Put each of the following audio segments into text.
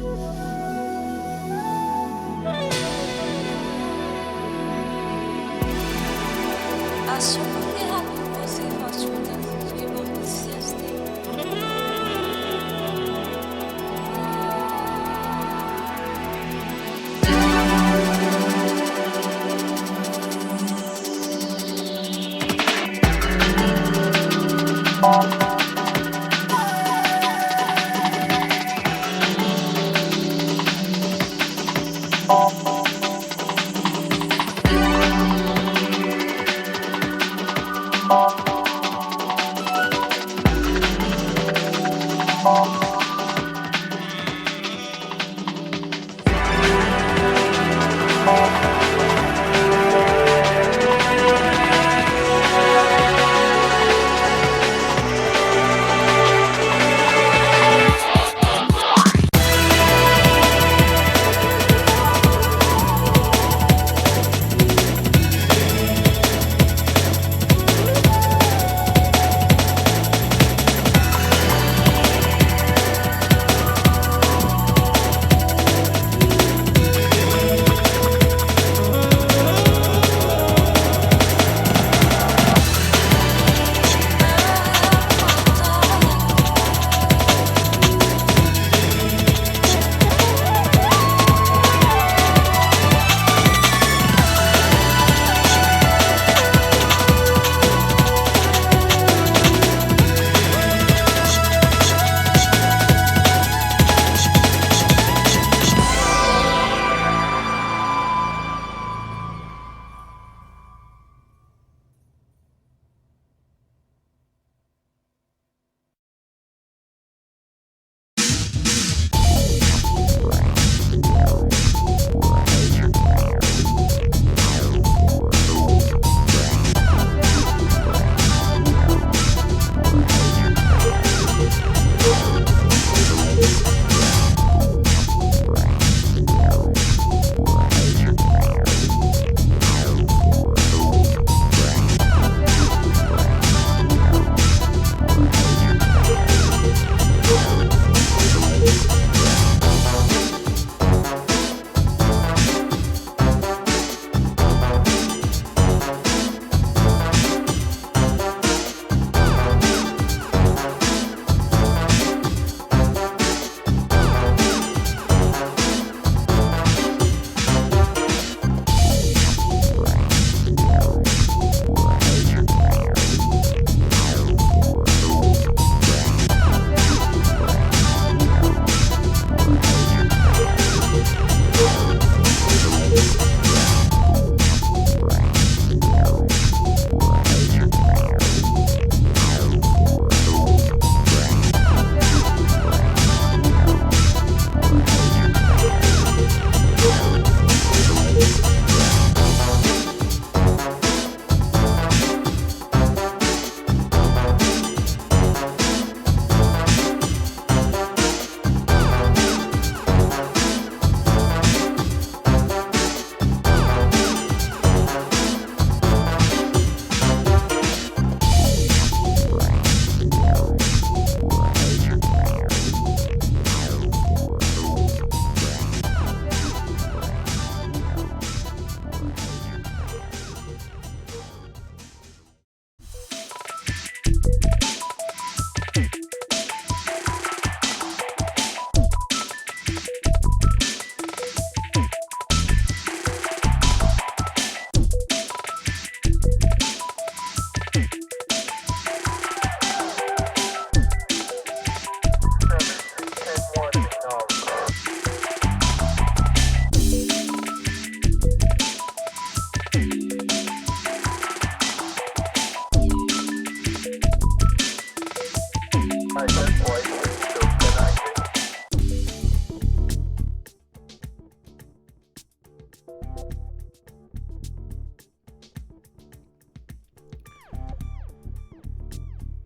Acho que rápido você faz mudanças que beneficiaste.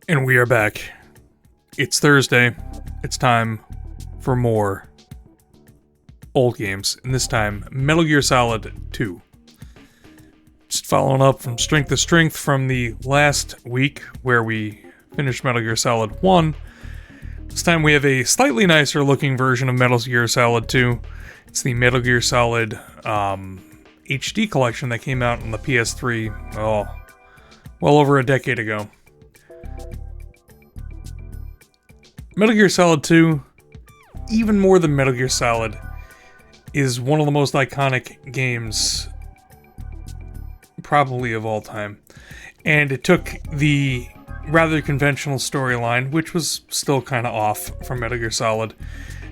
And we are back. It's Thursday. It's time for more old games, and this time Metal Gear Solid 2. Just following up from strength to strength from the last week where we finished Metal Gear Solid 1. This time we have a slightly nicer looking version of Metal Gear Solid 2. It's the Metal Gear Solid HD collection that came out on the PS3, well over a decade ago. Metal Gear Solid 2, even more than Metal Gear Solid, is one of the most iconic games probably of all time. And it took the rather conventional storyline, which was still kind of off from Metal Gear Solid,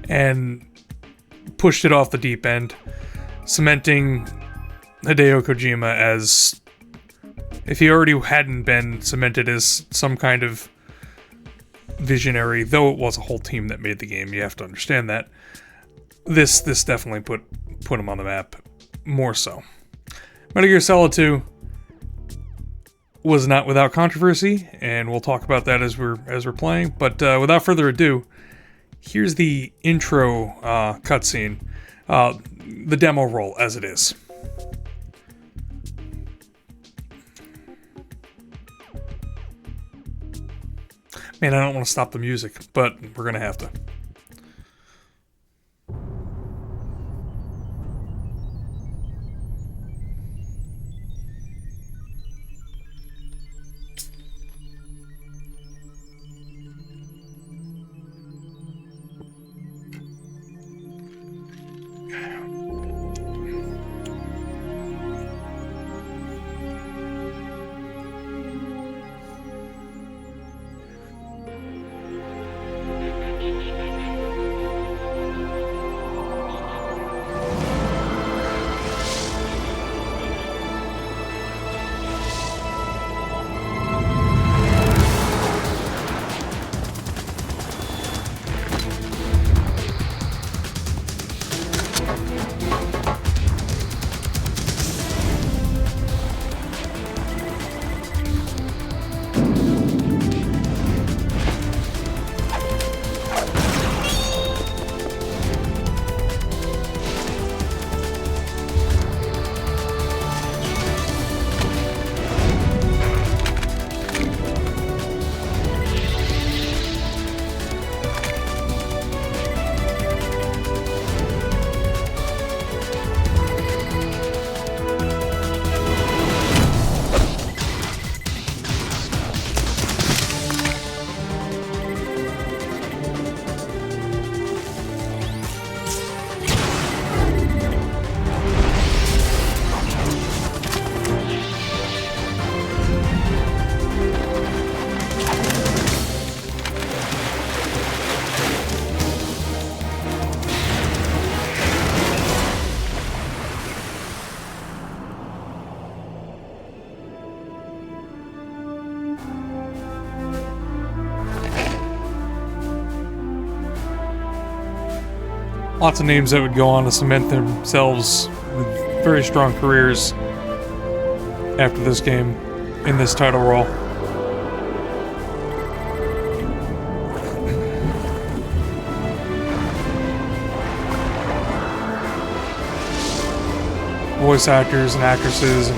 and pushed it off the deep end, cementing Hideo Kojima as, if he already hadn't been cemented as some kind of visionary, though it was a whole team that made the game, you have to understand that. This definitely put him on the map, more so. Metal Gear Solid 2 was not without controversy, and we'll talk about that as we're playing. But without further ado, here's the intro cutscene, the demo roll as it is. Man, I don't want to stop the music, but we're gonna have to. Lots of names that would go on to cement themselves with very strong careers after this game in this title role. Voice actors and actresses, and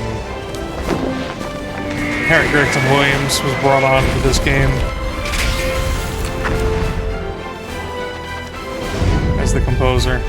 Harry Gregson Williams was brought on for this game as the composer.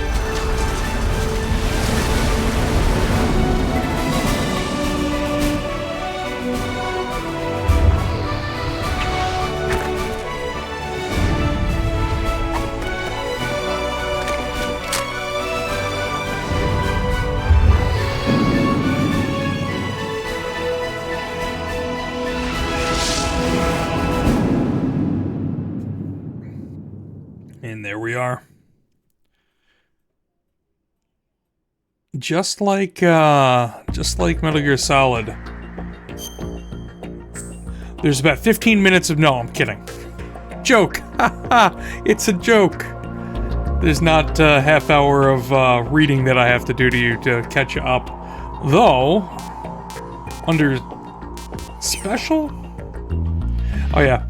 And there we are. Just like Metal Gear Solid, there's about 15 minutes of... No, I'm kidding. Joke! It's a joke! There's not a half hour of reading that I have to do to you to catch you up. Though, under special? Oh yeah,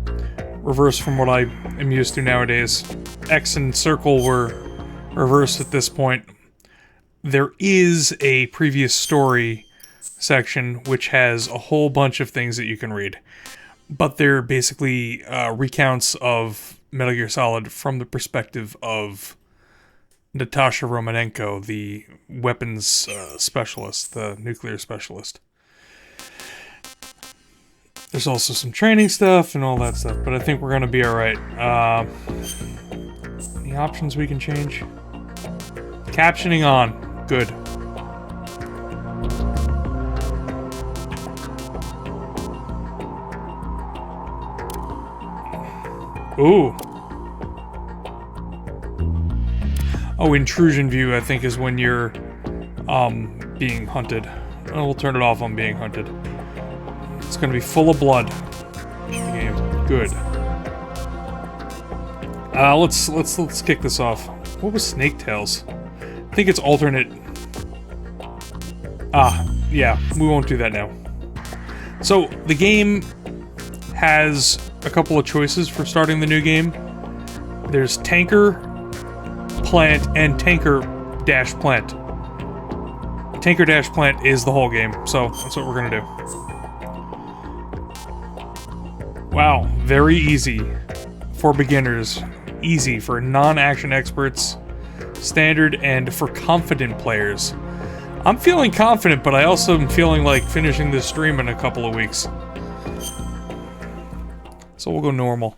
reverse from what I am used to nowadays. X and circle were reversed at this point. There is a previous story section which has a whole bunch of things that you can read, but they're basically recounts of Metal Gear Solid from the perspective of Natasha Romanenko, the weapons specialist, the nuclear specialist. There's also some training stuff and all that stuff, but I think we're going to be alright. Any options we can change? Captioning on. Good. Ooh. Oh, intrusion view, I think, is when you're, being hunted. Oh, we'll turn it off on being hunted. It's gonna be full of blood. Game. Good. Let's kick this off. What was Snake Tails? I think it's alternate. Yeah, we won't do that now. So, the game has a couple of choices for starting the new game. There's Tanker, Plant, and Tanker-Plant. Tanker-Plant is the whole game, so that's what we're gonna do. Wow, very easy for beginners, easy for non-action experts, standard, and for confident players. I'm feeling confident, but I also am feeling like finishing this stream in a couple of weeks. So we'll go normal.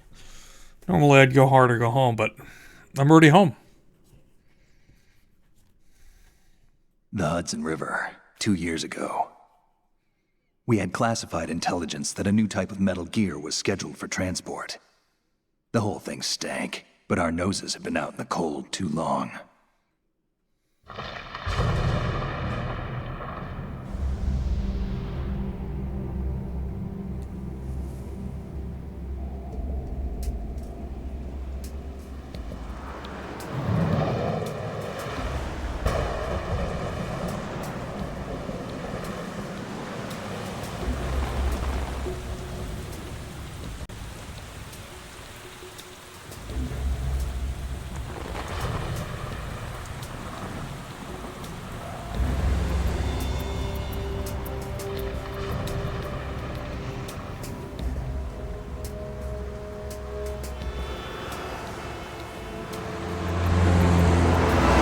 Normally I'd go hard or go home, but I'm already home. The Hudson River, 2 years ago. We had classified intelligence that a new type of metal gear was scheduled for transport. The whole thing stank, but our noses had been out in the cold too long.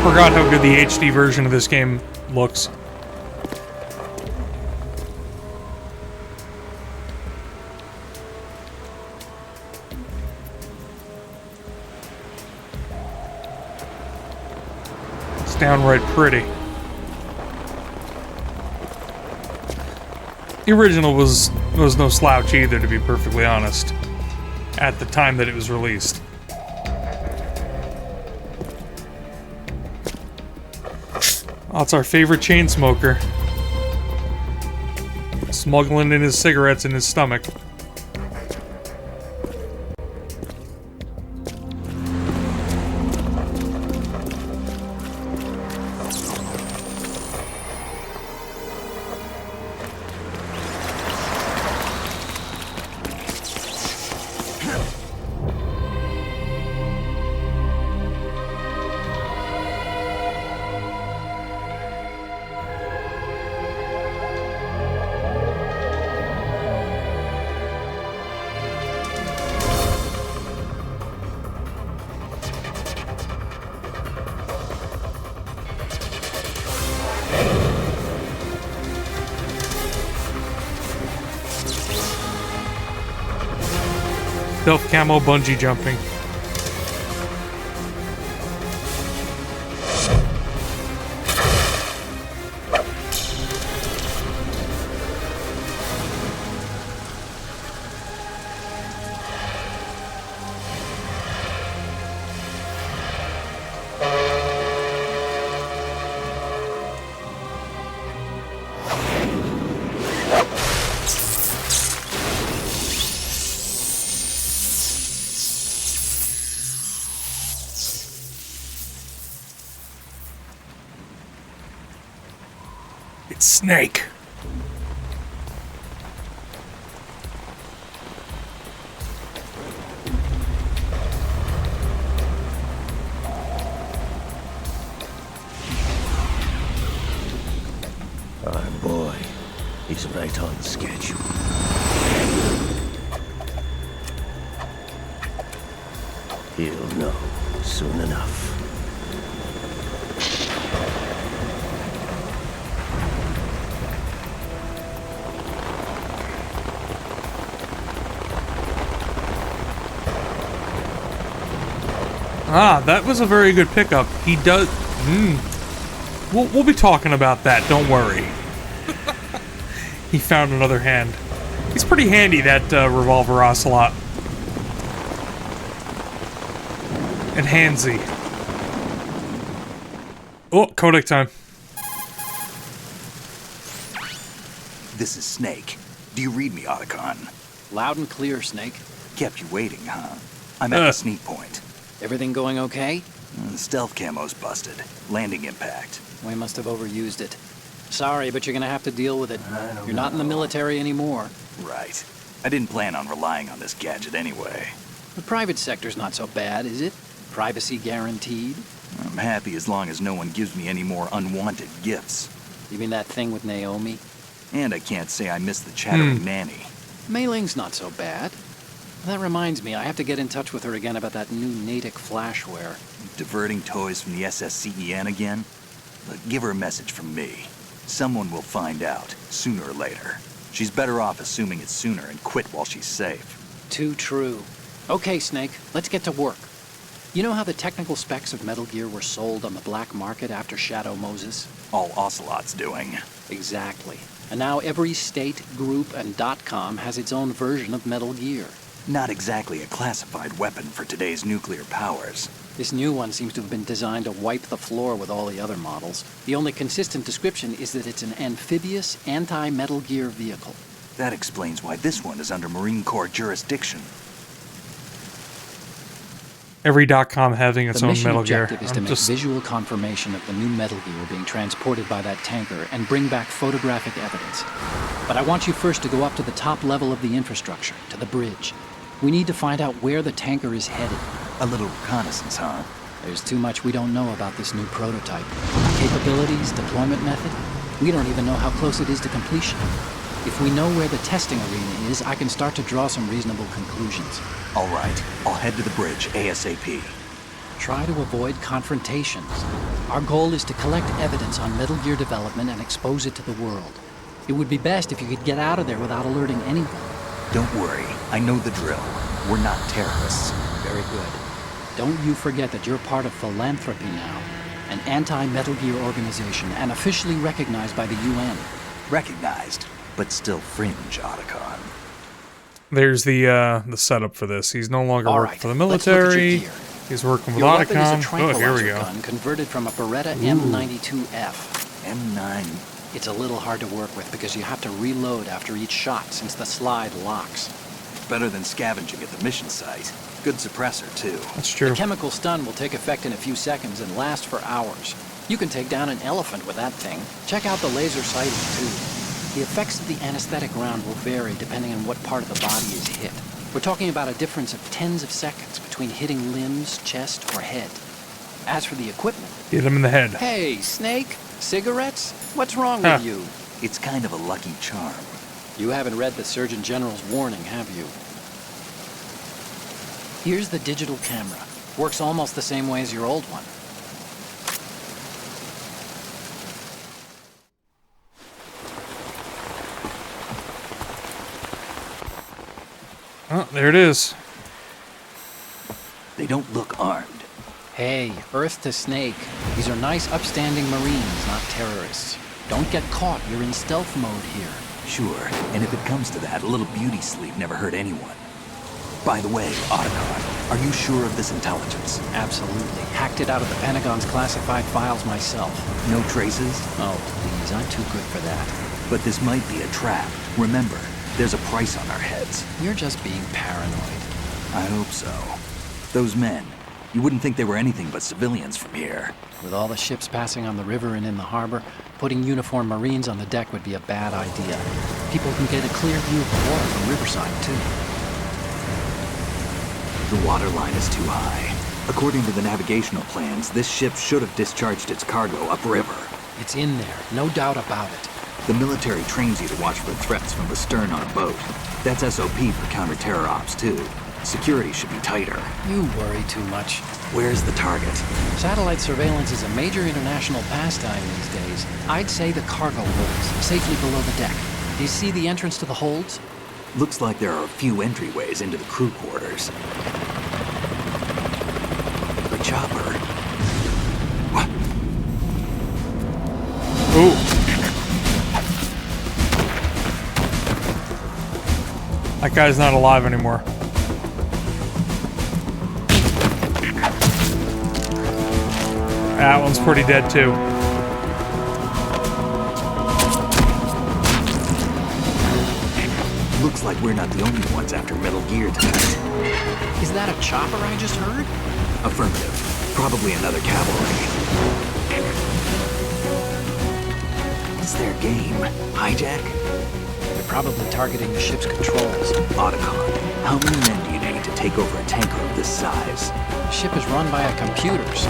Forgot how good the HD version of this game looks. It's downright pretty. The original was no slouch either, to be perfectly honest, at the time that it was released. Oh, it's our favorite chain smoker. Smuggling in his cigarettes in his stomach. Stealth camo bungee jumping. It's Snake. Our boy is right on schedule. know soon enough. Ah, that was a very good pickup. He does... We'll be talking about that, don't worry. He found another hand. He's pretty handy, that Revolver Ocelot. And handsy. Oh, codec time. This is Snake. Do you read me, Otacon? Loud and clear, Snake. Kept you waiting, huh? I'm at the sneak point. Everything going okay? The stealth camo's busted. Landing impact. We must have overused it. Sorry, but you're gonna have to deal with it. You're not in the military anymore. Right. I didn't plan on relying on this gadget anyway. The private sector's not so bad, is it? Privacy guaranteed? I'm happy as long as no one gives me any more unwanted gifts. You mean that thing with Naomi? And I can't say I miss the chattering nanny. Mei Ling's not so bad. That reminds me, I have to get in touch with her again about that new Natick flashware. Diverting toys from the SSCEN again? Look, give her a message from me. Someone will find out, sooner or later. She's better off assuming it's sooner and quit while she's safe. Too true. Okay, Snake, let's get to work. You know how the technical specs of Metal Gear were sold on the black market after Shadow Moses? All Ocelot's doing. Exactly. And now every state, group, and .com has its own version of Metal Gear. Not exactly a classified weapon for today's nuclear powers. This new one seems to have been designed to wipe the floor with all the other models. The only consistent description is that it's an amphibious, anti-Metal Gear vehicle. That explains why this one is under Marine Corps jurisdiction. Every .com having its The own mission Metal Gear. objective is to I'm make just... visual confirmation of the new Metal Gear being transported by that tanker and bring back photographic evidence. But I want you first to go up to the top level of the infrastructure, to the bridge. We need to find out where the tanker is headed. A little reconnaissance, huh? There's too much we don't know about this new prototype. Capabilities, deployment method. We don't even know how close it is to completion. If we know where the testing arena is, I can start to draw some reasonable conclusions. All right, I'll head to the bridge ASAP. Try to avoid confrontations. Our goal is to collect evidence on Metal Gear development and expose it to the world. It would be best if you could get out of there without alerting anyone. Don't worry, I know the drill. We're not terrorists. Very good. Don't you forget that you're part of Philanthropy now, an anti-Metal Gear organization and officially recognized by the UN. Recognized, but still fringe, Otacon. There's the setup for this. He's no longer All working right, for the let's look at your military. gear. He's working with Your weapon is a Otacon. Oh, tranquilizer here we go. gun converted from a Beretta M92F. M9. It's a little hard to work with because you have to reload after each shot since the slide locks. Better than scavenging at the mission site. Good suppressor, too. That's true. The chemical stun will take effect in a few seconds and last for hours. You can take down an elephant with that thing. Check out the laser sighting, too. The effects of the anesthetic round will vary depending on what part of the body is hit. We're talking about a difference of tens of seconds between hitting limbs, chest, or head. As for the equipment... Hit him in the head. Hey, Snake, cigarettes? What's wrong with you? It's kind of a lucky charm. You haven't read the Surgeon General's warning, have you? Here's the digital camera. Works almost the same way as your old one. Oh, there it is. They don't look armed. Hey, Earth to Snake. These are nice, upstanding Marines, not terrorists. Don't get caught. You're in stealth mode here. Sure, and if it comes to that, a little beauty sleep never hurt anyone. By the way, Otacon, are you sure of this intelligence? Absolutely. Hacked it out of the Pentagon's classified files myself. No traces? Oh, please, I'm too good for that. But this might be a trap. Remember, there's a price on our heads. You're just being paranoid. I hope so. Those men, you wouldn't think they were anything but civilians from here. With all the ships passing on the river and in the harbor, putting uniformed Marines on the deck would be a bad idea. People can get a clear view of the water from Riverside, too. The water line is too high. According to the navigational plans, this ship should have discharged its cargo upriver. It's in there, no doubt about it. The military trains you to watch for threats from the stern on a boat. That's SOP for counter-terror ops, too. Security should be tighter. You worry too much. Where's the target? Satellite surveillance is a major international pastime these days. I'd say the cargo holds, safely below the deck. Do you see the entrance to the holds? Looks like there are a few entryways into the crew quarters. The chopper. What? Ooh. That guy's not alive anymore. That one's pretty dead too. Looks like we're not the only ones after Metal Gear tonight. Is that a chopper I just heard? Affirmative. Probably another cavalry. What's their game? Hijack? They're probably targeting the ship's controls. Otacon, how many men do you need to take over a tanker of this size? The ship is run by a computer, so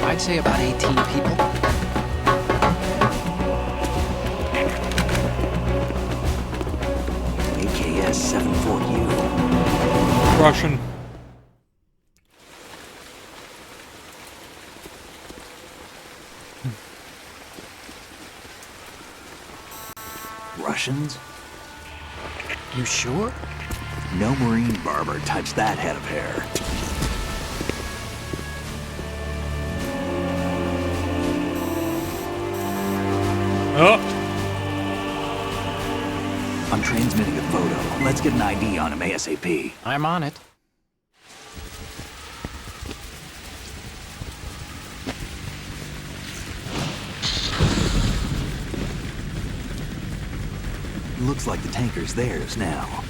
I'd say about 18 people. AKS 74U. Russian. Russians? You sure? No Marine barber touched that head of hair. Oh, I'm transmitting a photo. Let's get an ID on him ASAP. I'm on it. Looks like the tanker's theirs now.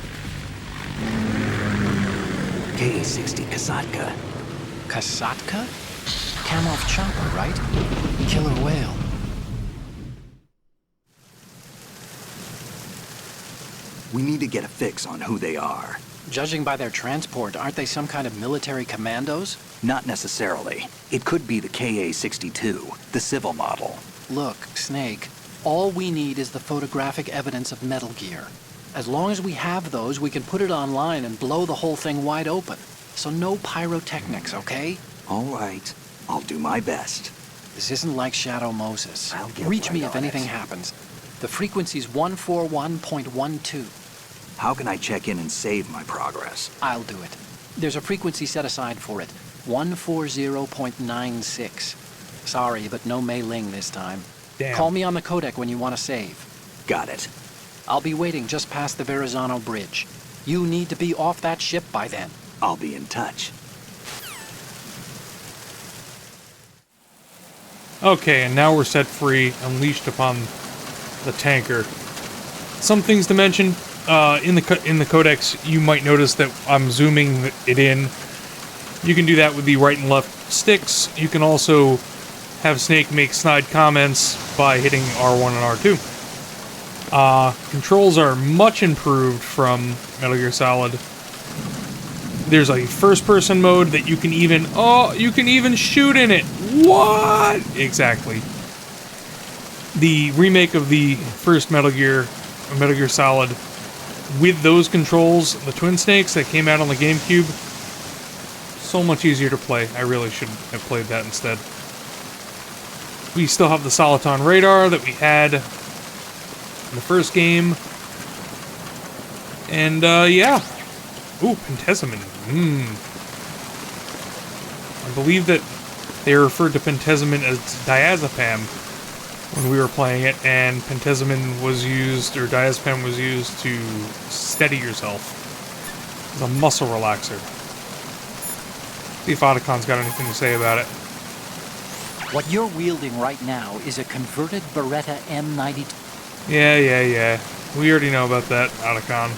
KA-60 Kasatka. Kasatka? Kamov chopper, right? Killer whale. We need to get a fix on who they are. Judging by their transport, aren't they some kind of military commandos? Not necessarily. It could be the KA-62, the civil model. Look, Snake, all we need is the photographic evidence of Metal Gear. As long as we have those, we can put it online and blow the whole thing wide open. So no pyrotechnics, okay? All right. I'll do my best. This isn't like Shadow Moses. I'll get Reach me right if on anything it. happens. The frequency's 141.12. How can I check in and save my progress? I'll do it. There's a frequency set aside for it. 140.96. Sorry, but no Mei Ling this time. damn. Call me on the codec when you want to save. Got it. I'll be waiting just past the Verrazano Bridge. You need to be off that ship by then. I'll be in touch. Okay, and now we're set free, unleashed upon the tanker. Some things to mention. In the codex, you might notice that I'm zooming it in. You can do that with the right and left sticks. You can also have Snake make snide comments by hitting R1 and R2. Controls are much improved from Metal Gear Solid. There's a first-person mode that you can even... Oh, you can even shoot in it! What? Exactly. The remake of the first Metal Gear Solid, with those controls, the Twin Snakes that came out on the GameCube, so much easier to play. I really should have played that instead. We still have the Soliton radar that we had in the first game. And, yeah. Ooh, Pentezimin. I believe that they referred to Pentezimin as diazepam when we were playing it, and Pentezimin was used, or diazepam was used to steady yourself. It's a muscle relaxer. See if Otacon's got anything to say about it. What you're wielding right now is a converted Beretta M92. Yeah. We already know about that, Otacon.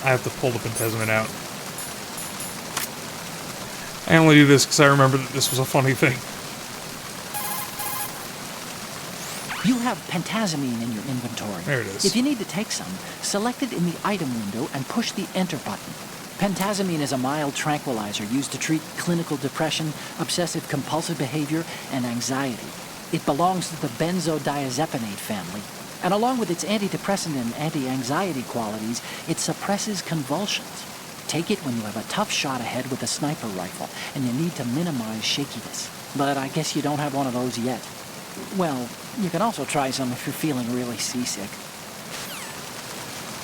I have to pull the Pentezimin out. I only do this because I remember that this was a funny thing. You have pentazamine in your inventory. There it is. If you need to take some, select it in the item window and push the enter button. Pentazamine is a mild tranquilizer used to treat clinical depression, obsessive compulsive behavior, and anxiety. It belongs to the benzodiazepinate family, and along with its antidepressant and anti-anxiety qualities, it suppresses convulsions. Take it when you have a tough shot ahead with a sniper rifle, and you need to minimize shakiness. But I guess you don't have one of those yet. Well, you can also try some if you're feeling really seasick.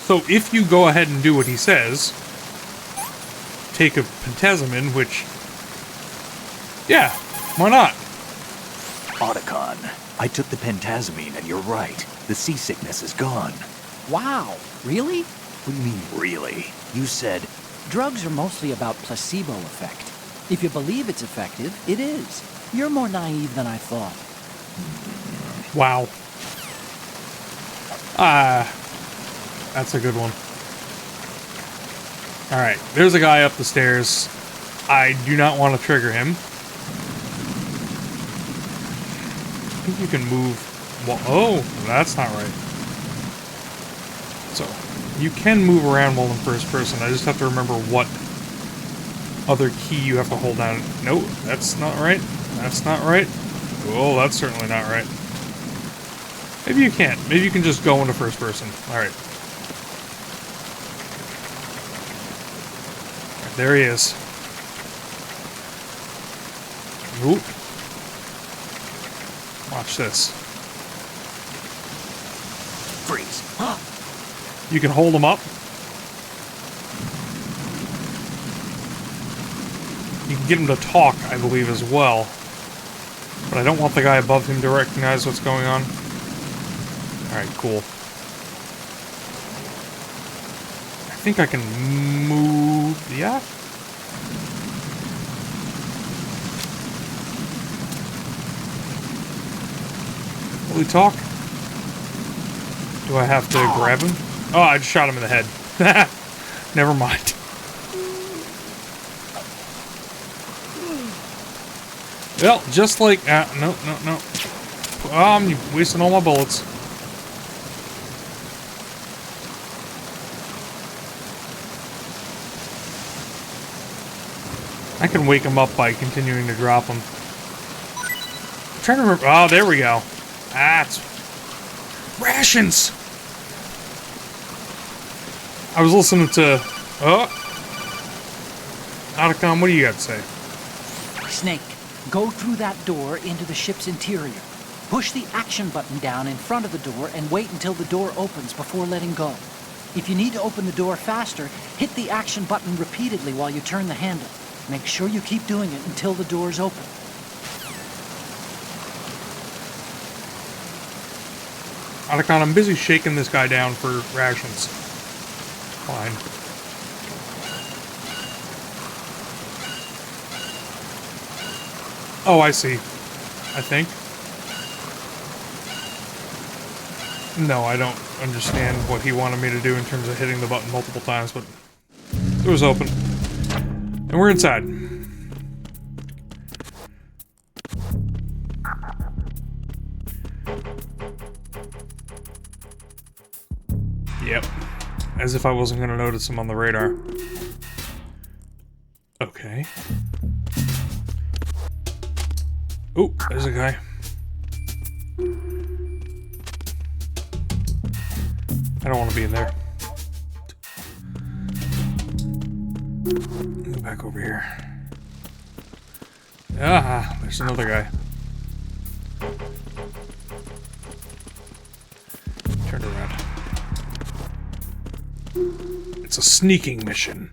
So if you go ahead and do what he says, take a pentazemin, which, yeah, why not? Otacon, I took the pentazamine and you're right. The seasickness is gone. Wow, really? What do you mean, really? You said... Drugs are mostly about placebo effect. If you believe it's effective, it is. You're more naive than I thought. Wow. That's a good one. Alright, there's a guy up the stairs. I do not want to trigger him. I think you can move... Well, oh, that's not right. So, you can move around while in first person. I just have to remember what other key you have to hold down. No, that's not right. That's not right. Oh, that's certainly not right. Maybe you can't. Maybe you can just go into first person. Alright. There he is. Oop. Watch this. Freeze. You can hold him up. You can get him to talk, I believe, as well. But I don't want the guy above him to recognize what's going on. Alright, cool. I think I can move... Yeah? Will he talk? Do I have to grab him? Oh, I just shot him in the head. Never mind. Well, just like... no. Oh, I'm wasting all my bullets. I can wake him up by continuing to drop him. I'm trying to remember... Oh, there we go. That's... Rations! I was listening to... Oh! Otacon, what do you got to say? Snake, go through that door into the ship's interior. Push the action button down in front of the door and wait until the door opens before letting go. If you need to open the door faster, hit the action button repeatedly while you turn the handle. Make sure you keep doing it until the door's open. Otacon, I'm busy shaking this guy down for rations. Fine. Oh, I see. I think. No, I don't understand what he wanted me to do in terms of hitting the button multiple times, but it was open. And we're inside. Yep. As if I wasn't going to notice him on the radar. Okay. Oh, there's a guy. I don't want to be in there. Go back over here. Ah, there's another guy. Turned around. It's a sneaking mission.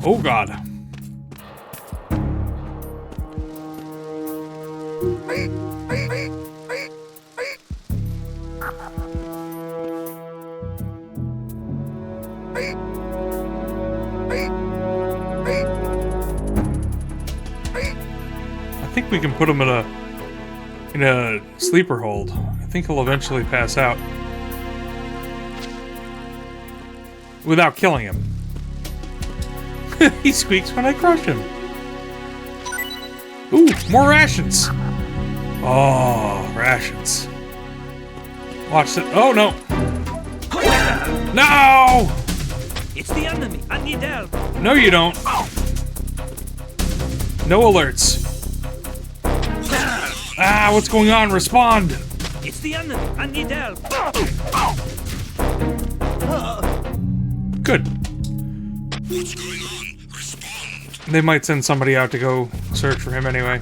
Oh God. I think we can put him in a sleeper hold. I think he'll eventually pass out. Without killing him. He squeaks when I crush him. Ooh, more rations. Oh, rations. Watch it. Oh, no. No! It's the enemy. I need help. No, you don't. No alerts. Ah, what's going on? Respond. It's the enemy. I need help. Good. What's going on? Respond. They might send somebody out to go search for him anyway.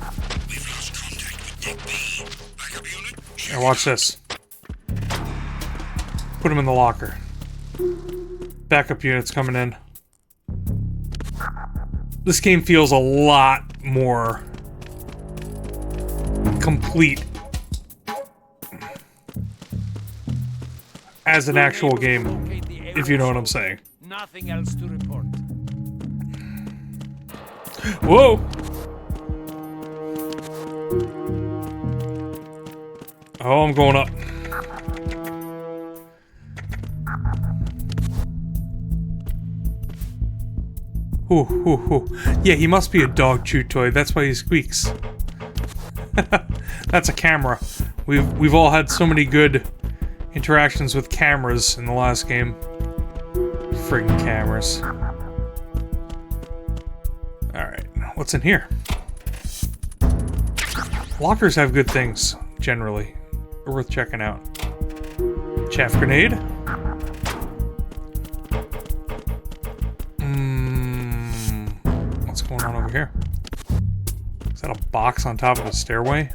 We've lost contact with Deck B. Backup unit? Now watch this. Put him in the locker. Backup units coming in. This game feels a lot more complete as an actual game, if you know what I'm saying. Nothing else to report. Whoa! Oh, I'm going up. Ooh. Yeah, he must be a dog chew toy. That's why he squeaks. That's a camera. We've all had so many good interactions with cameras in the last game. Friggin' cameras. Alright, what's in here? Lockers have good things, generally. They're worth checking out. Chaff grenade. What's going on over here? Is that a box on top of a stairway?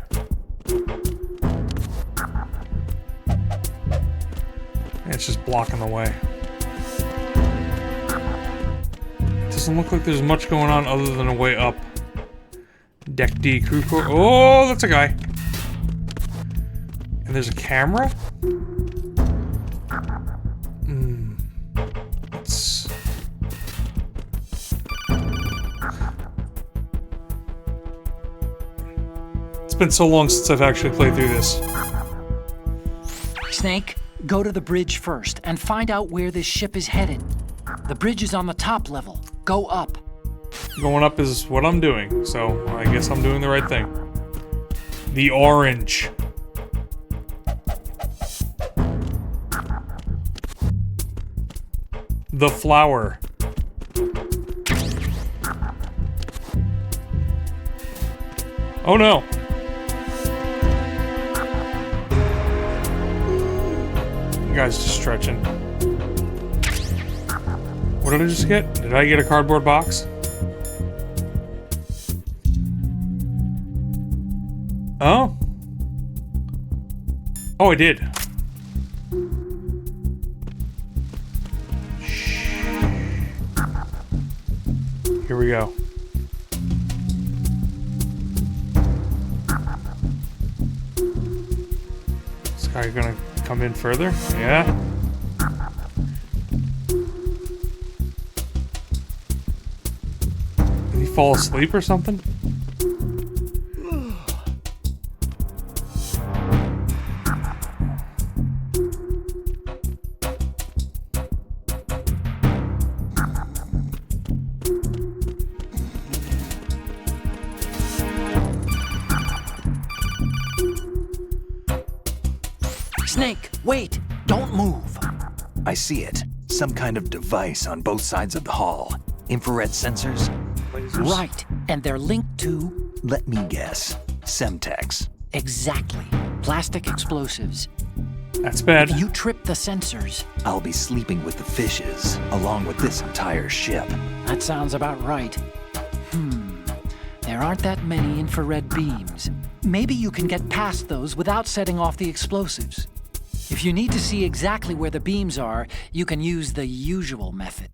It's just blocking the way. Doesn't look like there's much going on other than a way up. Deck D crew core. Oh, that's a guy. And there's a camera? It's been so long since I've actually played through this. Snake, go to the bridge first and find out where this ship is headed. The bridge is on the top level. Go up. Going up is what I'm doing, so I guess I'm doing the right thing. The orange. The flower. Oh no! You guys just stretching. What did I just get? Did I get a cardboard box? Oh? Oh, I did. Here we go. This guy gonna come in further? Yeah. Did he fall asleep or something? Snake, wait! Don't move! I see it. Some kind of device on both sides of the hall. Infrared sensors? Right, and they're linked to... Let me guess. Semtex. Exactly. Plastic explosives. That's bad. If you trip the sensors... I'll be sleeping with the fishes, along with this entire ship. That sounds about right. There aren't that many infrared beams. Maybe you can get past those without setting off the explosives. If you need to see exactly where the beams are, you can use the usual method.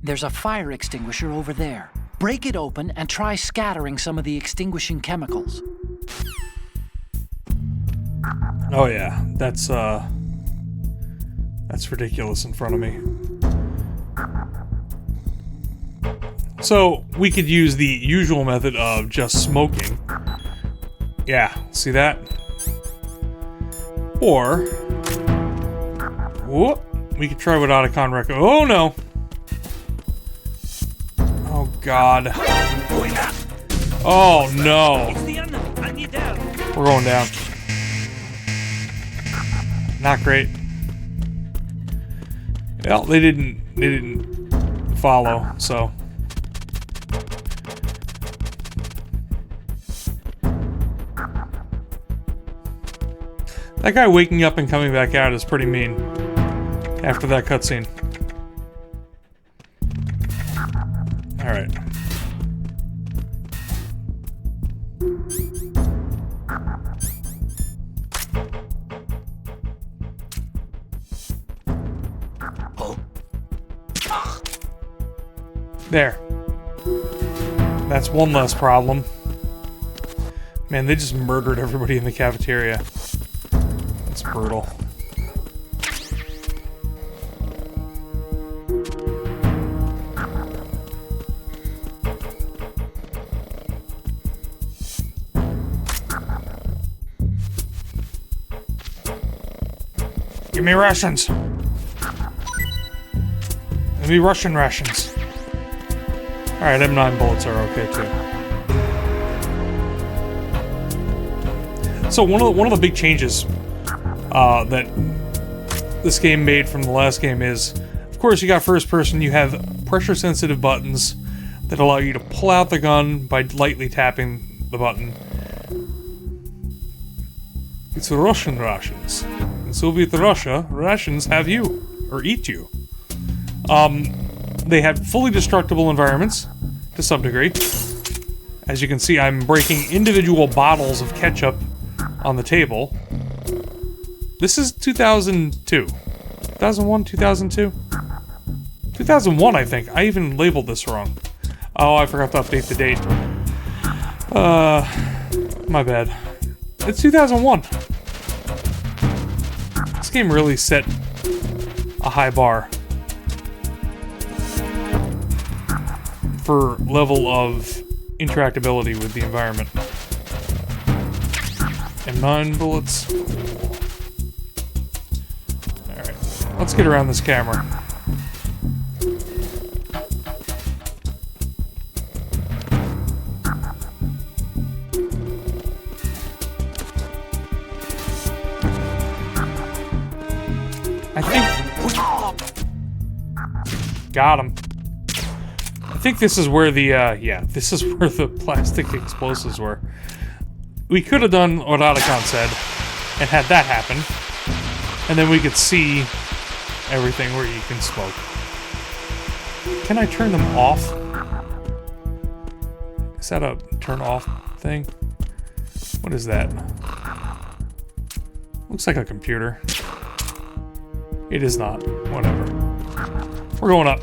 There's a fire extinguisher over there. Break it open and try scattering some of the extinguishing chemicals. Oh yeah, that's ridiculous in front of me. So, we could use the usual method of just smoking. Yeah, see that? Or... whoop, we could try what Otacon recommends. Oh no! Oh god. Oh no! It's the enemy. I need help. We're going down. Not great. Well, they didn't follow, so. That guy waking up and coming back out is pretty mean after that cutscene. Alright. There. That's one less problem. Man, they just murdered everybody in the cafeteria. That's brutal. Give me rations. Give me Russian rations. Alright, M9 bullets are okay too. So one of the big changes that this game made from the last game is, of course, you got first person, you have pressure sensitive buttons that allow you to pull out the gun by lightly tapping the button. It's Russian rations. In Soviet Russia, rations have you, or eat you. They had fully destructible environments, to some degree. As you can see, I'm breaking individual bottles of ketchup on the table. This is 2002. 2001, 2002? 2001, I think. I even labeled this wrong. Oh, I forgot to update the date. My bad. It's 2001. This game really set a high bar for level of interactability with the environment. And 9 bullets. Alright, let's get around this camera. I think... Got him. I think this is where the, yeah, this is where the plastic explosives were. We could have done what Otacon said, and had that happen, and then we could see everything where you can smoke. Can I turn them off? Is that a turn off thing? What is that? Looks like a computer. It is not. Whatever. We're going up.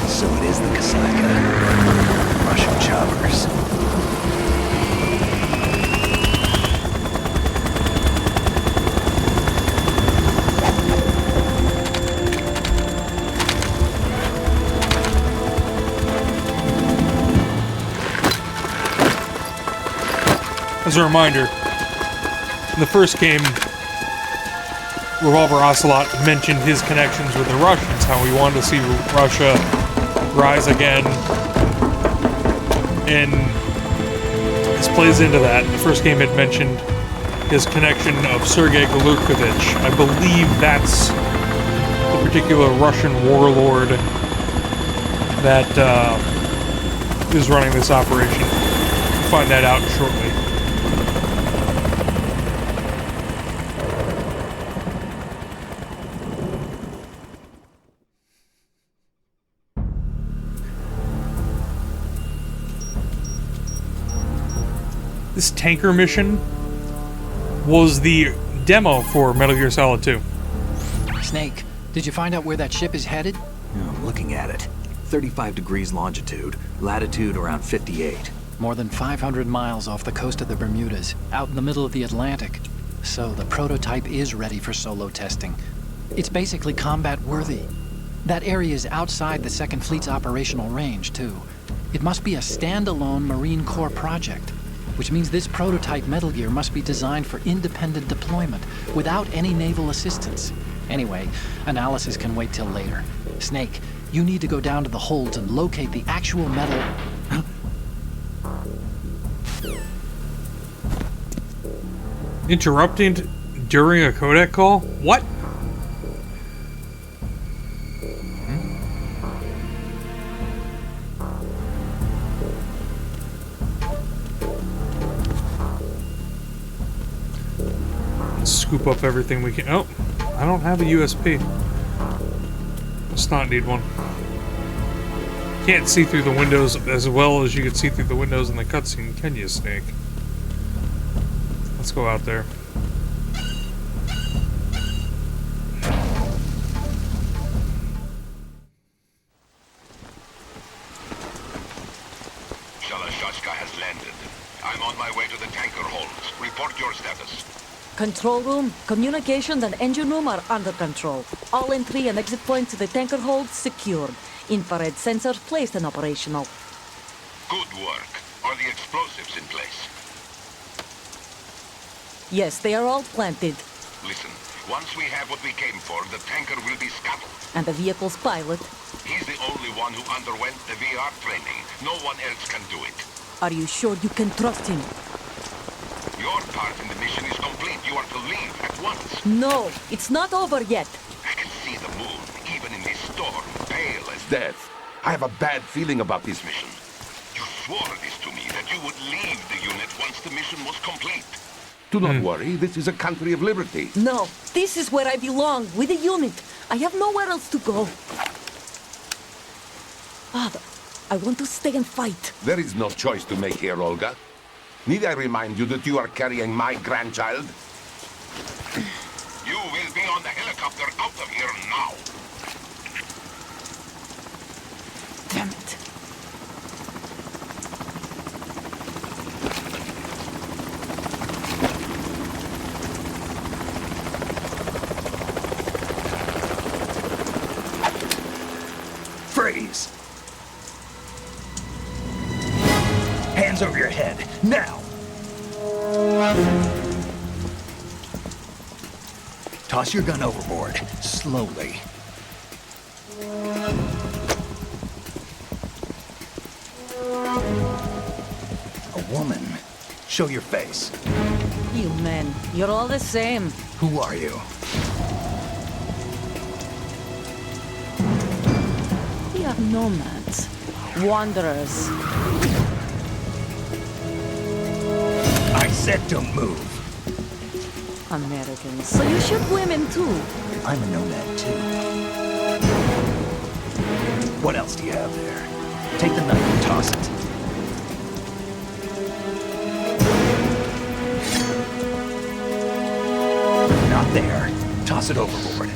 So it is the Kasaka. Russian choppers. As a reminder, in the first game, Revolver Ocelot mentioned his connections with the Russians, how he wanted to see Russia rise again, and this plays into that. The first game had mentioned his connection of Sergei Galurkovich. I believe that's the particular Russian warlord that is running this operation. We'll find that out shortly. This tanker mission was the demo for Metal Gear Solid 2. Snake, did you find out where that ship is headed? I'm looking at it. 35 degrees longitude, latitude around 58. More than 500 miles off the coast of the Bermudas, out in the middle of the Atlantic. So the prototype is ready for solo testing. It's basically combat worthy. That area is outside the Second Fleet's operational range, too. It must be a standalone Marine Corps project, which means this prototype Metal Gear must be designed for independent deployment without any naval assistance. Anyway, analysis can wait till later. Snake, you need to go down to the holds and locate the actual metal... Interrupting during a codec call? What? Scoop up everything we can. Oh, I don't have a USB. Must not need one. Can't see through the windows as well as you can see through the windows in the cutscene, can you, Snake? Let's go out there. Shalashashka has landed. I'm on my way to the tanker holds. Report your status. Control room, communications and engine room are under control. All entry and exit points to the tanker hold secured. Infrared sensors placed and operational. Good work. Are the explosives in place? Yes, they are all planted. Listen, once we have what we came for, the tanker will be scuttled. And the vehicle's pilot. He's the only one who underwent the VR training. No one else can do it. Are you sure you can trust him? Your part in the mission is complete. You are to leave at once. No, it's not over yet. I can see the moon, even in this storm, pale as Death. I have a bad feeling about this mission. you swore this to me, that you would leave the unit once the mission was complete. Do not worry, this is a country of liberty. No, this is where I belong, with the unit. I have nowhere else to go. Father, I want to stay and fight. There is no choice to make here, Olga. Need I remind you that you are carrying my grandchild? You will be on the helicopter out of here now. Damn it. Freeze! Hands over your head, now! Toss your gun overboard, slowly. A woman. Show your face. You men, you're all the same. Who are you? We are nomads, wanderers. I said don't move. Americans, so you shoot women too. I'm a nomad too. What else do you have there? Take the knife and toss it. Not there. Toss it overboard.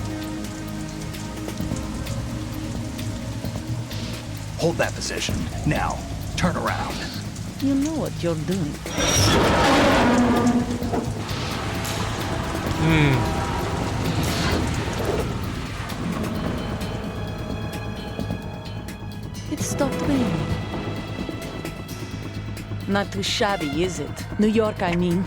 Hold that position. Now, turn around. You know what you're doing. It stopped raining. Not too shabby, is it? New York, I mean.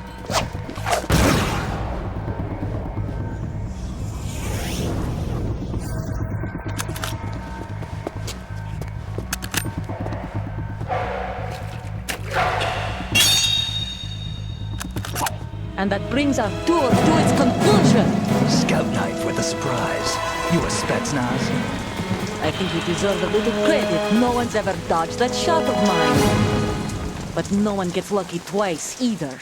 And that brings our tour to its conclusion. Scout knife with a surprise. You a Spetsnaz? I think you deserve a little credit. No one's ever dodged that shot of mine. But no one gets lucky twice, either.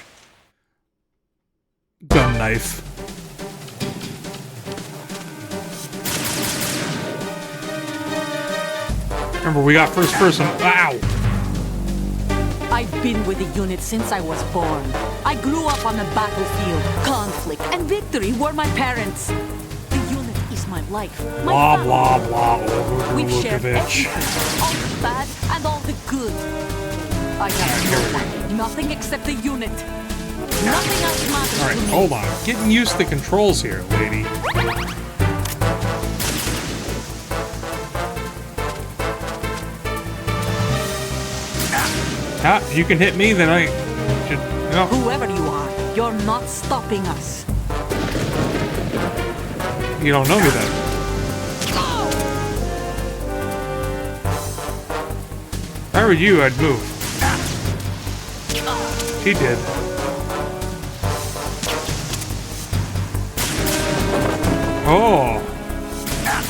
Gun knife. Remember, we got first person. Wow! I've been with the unit since I was born. I grew up on the battlefield. Conflict and victory were my parents. The unit is my life. My Blah, family. blah, blah. We've shared Vukovic. everything. All the bad and all the good. I have no one. Nothing except the unit. Nothing else matters Alright, to me. hold on. Getting used to the controls here, lady. Ah, you can hit me, then I should... No. Whoever you are, you're not stopping us. You don't know me then. If I were you, I'd move. She did. Oh!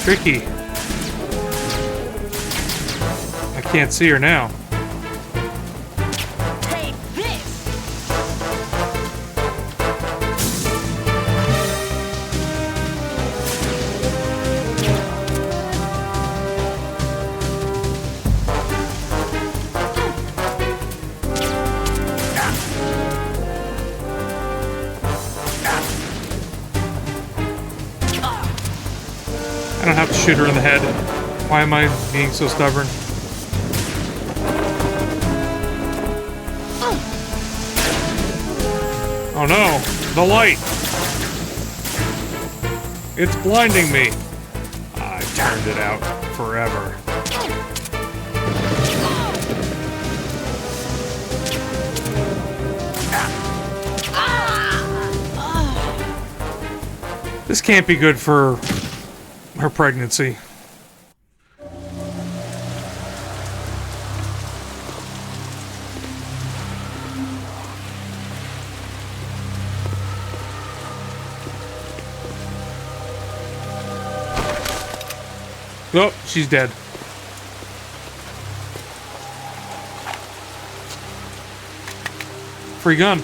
Tricky. I can't see her now. Take this! I don't have to shoot her in the head. Why am I being so stubborn? Oh no! The light! It's blinding me! I turned it out forever. This can't be good for her pregnancy. Oh, she's dead. Free gun.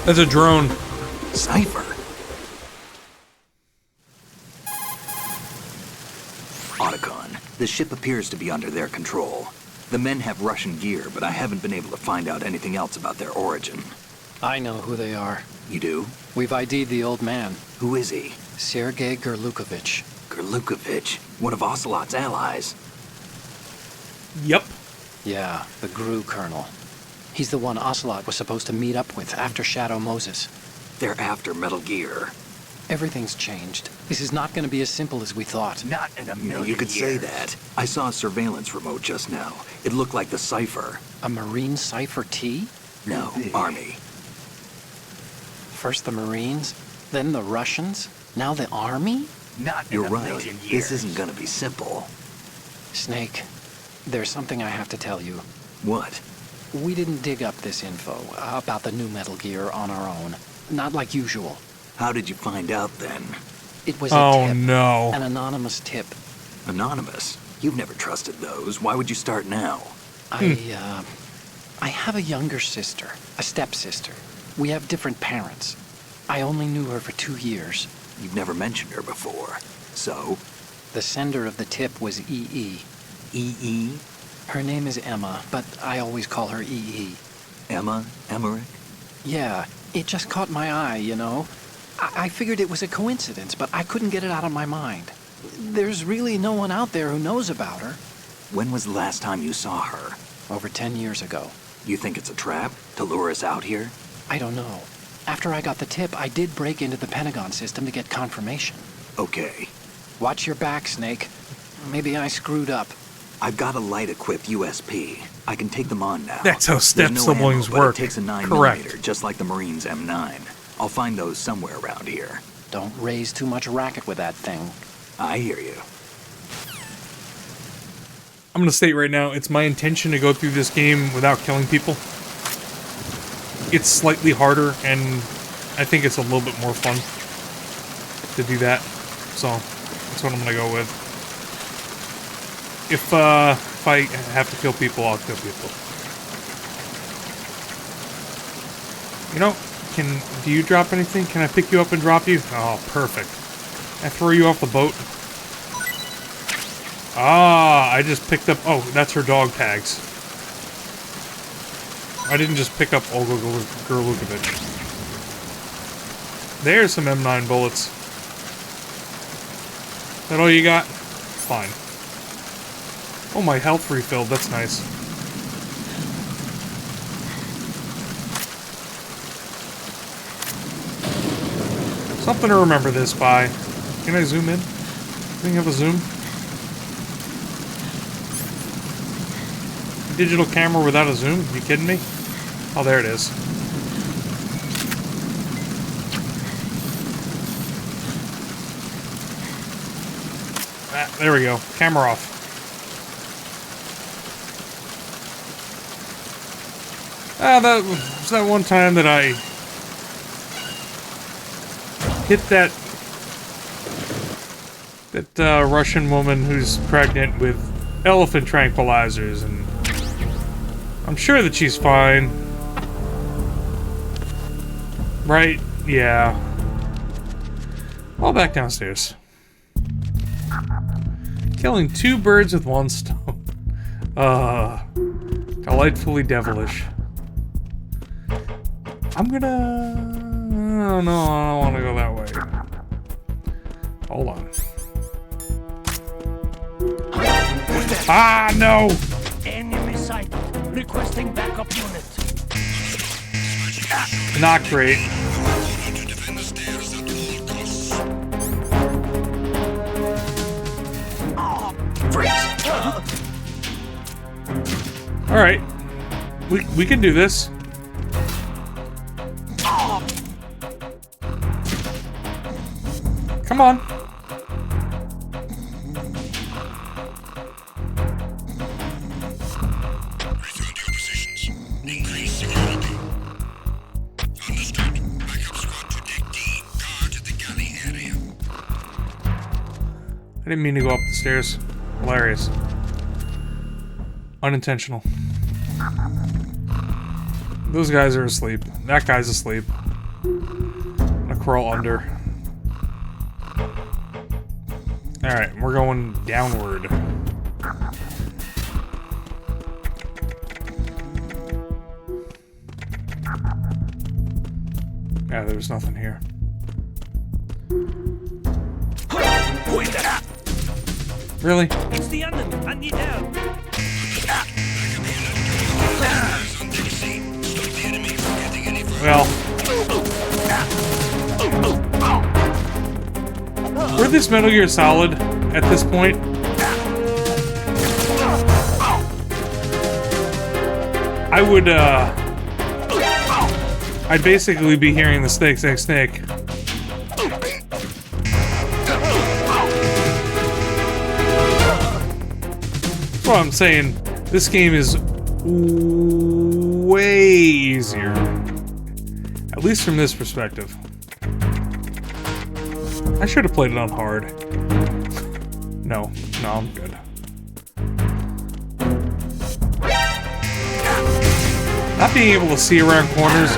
That's a drone. Cipher. Otacon, the ship appears to be under their control. The men have Russian gear, but I haven't been able to find out anything else about their origin. I know who they are. You do? We've ID'd the old man. Who is he? Sergei Gerlukovich. Gerlukovich, one of Ocelot's allies. Yep. Yeah, the GRU colonel. He's the one Ocelot was supposed to meet up with after Shadow Moses. They're after Metal Gear. Everything's changed. This is not going to be as simple as we thought. Not in a million You could say years. that. I saw a surveillance remote just now. It looked like the cipher. A Marine Cipher T? No, Army. First the Marines, then the Russians, now the Army? Not in You're a right. million years. This isn't gonna be simple. Snake, there's something I have to tell you. What? We didn't dig up this info about the new Metal Gear on our own. Not like usual. How did you find out then? It was a Oh tip. no. An anonymous tip. Anonymous? You've never trusted those. Why would you start now? I have a younger sister, a stepsister. We have different parents. I only knew her for 2 years. You've never mentioned her before. So? The sender of the tip was EE. EE? Her name is Emma, but I always call her EE. Emma? Emmerich? Yeah, it just caught my eye, you know? I figured it was a coincidence, but I couldn't get it out of my mind. There's really no one out there who knows about her. When was the last time you saw her? Over 10 years ago. You think it's a trap? To lure us out here? I don't know. After I got the tip, I did break into the Pentagon system to get confirmation. Okay. Watch your back, Snake. Maybe I screwed up. I've got a light-equipped USP. I can take them on now. That's how step There's no siblings ammo, but work. it takes a 9mm, Correct. just like the Marines' M9. I'll find those somewhere around here. Don't raise too much racket with that thing. I hear you. I'm gonna state right now, it's my intention to go through this game without killing people. It's slightly harder, and I think it's a little bit more fun to do that. So, that's what I'm gonna go with. If I have to kill people, I'll kill people. You know, do you drop anything? Can I pick you up and drop you? Oh, perfect. I throw you off the boat. Ah, I just picked up... Oh, that's her dog tags. I didn't just pick up Olga Gerlukovich. There's some M9 bullets. Is that all you got? Fine. Oh, my health refilled. That's nice. Something to remember this by. Can I zoom in? Can you have a zoom? Digital camera without a zoom? Are you kidding me? Oh, there it is. Ah, there we go. Camera off. Ah, that was that one time that I hit that Russian woman who's pregnant with elephant tranquilizers, and I'm sure that she's fine. Right? Yeah. All back downstairs. Killing 2 birds with 1 stone. Delightfully devilish. I'm gonna... Oh no, I don't want to go that way. Hold on. Ah, no! Enemy sighted. Requesting backup unit. Not great. All right, we can do this. Come on. I didn't mean to go up the stairs. Hilarious. Unintentional. Those guys are asleep. That guy's asleep. I'm gonna crawl under. Alright, we're going downward. Yeah, there's nothing here. Really? It's the enemy. I need help. Well, we're this Metal Gear Solid at this point. I would, I'd basically be hearing the snake, snake, snake. That's what I'm saying. This game is way easier. At least from this perspective. I should have played it on hard. No, I'm good. Not being able to see around corners.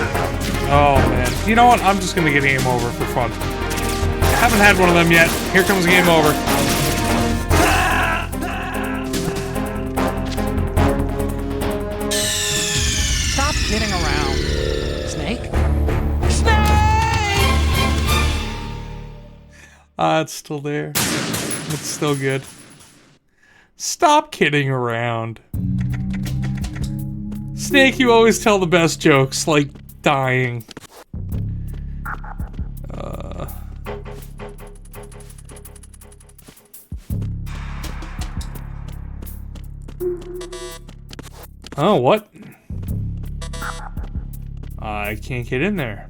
Oh man. You know what? I'm just gonna get game over for fun. I haven't had one of them yet. Here comes game over. Stop kidding around. Snake? It's still there. It's still good. Stop kidding around. Snake, you always tell the best jokes, like dying. Oh, what? I can't get in there.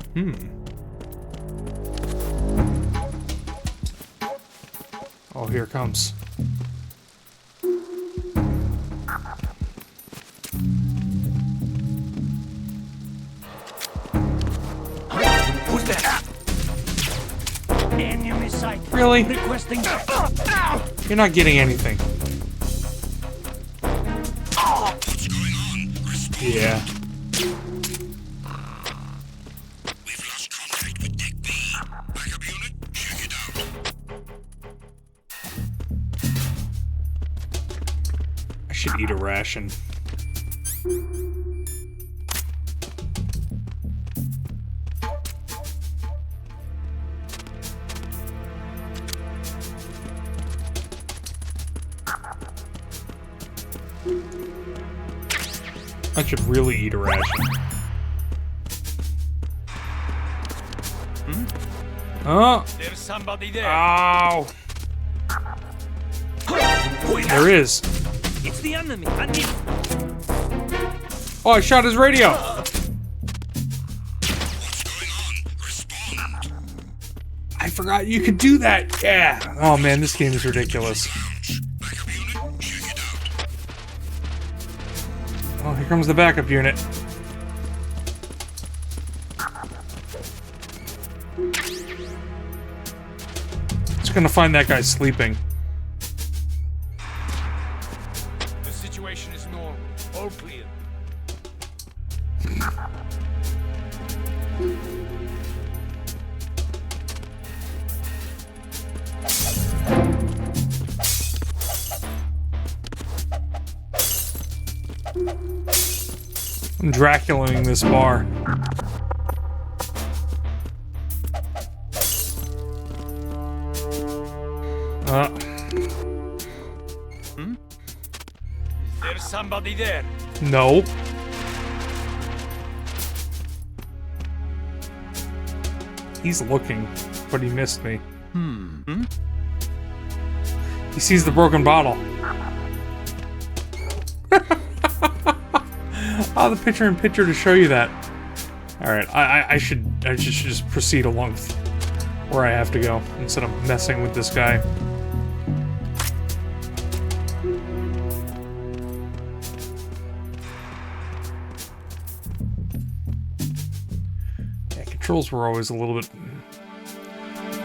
Oh, here it comes. Who's that? Enemy sight. Really? Requesting. You're not getting anything. What's going on? Respond. Yeah. We've lost contact with Deck B. Backup unit, check it out. I should eat a ration. I should really eat a ration. Oh! There's somebody there. Ow! There is. It's the enemy. I need. Oh, I shot his radio! I forgot you could do that! Yeah! Oh man, this game is ridiculous. Oh, here comes the backup unit. Just gonna find that guy sleeping. The situation is normal. All clear. I'm Draculaing this bar. There's somebody there. No. He's looking, but he missed me. He sees the broken bottle. Oh, the picture-in-picture to show you that. Alright, I should just proceed along where I have to go, instead of messing with this guy. Yeah, controls were always a little bit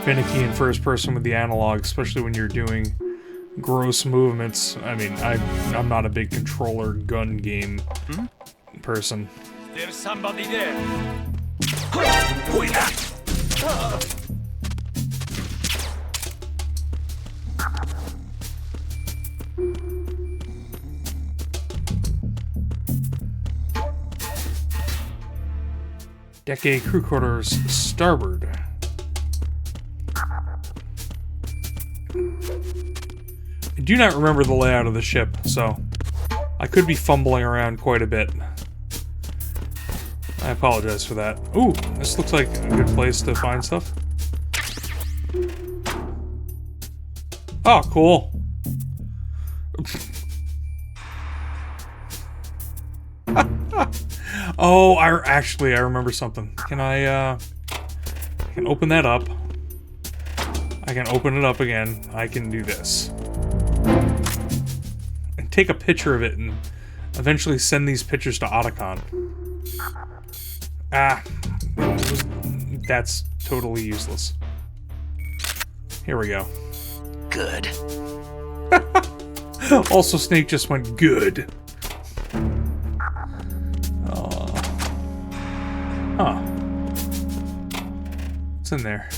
finicky in first person with the analog, especially when you're doing gross movements. I mean, I'm not a big controller gun game person. There's somebody there. Deck A crew quarters starboard. I do not remember the layout of the ship, so I could be fumbling around quite a bit. I apologize for that. Ooh, this looks like a good place to find stuff. Oh, cool. Oh, I remember something. Can I can open that up. I can open it up again. I can do this. And take a picture of it and eventually send these pictures to Otacon. Ah, that's totally useless. Here we go. Good. Also, Snake just went good. Huh. What's in there?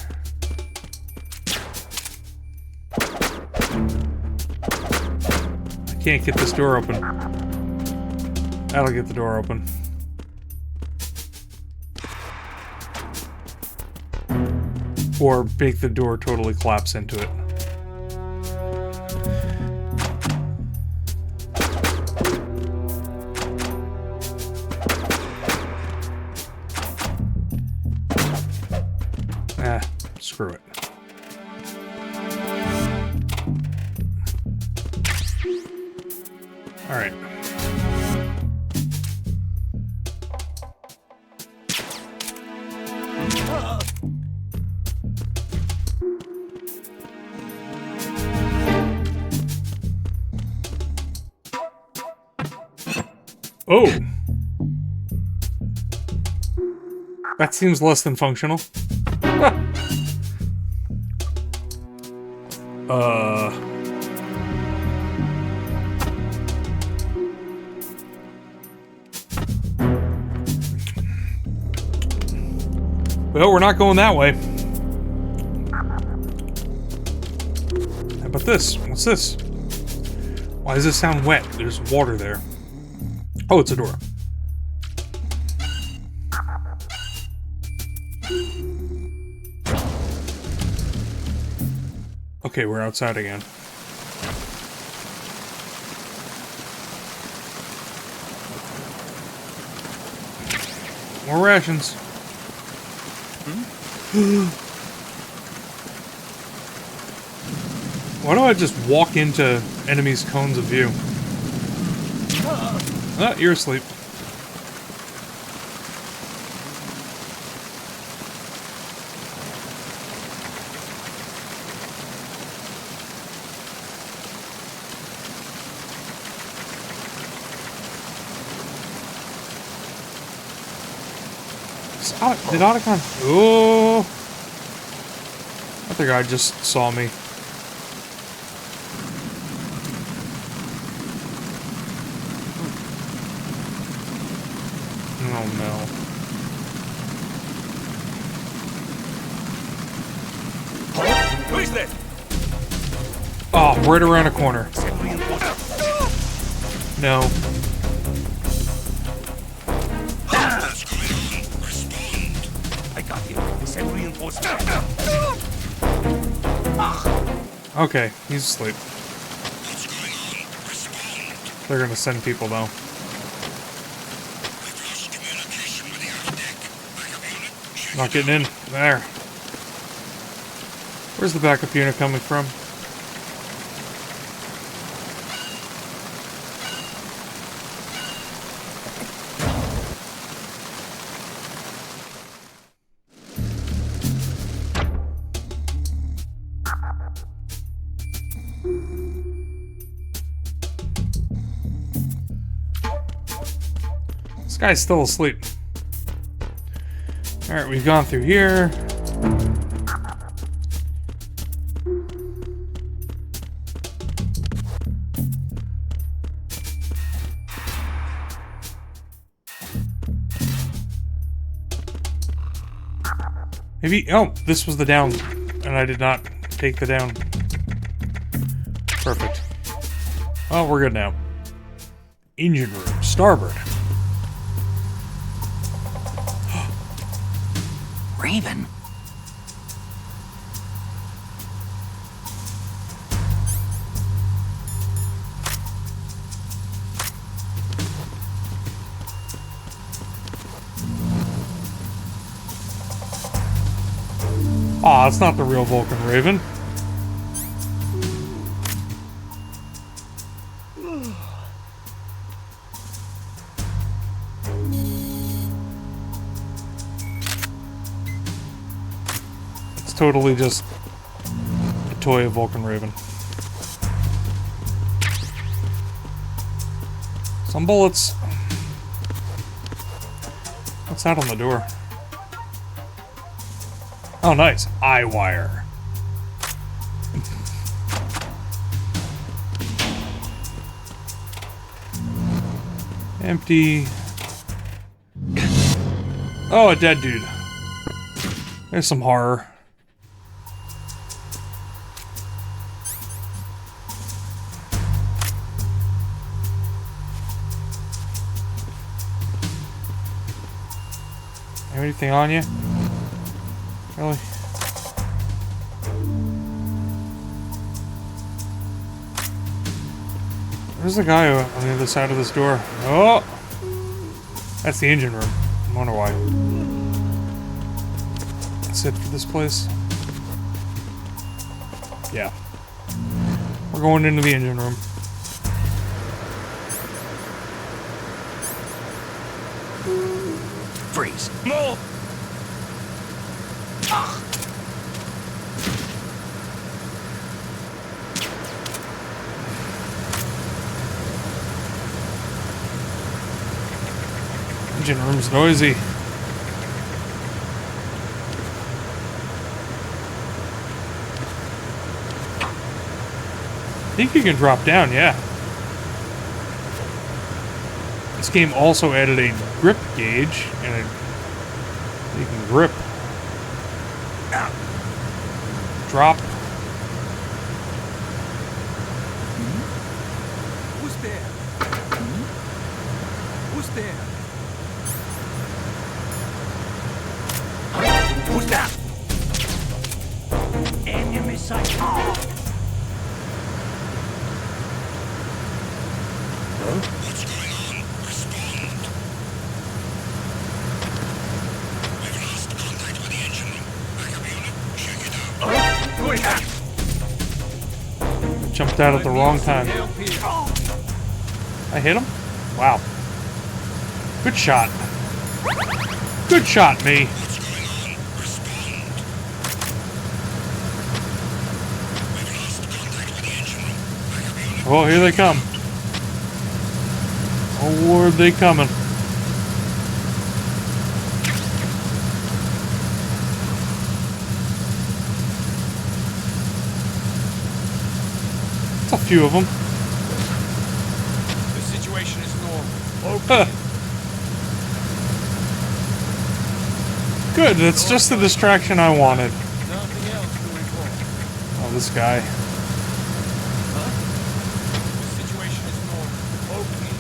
I can't get this door open. That'll get the door open. Or make the door totally collapse into it. Ah, screw it. All right. Oh! That seems less than functional. Well, we're not going that way. How about this? What's this? Why does this sound wet? There's water there. Oh, it's a door. Okay, we're outside again. more rations. Why do I just walk into enemies' cones of view? Ah, you're asleep. Did Otacon? Oh! I think I just saw me. Oh no. Who is that? Oh, right around a corner. No. I got him. Send reinforcement. Okay, he's asleep. They're gonna send people though. Not getting in. There. Where's the backup unit coming from? This guy's still asleep. Alright, we've gone through here. Maybe, oh, this was the down, and I did not take the down. Perfect. Oh, we're good now. Engine room, starboard. Raven? Aw, it's not the real Vulcan Raven. It's totally just a toy of Vulcan Raven. Some bullets. What's that on the door? Oh, nice. Eye wire. Empty. Oh, a dead dude. There's some horror. Have anything on you? Really? There's a guy on the other side of this door. Oh! That's the engine room. I wonder why. That's it for this place. Yeah. We're going into the engine room. Freeze. No! Engine room's noisy. I think you can drop down, yeah. This game also added a grip gauge, and you can grip. Drop. Who's there? Who's there? Who's that? Enemy sight. What's going on? Respond. jumped out at the wrong time. I hit him? Wow. Good shot. Good shot, me. Oh, here they come. Oh, Lord, they coming. That's a few of them. The situation is normal. Huh. Good, that's just the distraction I wanted. Nothing else to report. Oh, this guy. The situation is normal. Okay.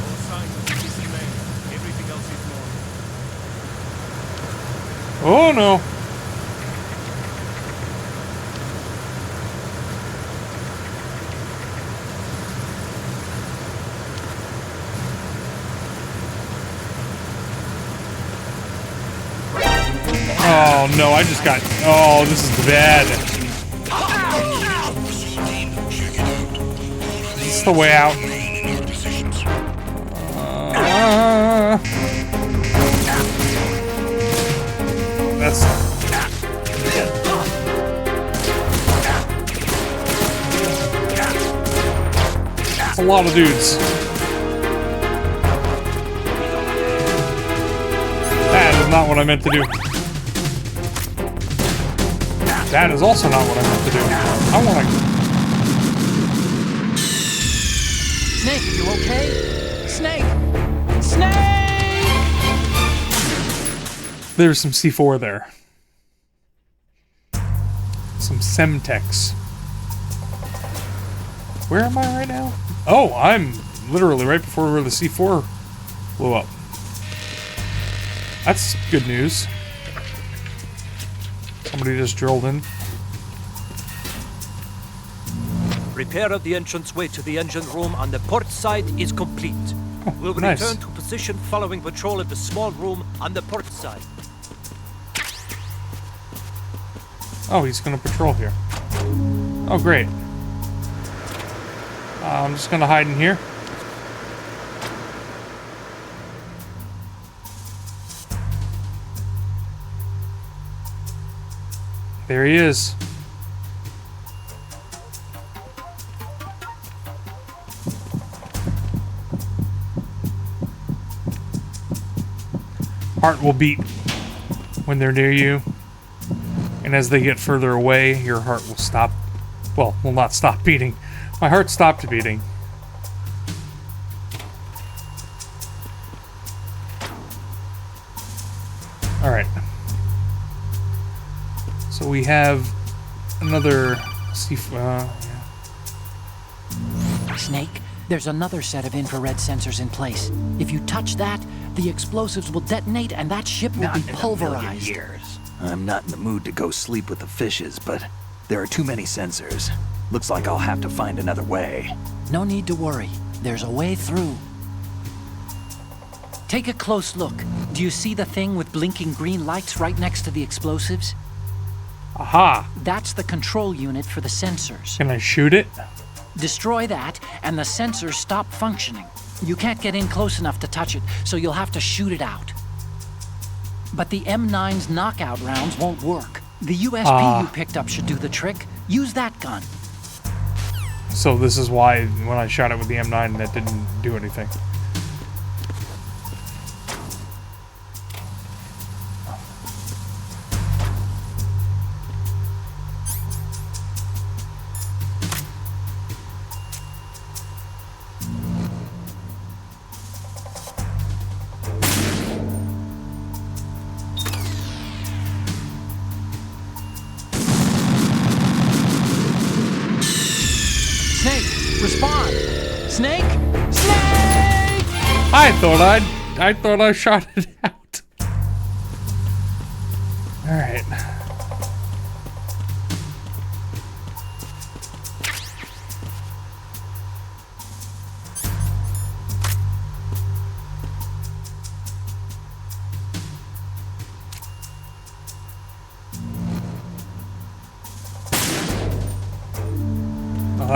No signs of missing man. Everything else is normal. Oh, no. Oh no, I just got... Oh, this is bad. Is this the way out? That's... That's a lot of dudes. That is not what I meant to do. That is also not what I meant to do. I want to... Snake, you okay? Snake! Snake! There's some C4 there. Some Semtex. Where am I right now? Oh, I'm literally right before where the C4 blew up. That's good news. Somebody just drilled in. Repair of the entranceway to the engine room on the port side is complete. We'll nice. return to position following patrol of the small room on the port side. Oh, he's gonna patrol here. Oh, great. I'm just gonna hide in here. There he is. Heart will beat when they're near you. And as they get further away, your heart will stop. Well, will not stop beating. My heart stopped beating. Alright. So we have another yeah. Snake, there's another set of infrared sensors in place. If you touch that, the explosives will detonate and that ship will be pulverized. Years. I'm not in the mood to go sleep with the fishes, but there are too many sensors. Looks like I'll have to find another way. No need to worry. There's a way through. Take a close look. Do you see the thing with blinking green lights right next to the explosives? Aha! That's the control unit for the sensors. Can I shoot it? Destroy that, and the sensors stop functioning. You can't get in close enough to touch it, so you'll have to shoot it out. But the M9's knockout rounds won't work. The USP you picked up should do the trick. Use that gun. So this is why when I shot it with the M9 that didn't do anything. Respond! Snake! Snake! I thought I shot it out. All right.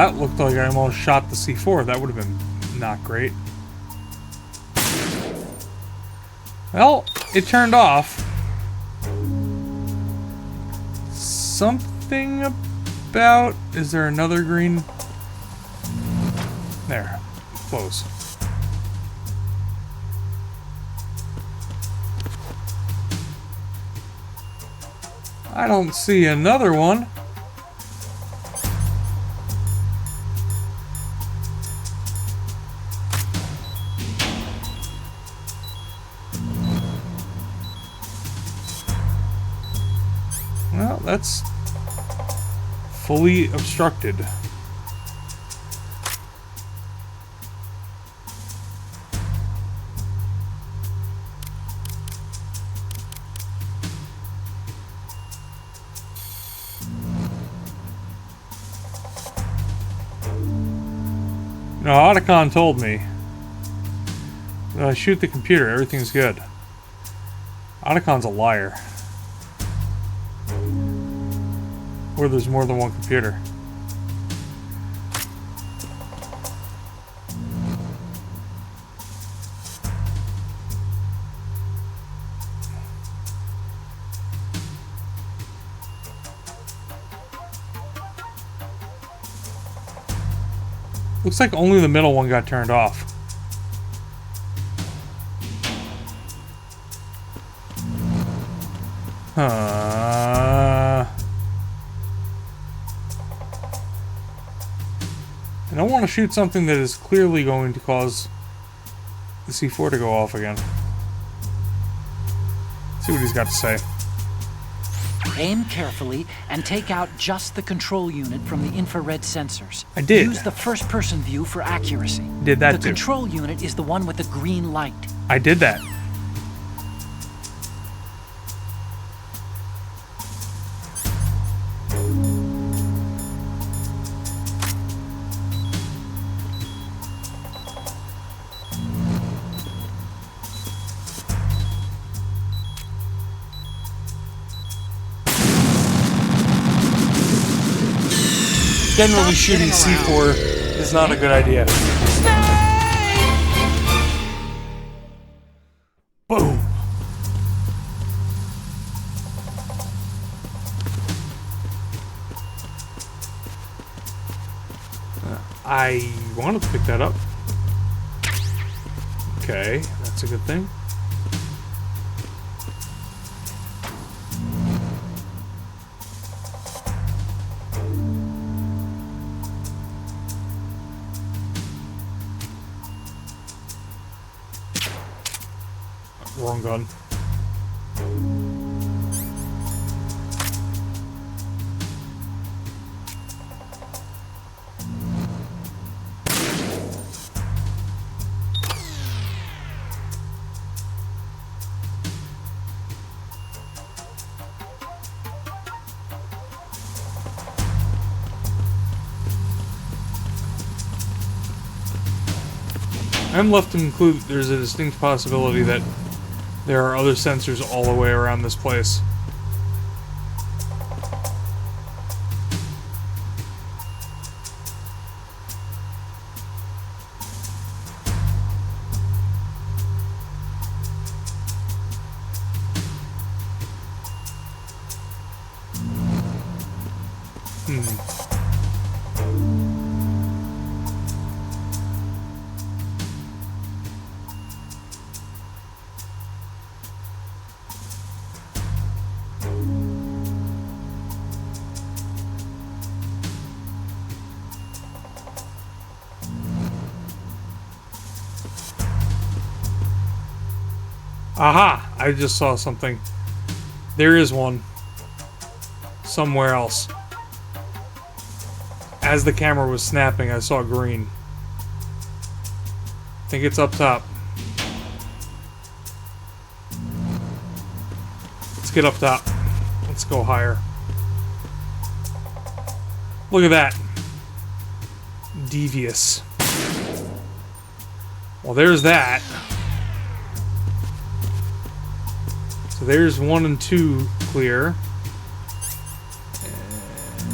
that looked like I almost shot the C4. That would have been not great. Well, it turned off. Something about... Is there another green? There. Close. I don't see another one. Well, that's fully obstructed. No, Otacon told me. Shoot the computer, everything's good. Otacon's a liar. Or there's more than one computer. Looks like only the middle one got turned off. I don't want to shoot something that is clearly going to cause the C4 to go off again. Let's see what he's got to say. Aim carefully and take out just the control unit from the infrared sensors. I did. Use the first-person view for accuracy. Did that too. The control unit is the one with the green light. I did that. Generally, shooting C4 is not a good idea. Boom! I wanted to pick that up. Okay, that's a good thing. Wrong gun. I'm left to conclude that there's a distinct possibility that there are other sensors all the way around this place. Aha! I just saw something. There is one. Somewhere else. As the camera was snapping, I saw green. I think it's up top. Let's get up top. Let's go higher. Look at that. Devious. Well, there's that. So there's 1 and 2 clear.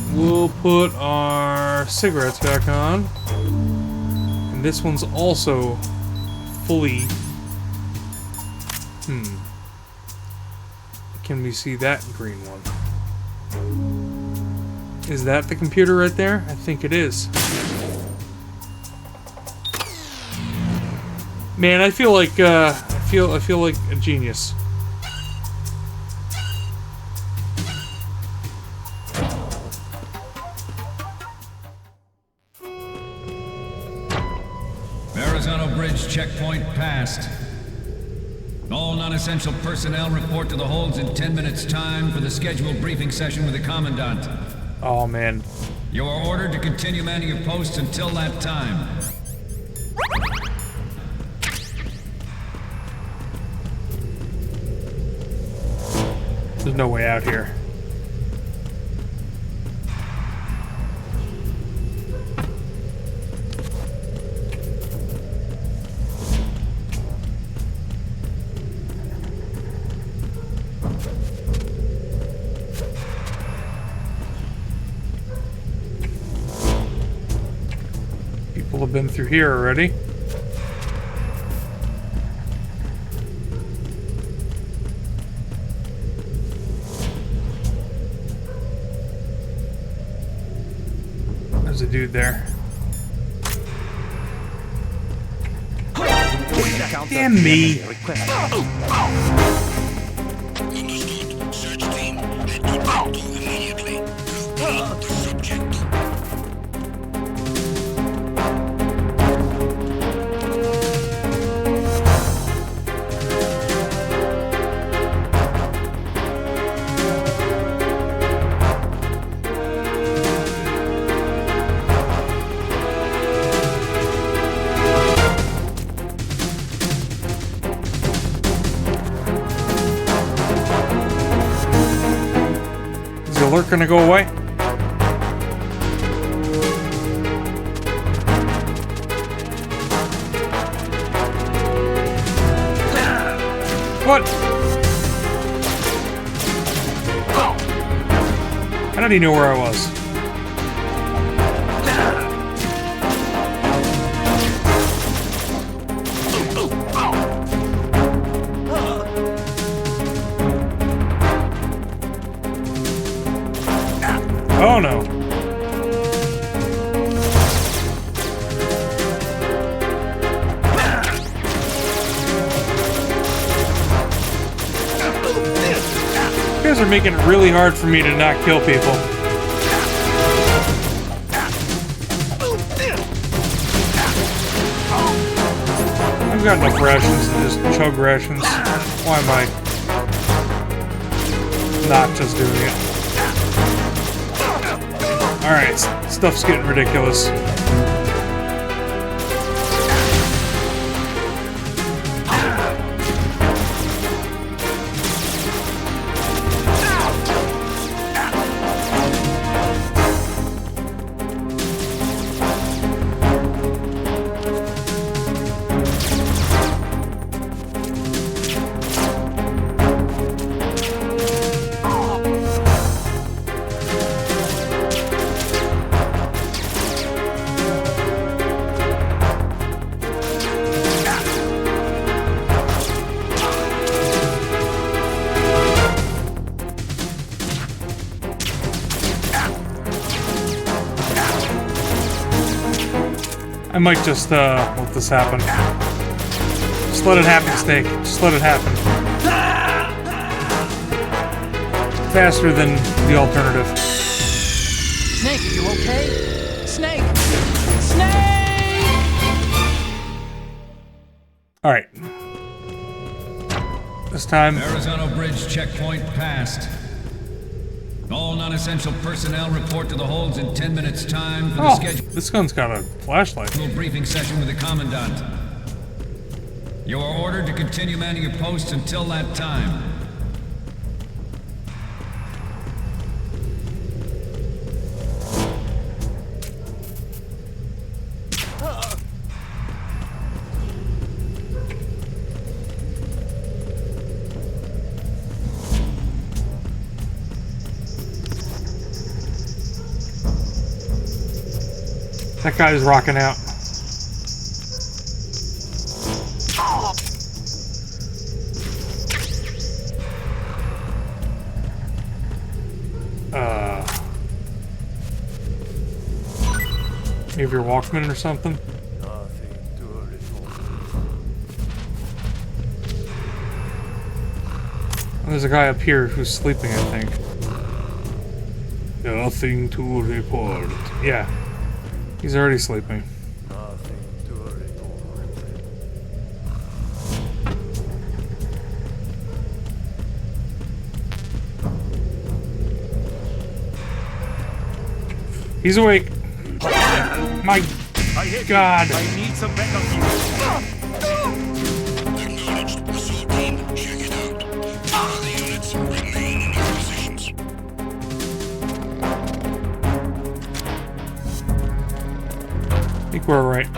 And we'll put our cigarettes back on. And this one's also fully... Can we see that green one? Is that the computer right there? I think it is. Man, I feel like I feel like a genius. Verrazano Bridge checkpoint passed. All non-essential personnel report to the holds in 10 minutes' time for the scheduled briefing session with the Commandant. Oh, man. You are ordered to continue manning your posts until that time. There's no way out here. People have been through here already. There's a dude there. Damn me! Understood. Search team, head to Bravo 2 immediately. Locate the subject. Is the alert gonna go away? What? How did he know where I was? Oh no. You guys are making it really hard for me to not kill people. I've got enough rations to just chug rations. Why am I not just doing it? Alright, stuff's getting ridiculous. I might just let this happen. Just let it happen, Snake. Just let it happen. Faster than the alternative. Snake, are you okay? Snake! Snake! Alright. This time... Verrazano Bridge checkpoint passed. All non-essential personnel report to the holds in 10 minutes' time for the schedule. This gun's got a flashlight. Briefing session with the Commandant. You are ordered to continue manning your posts until that time. That guy's rocking out. Maybe your Walkman or something? Oh, there's a guy up here who's sleeping, I think. Nothing to report. Yeah. He's already sleeping. He's awake. My God. I need some backup here. Acknowledged. Assault team, check it out. All the units remain in your positions. I think we're alright.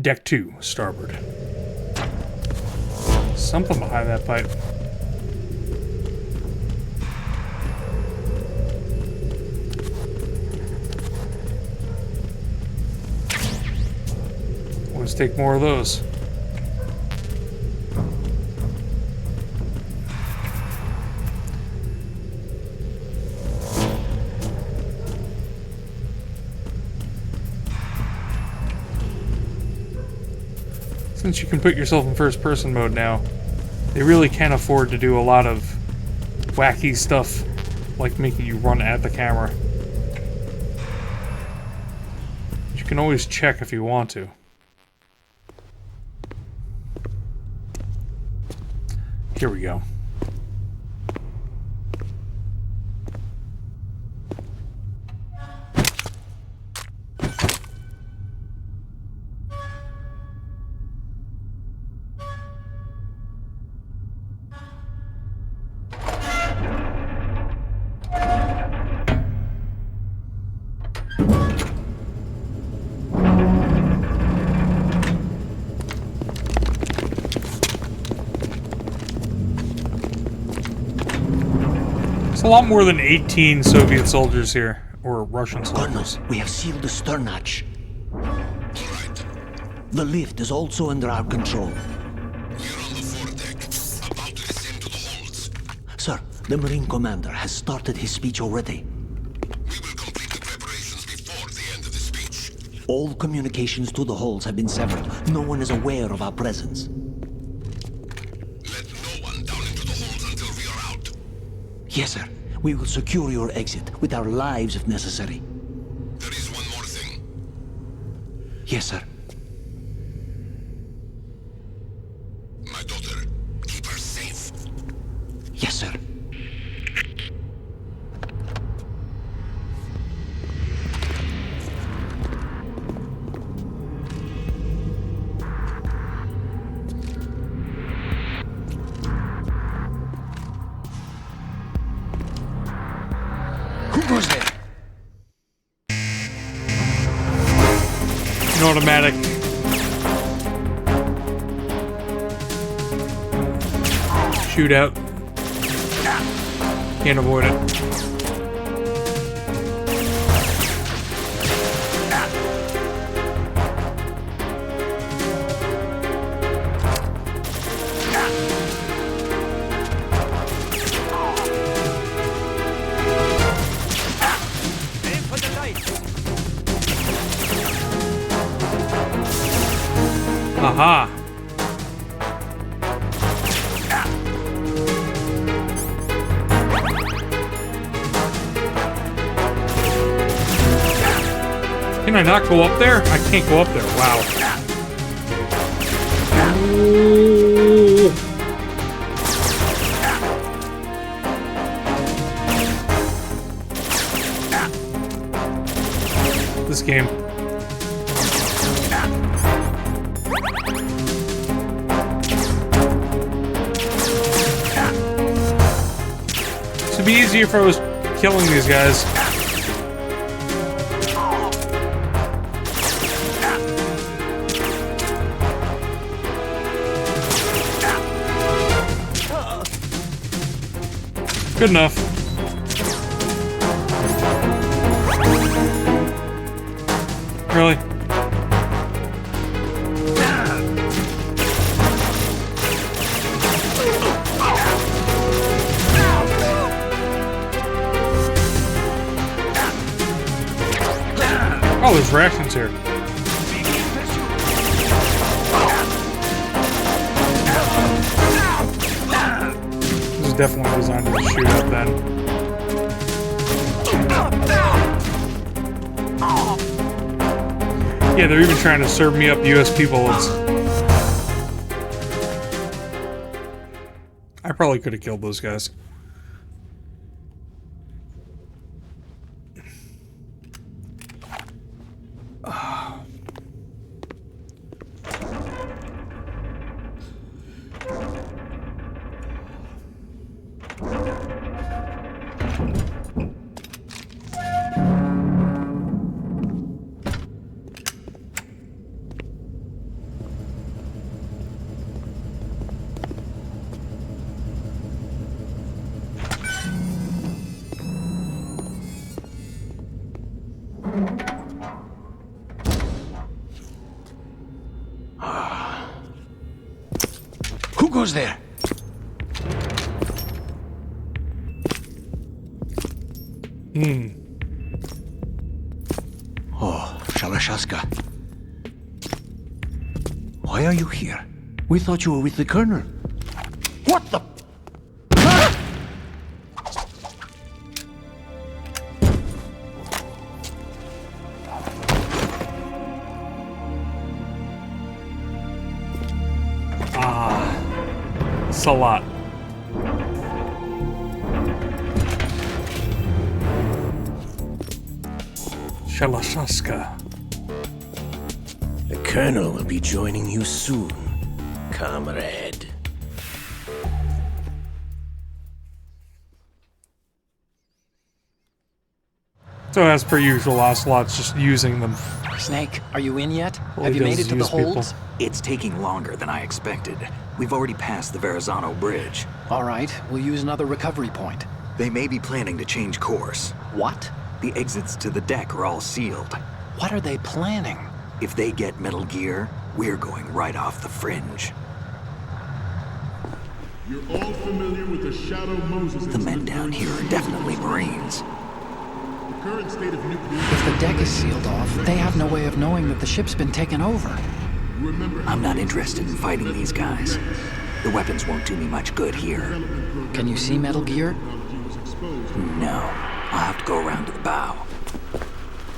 Deck 2, starboard. Something behind that pipe. Let's take more of those. Since you can put yourself in first person mode now, they really can't afford to do a lot of wacky stuff like making you run at the camera. You can always check if you want to. Here we go. It's a lot more than 18 Soviet soldiers here, or Russian soldiers. We have sealed the stern hatch. The lift is also under our control. We're on the foredeck, about to descend to the holds. Sir, the Marine Commander has started his speech already. We will complete the preparations before the end of the speech. All communications to the holds have been severed. No one is aware of our presence. Let no one down into the holds until we are out. Yes, sir. We will secure your exit with our lives if necessary. There is one more thing. Yes, sir. My daughter, keep her safe. Yes, sir. Who goes there? An automatic. Shootout. Can't avoid it. Aim for the light. Aha. Can I not go up there? I can't go up there. Wow. Ooh. This game. This would be easier if I was killing these guys. Good enough. Really? Oh, there's rations here. This is definitely designed to shoot up then. Yeah, they're even trying to serve me up USB bullets. I probably could have killed those guys. Who goes there? Oh, Shalashaska. Why are you here? We thought you were with the Colonel. What the? It's a lot. Shalashaska. The Colonel will be joining you soon, comrade. So as per usual, Ocelot's just using them. Snake, are you in yet? All Have he you does made it is to the use people. holds? It's taking longer than I expected. We've already passed the Verrazano Bridge. All right, we'll use another recovery point. They may be planning to change course. What? The exits to the deck are all sealed. What are they planning? If they get Metal Gear, we're going right off the fringe. You're all familiar with the Shadow Moses. The men down here are definitely Marines. The current state of nuclear. If the deck is sealed off, they have no way of knowing that the ship's been taken over. I'm not interested in fighting these guys. The weapons won't do me much good here. Can you see Metal Gear? No. I'll have to go around to the bow.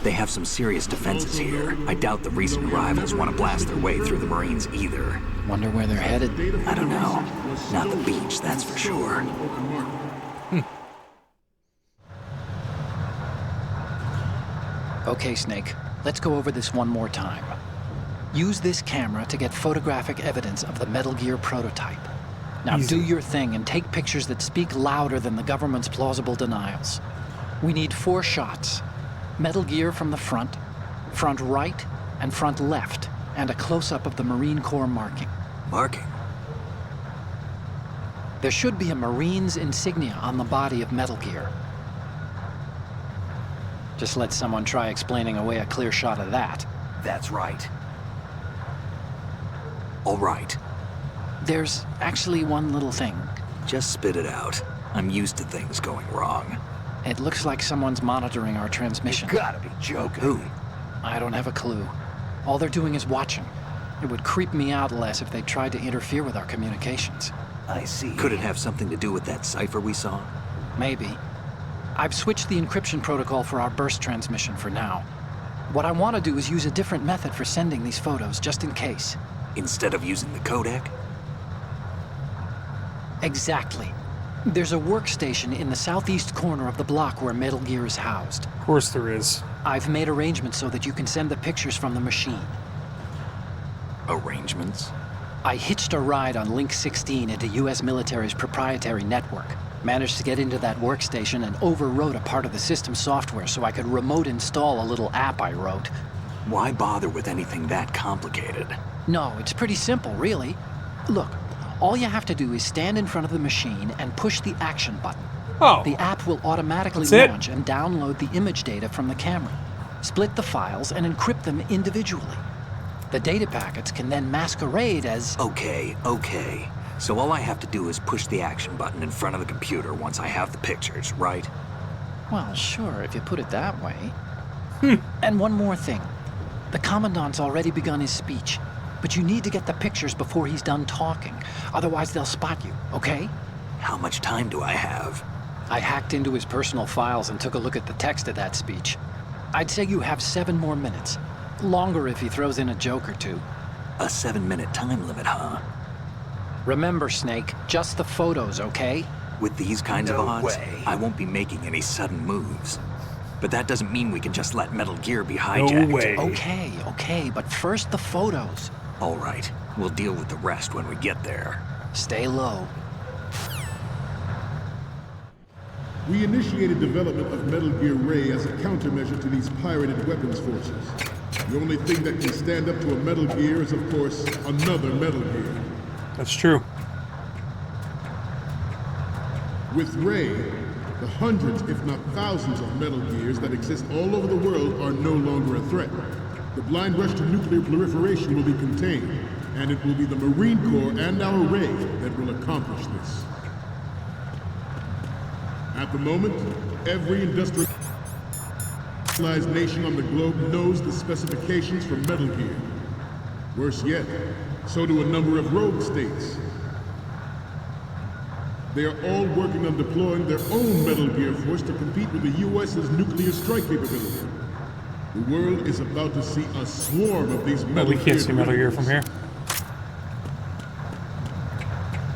They have some serious defenses here. I doubt the recent arrivals want to blast their way through the Marines either. Wonder where they're headed? I don't know. Not the beach, that's for sure. Okay, Snake. Let's go over this one more time. Use this camera to get photographic evidence of the Metal Gear prototype. Now do your thing and take pictures that speak louder than the government's plausible denials. We need 4 shots. Metal Gear from the front right, and front left, and a close-up of the Marine Corps marking. Marking? There should be a Marine's insignia on the body of Metal Gear. Just let someone try explaining away a clear shot of that. That's right. All right. There's actually one little thing. Just spit it out. I'm used to things going wrong. It looks like someone's monitoring our transmission. You gotta be joking. Who? I don't have a clue. All they're doing is watching. It would creep me out less if they tried to interfere with our communications. I see. Could it have something to do with that cipher we saw? Maybe. I've switched the encryption protocol for our burst transmission for now. What I want to do is use a different method for sending these photos, just in case. Instead of using the codec? Exactly. There's a workstation in the southeast corner of the block where Metal Gear is housed. Of course there is. I've made arrangements so that you can send the pictures from the machine. Arrangements? I hitched a ride on Link 16 into U.S. military's proprietary network. Managed to get into that workstation and overwrote a part of the system software so I could remote install a little app I wrote. Why bother with anything that complicated? No, it's pretty simple, really. Look, all you have to do is stand in front of the machine and push the action button. Oh. The app will automatically That's it? launch and download the image data from the camera, split the files, and encrypt them individually. The data packets can then masquerade as... Okay. So all I have to do is push the action button in front of the computer once I have the pictures, right? Well, sure, if you put it that way. And one more thing. The Commandant's already begun his speech, but you need to get the pictures before he's done talking. Otherwise, they'll spot you, okay? How much time do I have? I hacked into his personal files and took a look at the text of that speech. I'd say you have 7 more minutes. Longer if he throws in a joke or two. A 7-minute time limit, huh? Remember, Snake, just the photos, okay? With these kinds of No odds, way. I won't be making any sudden moves. But that doesn't mean we can just let Metal Gear be hijacked. No way. Okay, but first the photos. All right, we'll deal with the rest when we get there. Stay low. We initiated development of Metal Gear Ray as a countermeasure to these pirated weapons forces. The only thing that can stand up to a Metal Gear is, of course, another Metal Gear. That's true. With Ray, the hundreds, if not thousands, of Metal Gears that exist all over the world are no longer a threat. The blind rush to nuclear proliferation will be contained, and it will be the Marine Corps and our Ray that will accomplish this. At the moment, every industrialized nation on the globe knows the specifications for Metal Gear. Worse yet, so do a number of rogue states. They are all working on deploying their own Metal Gear force to compete with the U.S.'s nuclear strike capability. The world is about to see a swarm of these Well, Metal we can't see Metal Gear from here.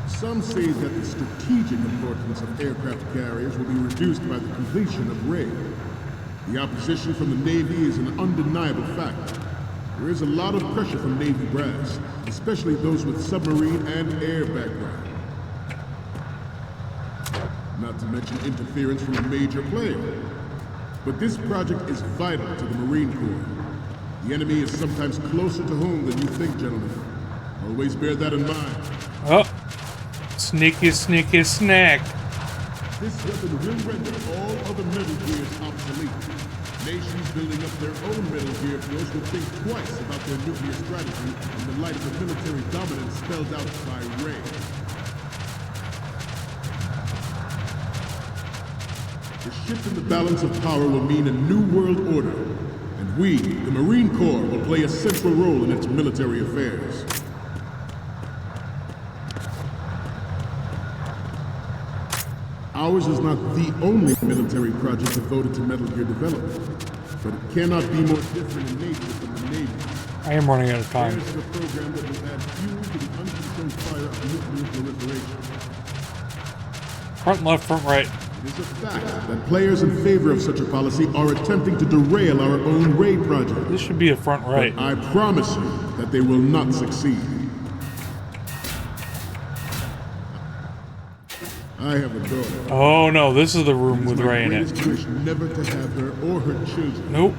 Some say that the strategic importance of aircraft carriers will be reduced by the completion of Ray. The opposition from the Navy is an undeniable fact. There is a lot of pressure from Navy brass, especially those with submarine and air background. Not to mention interference from a major player. But this project is vital to the Marine Corps. The enemy is sometimes closer to home than you think, gentlemen. Always bear that in mind. Oh. Sneaky snack. This weapon will render all other Metal Gears obsolete. Nations building up their own Metal Gear force will think twice about their nuclear strategy in the light of the military dominance spelled out by Ray. The shift in the balance of power will mean a new world order, and we, the Marine Corps, will play a central role in its military affairs. Ours is not the only military project devoted to Metal Gear development, but it cannot be more different in nature from the Navy. I am running out of time. This is a program that will add fuel to the uncontrolled fire of nuclear proliferation. Front, left, front, right. It is a fact that players in favor of such a policy are attempting to derail our own Ray project. This should be a front right. But I promise you that they will not succeed. I have a daughter. Oh no, this is the room with Ray in My it. greatest wish never to have her or her children. Nope.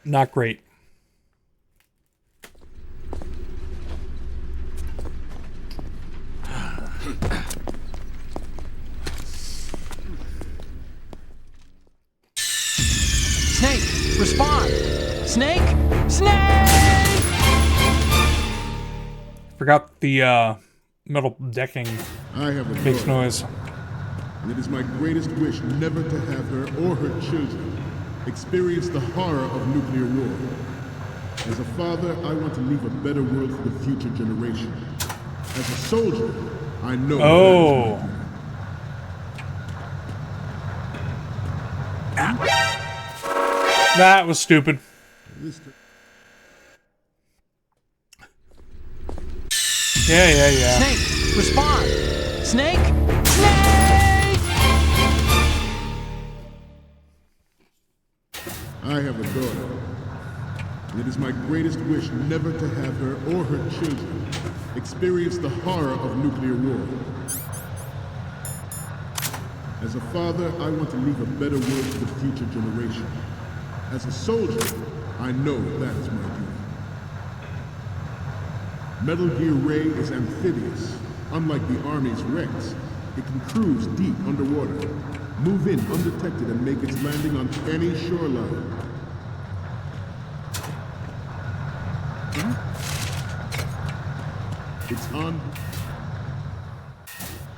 Not great. Snake, respond! Snake! Snake! Forgot the metal decking I have a makes daughter, noise. and it is my greatest wish never to have her or her children experience the horror of nuclear war. As a father, I want to leave a better world for the future generation. As a soldier, I know Oh. That was stupid. Yeah. Snake, respond! Snake! Snake! I have a daughter, and it is my greatest wish never to have her or her children experience the horror of nuclear war. As a father, I want to leave a better world for the future generation. As a soldier, I know that is my duty. Metal Gear Ray is amphibious, Unlike the Army's Rex, it can cruise deep underwater, move in undetected, and make its landing on any shoreline.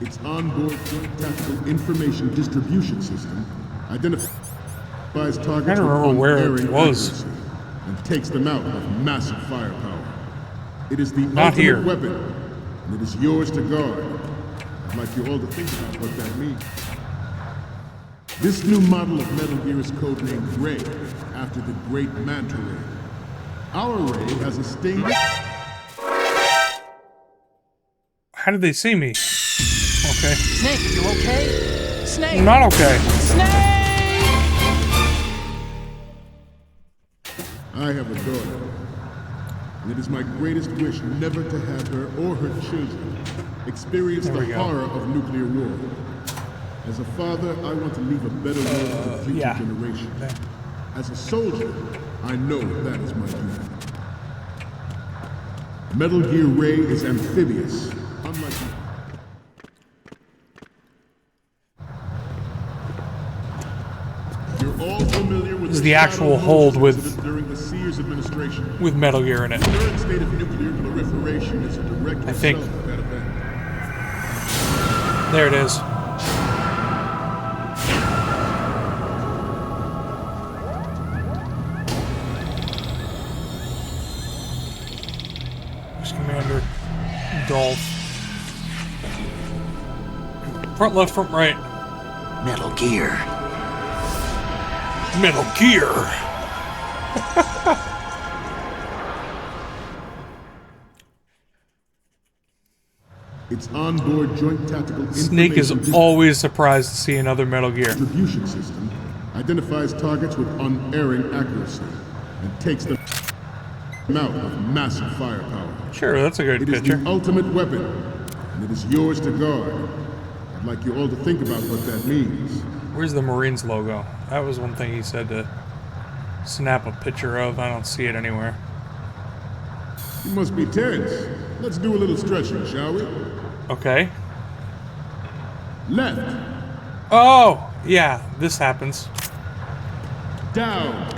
Its onboard joint tactical information distribution system identifies targets with unerring accuracy and takes them out with massive firepower. It is the ultimate weapon, and it is yours to guard. I'd like you all to think about what that means. This new model of Metal Gear is codenamed Ray, after the great Manta Ray. Our Ray has a sting... How did they see me? Okay. Snake, you okay? Snake! I'm not okay. Snake! I have a daughter, and it is my greatest wish never to have her or her children experience the horror of nuclear war. As a father, I want to leave a better world for future generations. As a soldier, I know that is my duty. Metal Gear Ray is amphibious, unlike... You're all familiar with This is the actual hold with during the Sears administration. With Metal Gear in it. The third state of nuclear proliferation is a direct result of that event. There it is. There's Commander Dolph. Front left, front right. Metal Gear. Metal Gear. Its onboard joint tactical Snake is always surprised to see another Metal Gear. Distribution system identifies targets with unerring accuracy and takes them out with massive firepower. Sure, that's a good picture. It is the ultimate weapon, and it is yours to guard. I'd like you all to think about what that means. Where's the Marines logo? That was one thing he said to snap a picture of. I don't see it anywhere. You must be tense. Let's do a little stretching, shall we? Okay. Left. Oh, yeah, this happens. Down.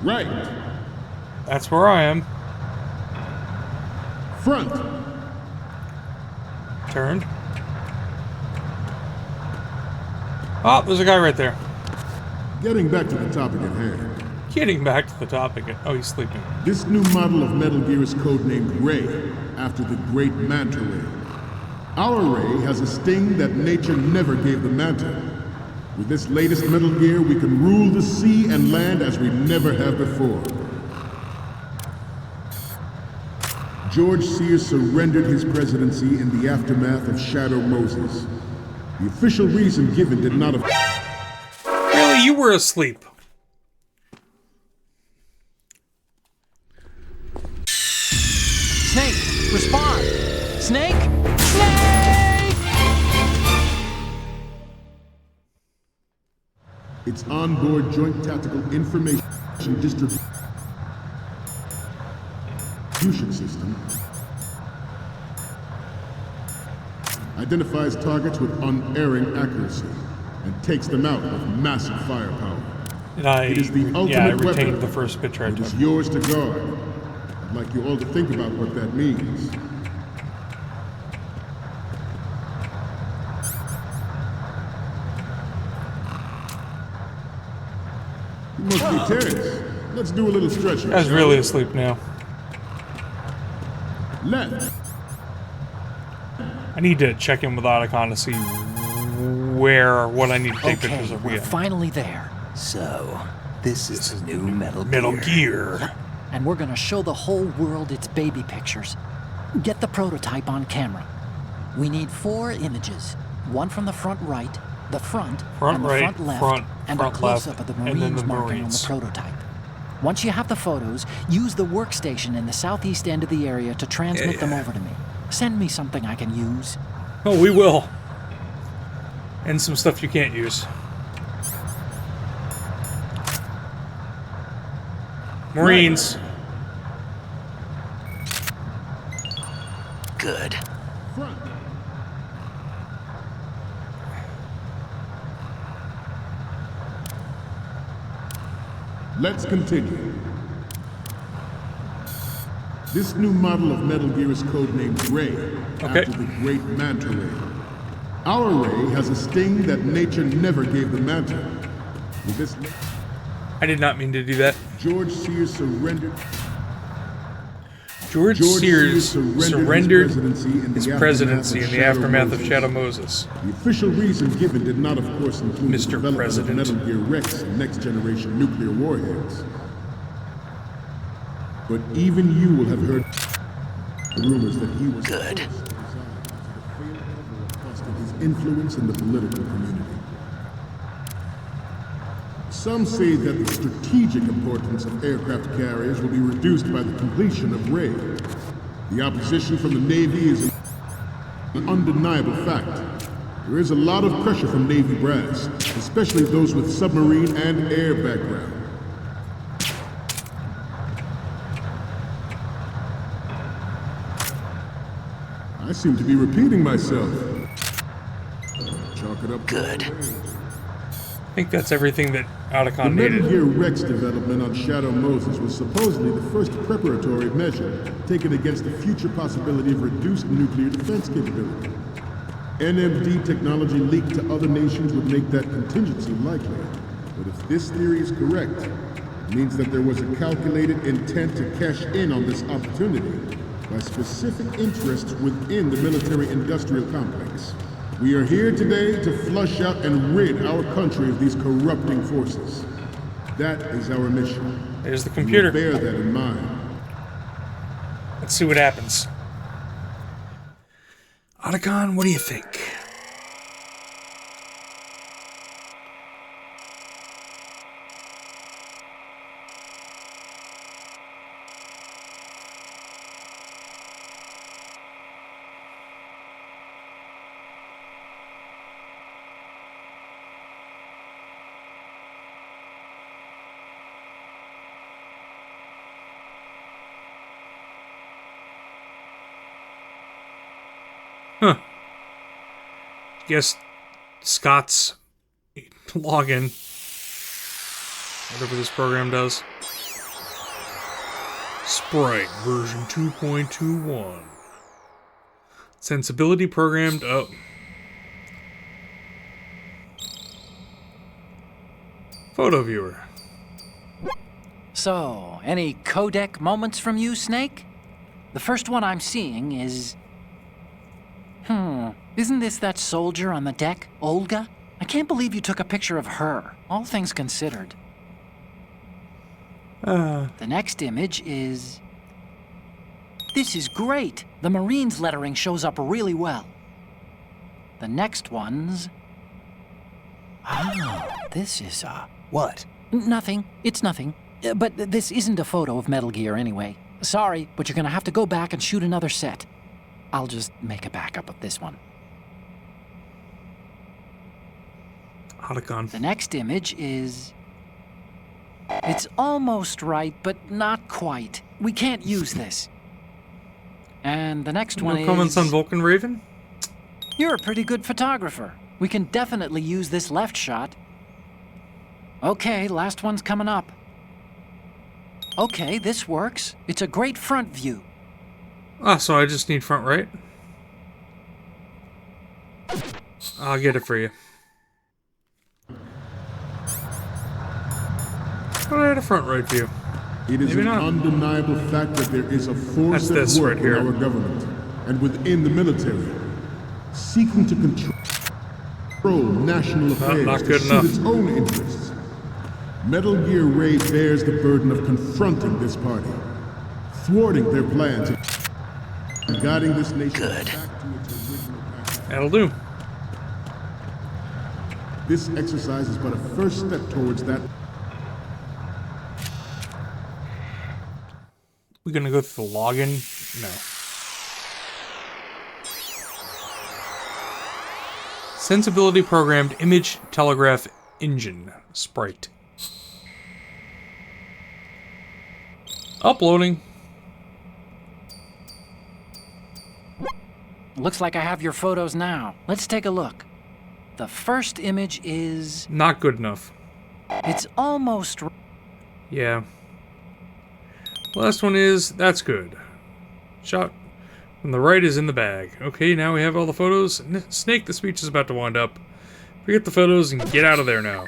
Right. That's where I am. Front. Turned. Oh, there's a guy right there. Getting back to the topic at hand. Getting back to the topic. Oh, he's sleeping. This new model of Metal Gear is codenamed Ray, after the great Manta Ray. Our Ray has a sting that nature never gave the Manta. With this latest Metal Gear, we can rule the sea and land as we never have before. George Sears surrendered his presidency in the aftermath of Shadow Moses. The official reason given did not affect... Really? You were asleep. Snake, respond! Snake! Snake! Its onboard joint tactical information distribution system identifies targets with unerring accuracy and takes them out with massive firepower. And it is the ultimate I retained weapon. The first picture I took. It is yours to guard. I'd like you all to think about what that means. You must be tense. Let's do a little stretching. Guy's really asleep now. Left. I need to check in with Otacon to see what I need to take pictures of. We're finally there. So, this is the new Metal Gear. And we're gonna show the whole world its baby pictures. Get the prototype on camera. We need 4 images. One from the front right, the front and the right, front left, and a close-up of the Marines marking on the prototype. Once you have the photos, use the workstation in the southeast end of the area to transmit them over to me. Send me something I can use. Oh, we will. And some stuff you can't use. Marines. Good. Front. Let's continue. This new model of Metal Gear is codenamed Ray, after the great Manta Ray. Our Ray has a sting that nature never gave the Manta. With this, I did not mean to do that. George Sears surrendered. George Sears surrendered his presidency in the aftermath of Shadow Moses. The official reason given did not, of course, include Mr. the development President. of Metal Gear Rex and next-generation nuclear warheads. But even you will have heard rumors that he was good. His influence in the political community. Some say that the strategic importance of aircraft carriers will be reduced by the completion of Ray. The opposition from the Navy is an undeniable fact. There is a lot of pressure from Navy brass, especially those with submarine and air background. I seem to be repeating myself. Chalk it up. Good. I think that's everything that Otacon The Metal needed. Gear Rex development on Shadow Moses was supposedly the first preparatory measure taken against the future possibility of reduced nuclear defense capability. NMD technology leaked to other nations would make that contingency likely. But if this theory is correct, it means that there was a calculated intent to cash in on this opportunity by specific interests within the military-industrial complex. We are here today to flush out and rid our country of these corrupting forces. That is our mission. There's the computer. Bear that in mind. Let's see what happens. Otacon, what do you think? Huh. Guess Scott's login. Whatever this program does. Sprite version 2.21. Sensibility programmed. Oh. Photo viewer. So, any codec moments from you, Snake? The first one I'm seeing is... Isn't this that soldier on the deck, Olga? I can't believe you took a picture of her, all things considered. The next image is... This is great! The Marines lettering shows up really well. The next one's... Oh, this is, What? Nothing. It's nothing. But this isn't a photo of Metal Gear anyway. Sorry, but you're gonna have to go back and shoot another set. I'll just make a backup of this one. Otacon. The next image is... It's almost right, but not quite. We can't use this. And the next one is... No comments on Vulcan Raven? You're a pretty good photographer. We can definitely use this left shot. Okay, last one's coming up. Okay, this works. It's a great front view. Ah, so I just need front right? I'll get it for you. But I had a front right view. It is Maybe an not. undeniable fact that there is a force That's this at work right here. in our government and within the military, seeking to control national affairs not to good suit enough. its own interests. Metal Gear Ray bears the burden of confronting this party, thwarting their plans, and guiding this nation back to its original path. That'll do. This exercise is but a first step towards that. We're gonna go through the login? No. Sensibility programmed image telegraph engine sprite. Uploading. Looks like I have your photos now. Let's take a look. The first image is... Not good enough. It's almost... Yeah. Last one is... That's good. Shot from the right is in the bag. Okay, now we have all the photos. Snake, the speech is about to wind up. Forget the photos and get out of there now.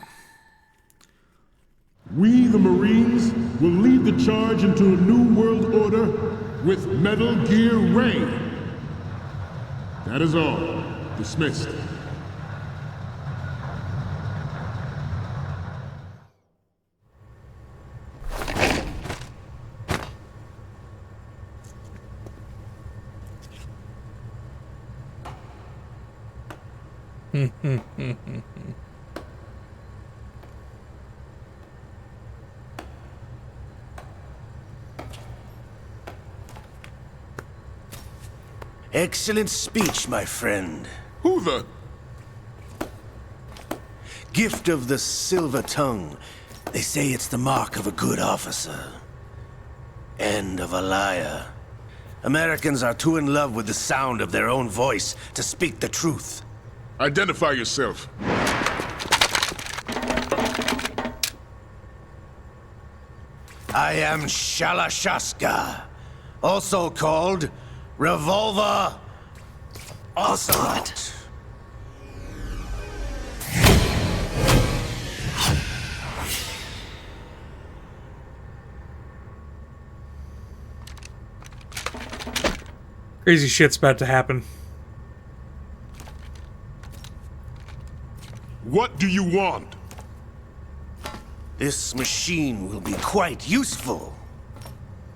We, the Marines, will lead the charge into a new world order with Metal Gear Ray. That is all. Dismissed. Excellent speech, my friend. Who the? Gift of the silver tongue. They say it's the mark of a good officer. And of a liar. Americans are too in love with the sound of their own voice to speak the truth. Identify yourself. I am Shalashaska, also called Revolver Ocelot. Crazy shit's about to happen. What do you want? This machine will be quite useful.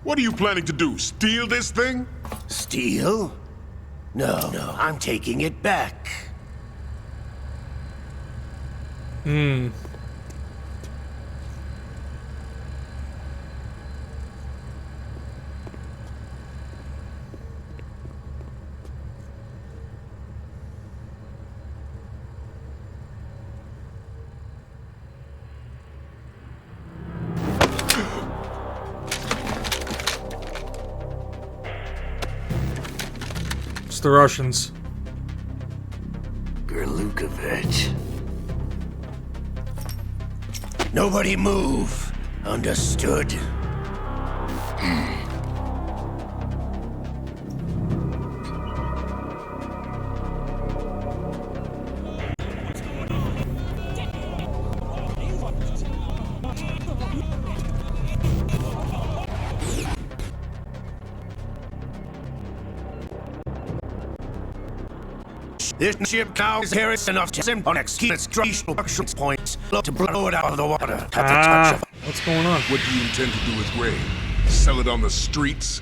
What are you planning to do? Steal this thing? Steal? No, I'm taking it back. It's the Russians. Gerlukovich. Nobody move. Understood? This ship now is here enough to on extraction points to blow it out of the water. What's going on? What do you intend to do with Ray? Sell it on the streets?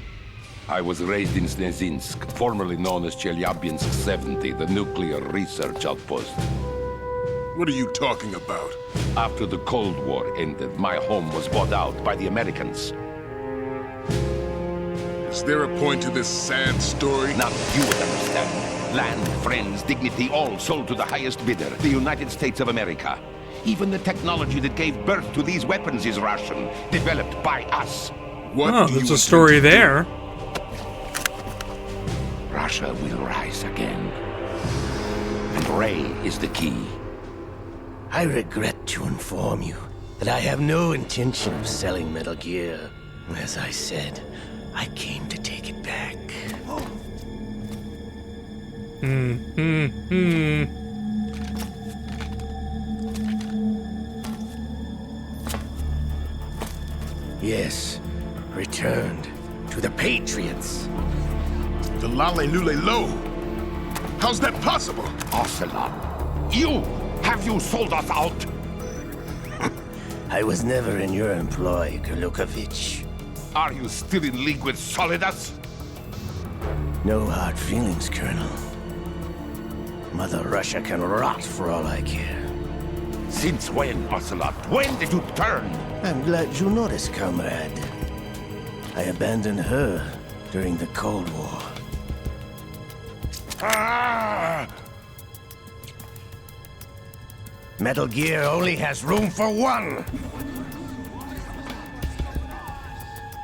I was raised in Snezinsk, formerly known as Chelyabinsk 70, the nuclear research outpost. What are you talking about? After the Cold War ended, my home was bought out by the Americans. Is there a point to this sad story? Not you would understand. Land, friends, dignity, all sold to the highest bidder, the United States of America. Even the technology that gave birth to these weapons is Russian, developed by us. Oh, there's a story there. Russia will rise again. And Ray is the key. I regret to inform you that I have no intention of selling Metal Gear. As I said, I came to take it back. Yes, returned to the Patriots. The LALILULELO? How's that possible? Ocelot, have you sold us out? I was never in your employ, Gerlukovich. Are you still in league with Solidus? No hard feelings, Colonel. Mother Russia can rot for all I care. Since when, Ocelot? When did you turn? I'm glad you noticed, comrade. I abandoned her during the Cold War. Metal Gear only has room for one!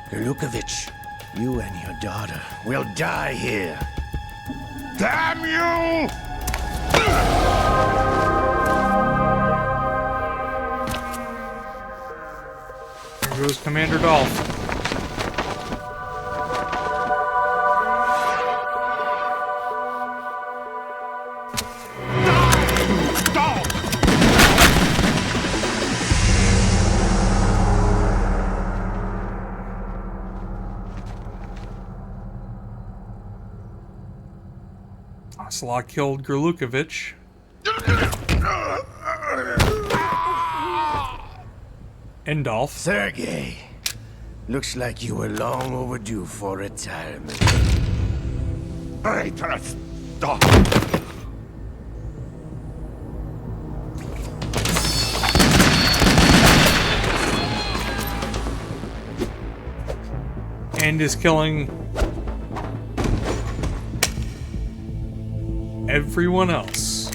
Gerlukovich, you and your daughter will die here. Damn you! There goes Commander Dolph. Ocelot killed Gerlukovich. And Dolph. Sergei, looks like you were long overdue for retirement. Traitorous dog! And is killing everyone else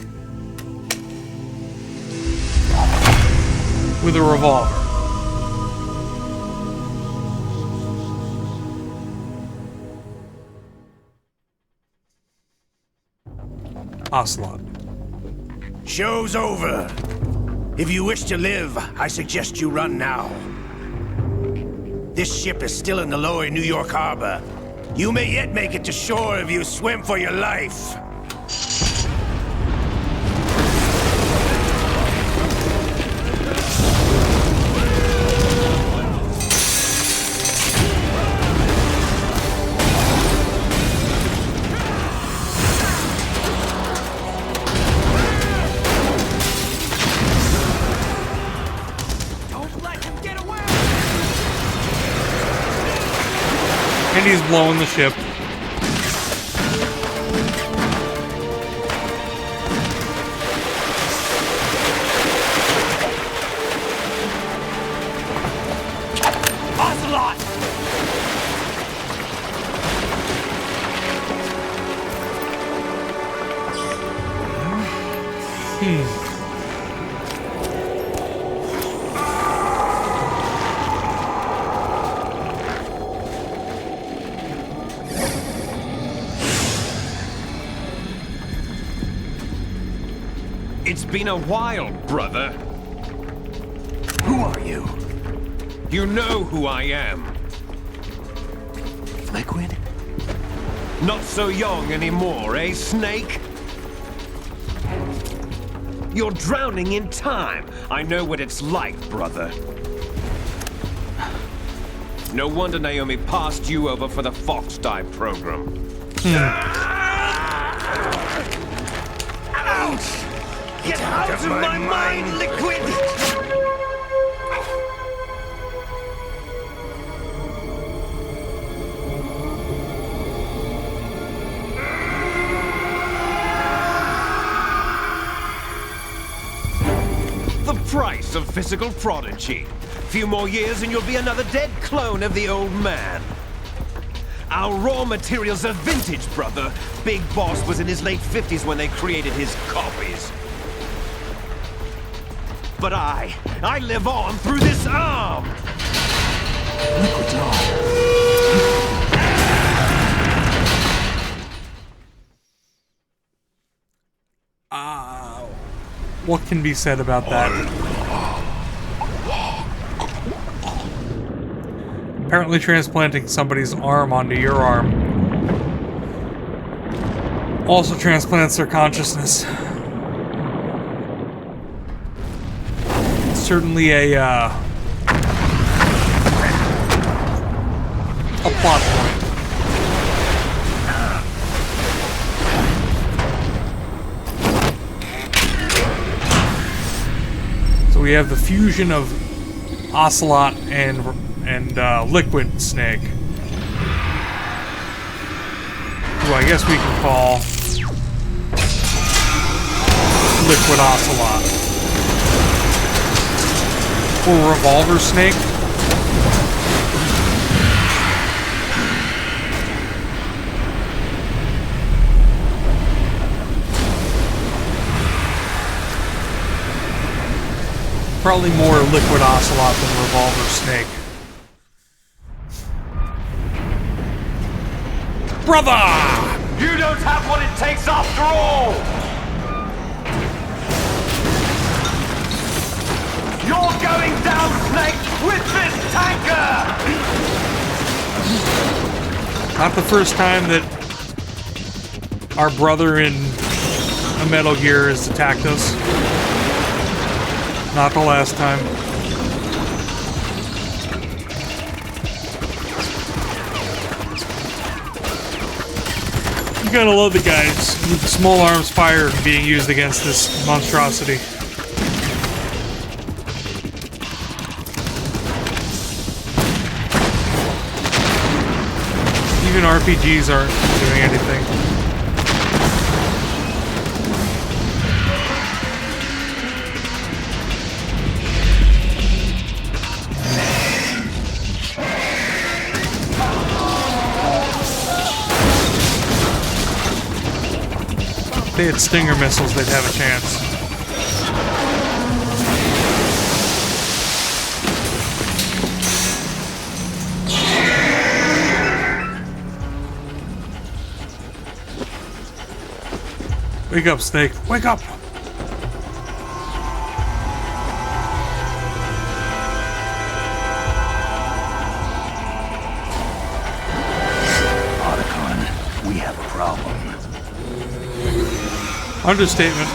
with a revolver. Ocelot. Show's over. If you wish to live, I suggest you run now. This ship is still in the lower New York harbor. You may yet make it to shore if you swim for your life. And he's blowing the ship. Ocelot! It's been a while, brother. Who are you? You know who I am. Liquid? Not so young anymore, eh, Snake? You're drowning in time. I know what it's like, brother. No wonder Naomi passed you over for the Fox Dive program. Ouch! Get out of my mind, Liquid! The price of physical prodigy. Few more years and you'll be another dead clone of the old man. Our raw materials are vintage, brother. Big Boss was in his late 50s when they created his copies. But I live on through this arm! Liquid's What can be said about that? Apparently transplanting somebody's arm onto your arm also transplants their consciousness. It's certainly a plot point. So we have the fusion of Ocelot and Liquid Snake, who I guess we can call Liquid Ocelot. Or Revolver Snake. Probably more Liquid Ocelot than Revolver Snake. Brother! You don't have what it takes after all! You're going down, Snake, with this tanker! Not the first time that our brother in a Metal Gear has attacked us. Not the last time. You gotta love the guys. Small arms fire being used against this monstrosity. Even RPGs aren't doing anything. If they had Stinger missiles, they'd have a chance. Wake up, Snake. Wake up! Otacon, we have a problem. Understatement.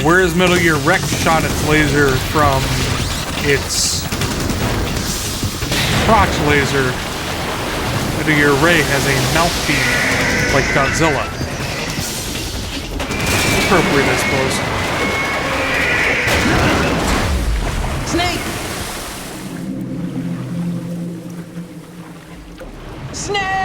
Where is Metal Gear Rex shot its laser from its crotch laser? Metal Gear Ray has a mouthpiece like Godzilla. Appropriate, I suppose. Snake! Snake!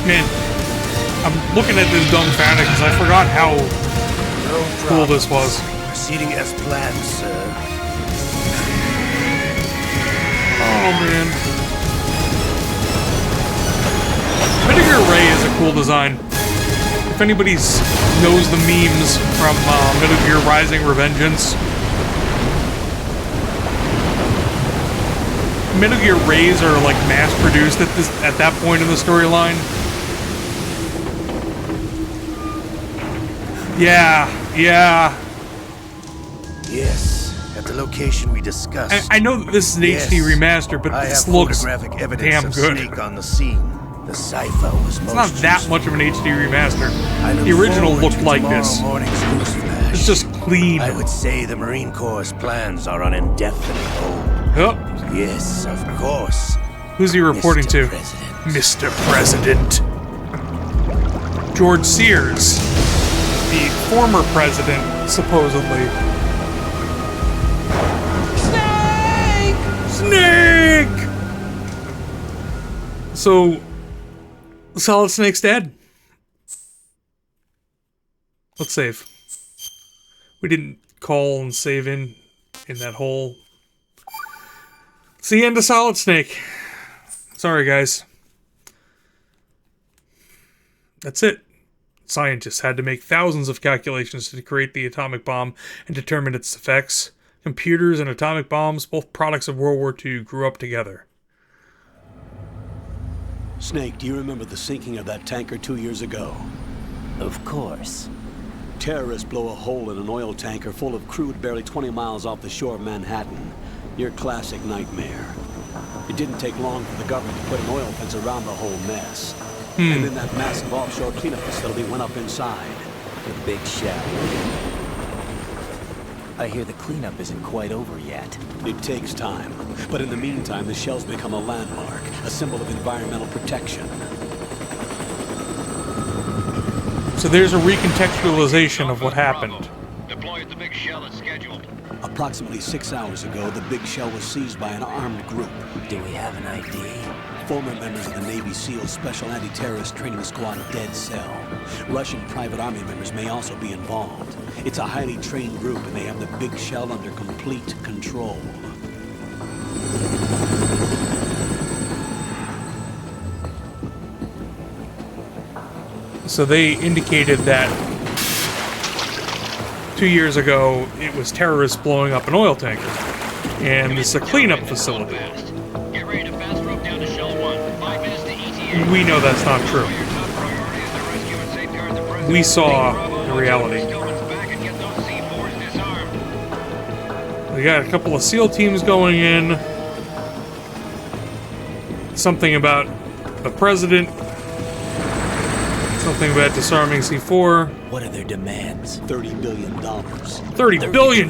Man, I'm looking at this dumbfounded because I forgot how cool this was. Proceeding as planned, sir. Oh man. Metal Gear Ray is a cool design. If anybody knows the memes from Metal Gear Rising Revengeance, Metal Gear Rays are like mass produced at that point in the storyline. Yeah. Yes, at the location we discussed. I know that this is an HD remaster, but this looks photographic evidence damn of good. Snake on the scene. The cipher was It's not that much of an HD remaster. I look The original forward looked to like tomorrow this. morning's news flash. It's just clean. I would say the Marine Corps' plans are on indefinite hold. Yep. Yes, of course. Who's he reporting to? Mr. President. George Sears, the former president, supposedly. Snake! So, Solid Snake's dead. Let's save. We didn't call and save in that hole. It's the end of Solid Snake. Sorry, guys. That's it. Scientists had to make thousands of calculations to create the atomic bomb and determine its effects. Computers and atomic bombs, both products of World War II, grew up together. Snake, do you remember the sinking of that tanker 2 years ago? Of course. Terrorists blow a hole in an oil tanker full of crude barely 20 miles off the shore of Manhattan. Your classic nightmare. It didn't take long for the government to put an oil fence around the whole mess. And then that massive offshore cleanup facility went up inside. The big shell. I hear the cleanup isn't quite over yet. It takes time. But in the meantime, the shell's become a landmark, a symbol of environmental protection. So there's a recontextualization of what happened. Deploy at the big shell as scheduled. Approximately 6 hours ago, the big shell was seized by an armed group. Do we have an ID? Former members of the Navy SEALs Special Anti-Terrorist Training Squad Dead Cell. Russian private army members may also be involved. It's a highly trained group, and they have the big shell under complete control. So they indicated that 2 years ago it was terrorists blowing up an oil tanker, and it's a cleanup facility. Get ready to fast rope down to Shell 1. 5 minutes to ETA. We know that's not true. We saw the reality. We got a couple of SEAL teams going in. Something about the president. Something about disarming C4. What are their demands? $30 billion. $30 billion?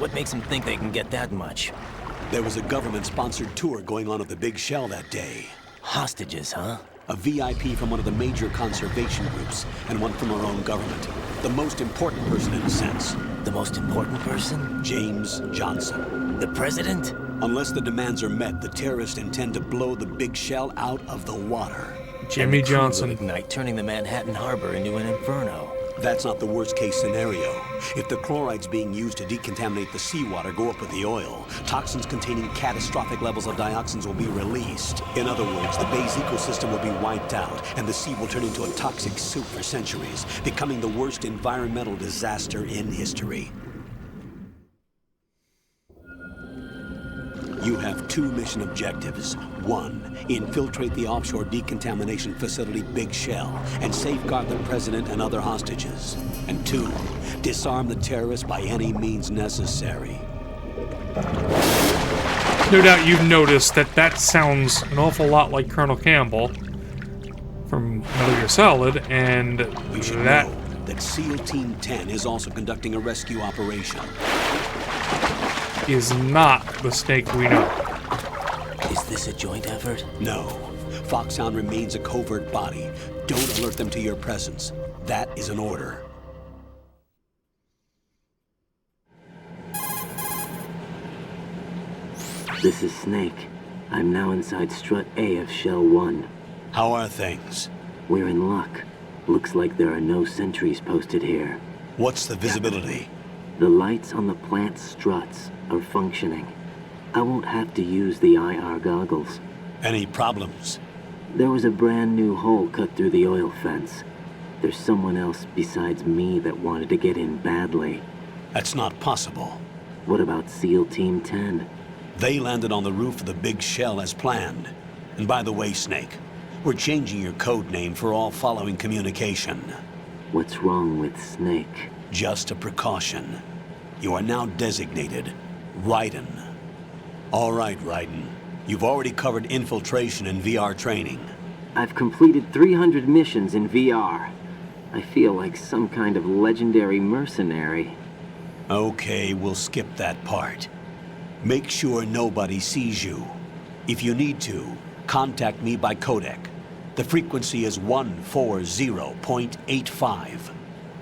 What makes them think they can get that much? There was a government-sponsored tour going on at the big shell that day. Hostages, huh? A VIP from one of the major conservation groups, and one from our own government. The most important person in a sense. The most important person? James Johnson. The president? Unless the demands are met, the terrorists intend to blow the big shell out of the water. Jimmy Johnson. Ignite, turning the Manhattan Harbor into an inferno. That's not the worst-case scenario. If the chlorides being used to decontaminate the seawater go up with the oil, toxins containing catastrophic levels of dioxins will be released. In other words, the bay's ecosystem will be wiped out, and the sea will turn into a toxic soup for centuries, becoming the worst environmental disaster in history. You have 2 mission objectives. 1, infiltrate the offshore decontamination facility Big Shell and safeguard the president and other hostages. And 2, disarm the terrorists by any means necessary. No doubt you've noticed that that sounds an awful lot like Colonel Campbell from Metal Gear Solid, and You should know that SEAL Team 10 is also conducting a rescue operation. Is not the Snake we know. Is this a joint effort? No. Foxhound remains a covert body. Don't alert them to your presence. That is an order. This is Snake. I'm now inside Strut A of Shell 1. How are things? We're in luck. Looks like there are no sentries posted here. What's the visibility? The lights on the plant struts are functioning. I won't have to use the IR goggles. Any problems? There was a brand new hole cut through the oil fence. There's someone else besides me that wanted to get in badly. That's not possible. What about SEAL Team 10? They landed on the roof of the Big Shell as planned. And by the way, Snake, we're changing your code name for all following communication. What's wrong with Snake? Just a precaution. You are now designated Raiden. All right, Raiden. You've already covered infiltration and VR training. I've completed 300 missions in VR. I feel like some kind of legendary mercenary. Okay, we'll skip that part. Make sure nobody sees you. If you need to, contact me by codec. The frequency is 140.85.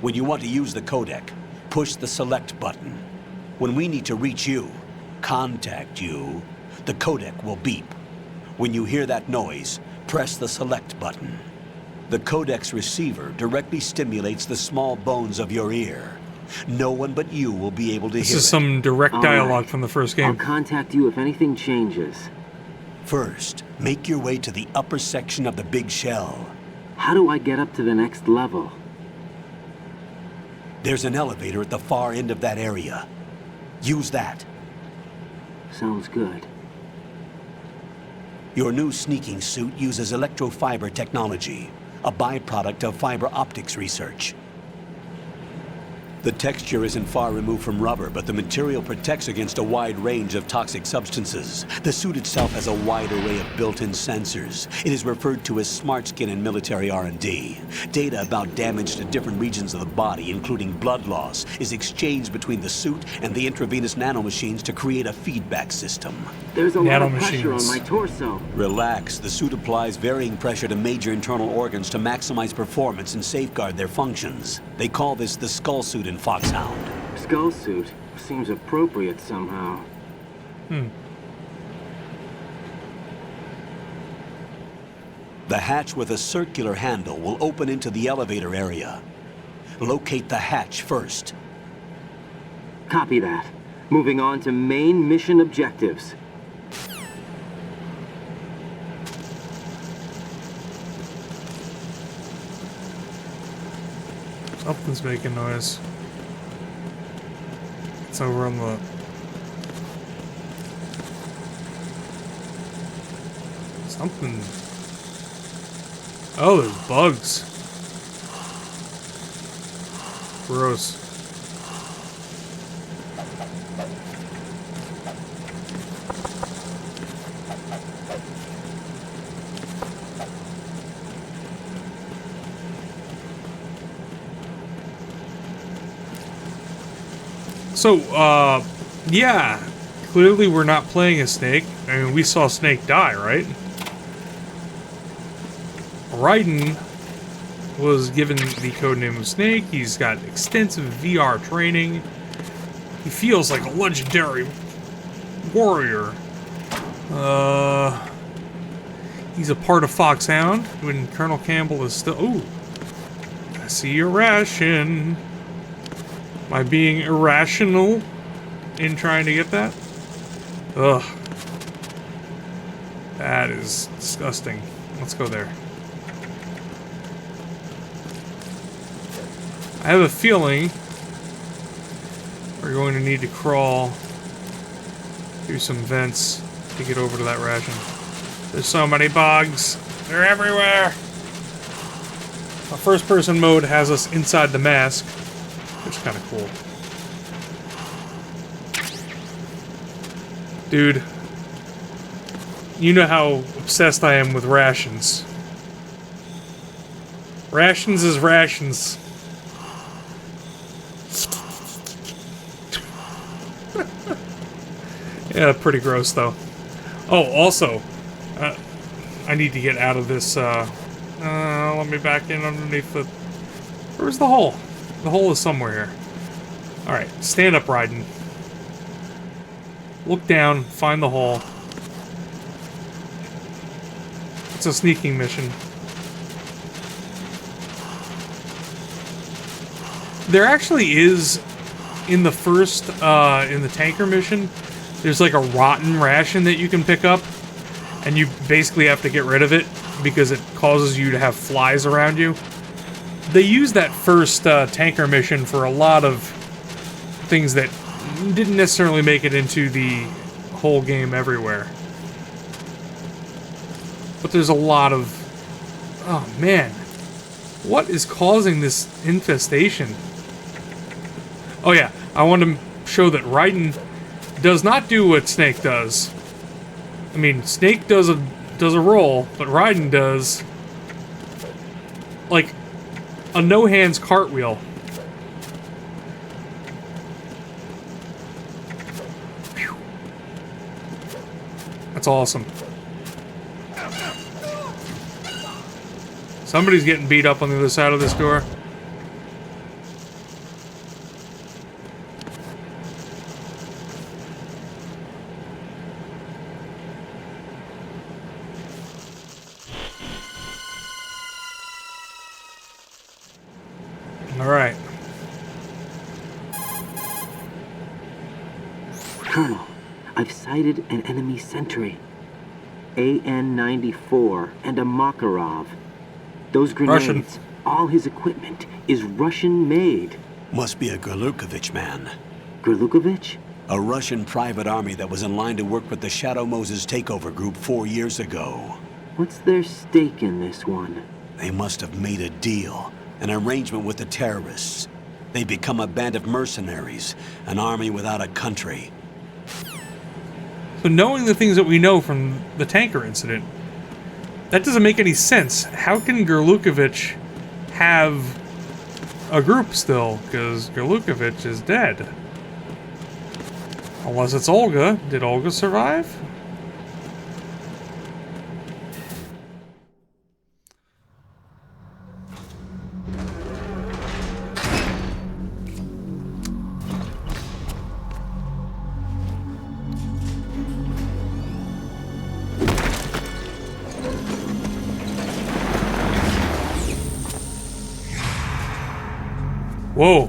When you want to use the codec, push the select button. When we need to reach you, contact you, the codec will beep. When you hear that noise, press the select button. The codec's receiver directly stimulates the small bones of your ear. No one but you will be able to hear it. This is some direct dialogue from the first game. I'll contact you if anything changes. First, make your way to the upper section of the Big Shell. How do I get up to the next level? There's an elevator at the far end of that area. Use that. Sounds good. Your new sneaking suit uses electrofiber technology, a byproduct of fiber optics research. The texture isn't far removed from rubber, but the material protects against a wide range of toxic substances. The suit itself has a wide array of built-in sensors. It is referred to as smart skin in military R&D. Data about damage to different regions of the body, including blood loss, is exchanged between the suit and the intravenous nanomachines to create a feedback system. There's a lot of pressure on my torso. Relax. The suit applies varying pressure to major internal organs to maximize performance and safeguard their functions. They call this the skull suit in Foxhound. Skull suit seems appropriate somehow. The hatch with a circular handle will open into the elevator area. Locate the hatch first. Copy that. Moving on to main mission objectives. Something's making noise. It's over on the... Something... Oh, there's bugs. Gross. So, yeah, clearly we're not playing as Snake. I mean, we saw Snake die, right? Raiden was given the codename of Snake. He's got extensive VR training. He feels like a legendary warrior. He's a part of Foxhound when Colonel Campbell is still... Ooh, I see a ration. Am I being irrational in trying to get that? Ugh. That is disgusting. Let's go there. I have a feeling we're going to need to crawl through some vents to get over to that ration. There's so many bugs. They're everywhere. My first-person mode has us inside the mask, which is kind of cool. Dude, you know how obsessed I am with rations. Rations is rations. Yeah, pretty gross though. Oh, also, I need to get out of this, let me back in underneath the... Where's the hole? The hole is somewhere here. Alright, stand up, Raiden. Look down, find the hole. It's a sneaking mission. There actually is, in the first, in the tanker mission, there's like a rotten ration that you can pick up, and you basically have to get rid of it because it causes you to have flies around you. They used that first tanker mission for a lot of things that didn't necessarily make it into the whole game everywhere. But there's a lot of... Oh man, what is causing this infestation? Oh yeah, I want to show that Raiden does not do what Snake does. I mean, Snake does a roll, but Raiden does like a no-hands cartwheel. Whew. That's awesome. Somebody's getting beat up on the other side of this door. Alright. Colonel, I've sighted an enemy sentry. AN-94 and a Makarov. Those grenades, Russian. all his equipment is Russian-made. Must be a Gerlukovich man. Gerlukovich? A Russian private army that was in line to work with the Shadow Moses takeover group 4 years ago. What's their stake in this one? They must have made a deal. An arrangement with the terrorists. They become a band of mercenaries, an army without a country. So knowing the things that we know from the tanker incident, that doesn't make any sense. How can Gerlukovich have a group still? Because Gerlukovich is dead. Unless it's Olga. Did Olga survive? Whoa.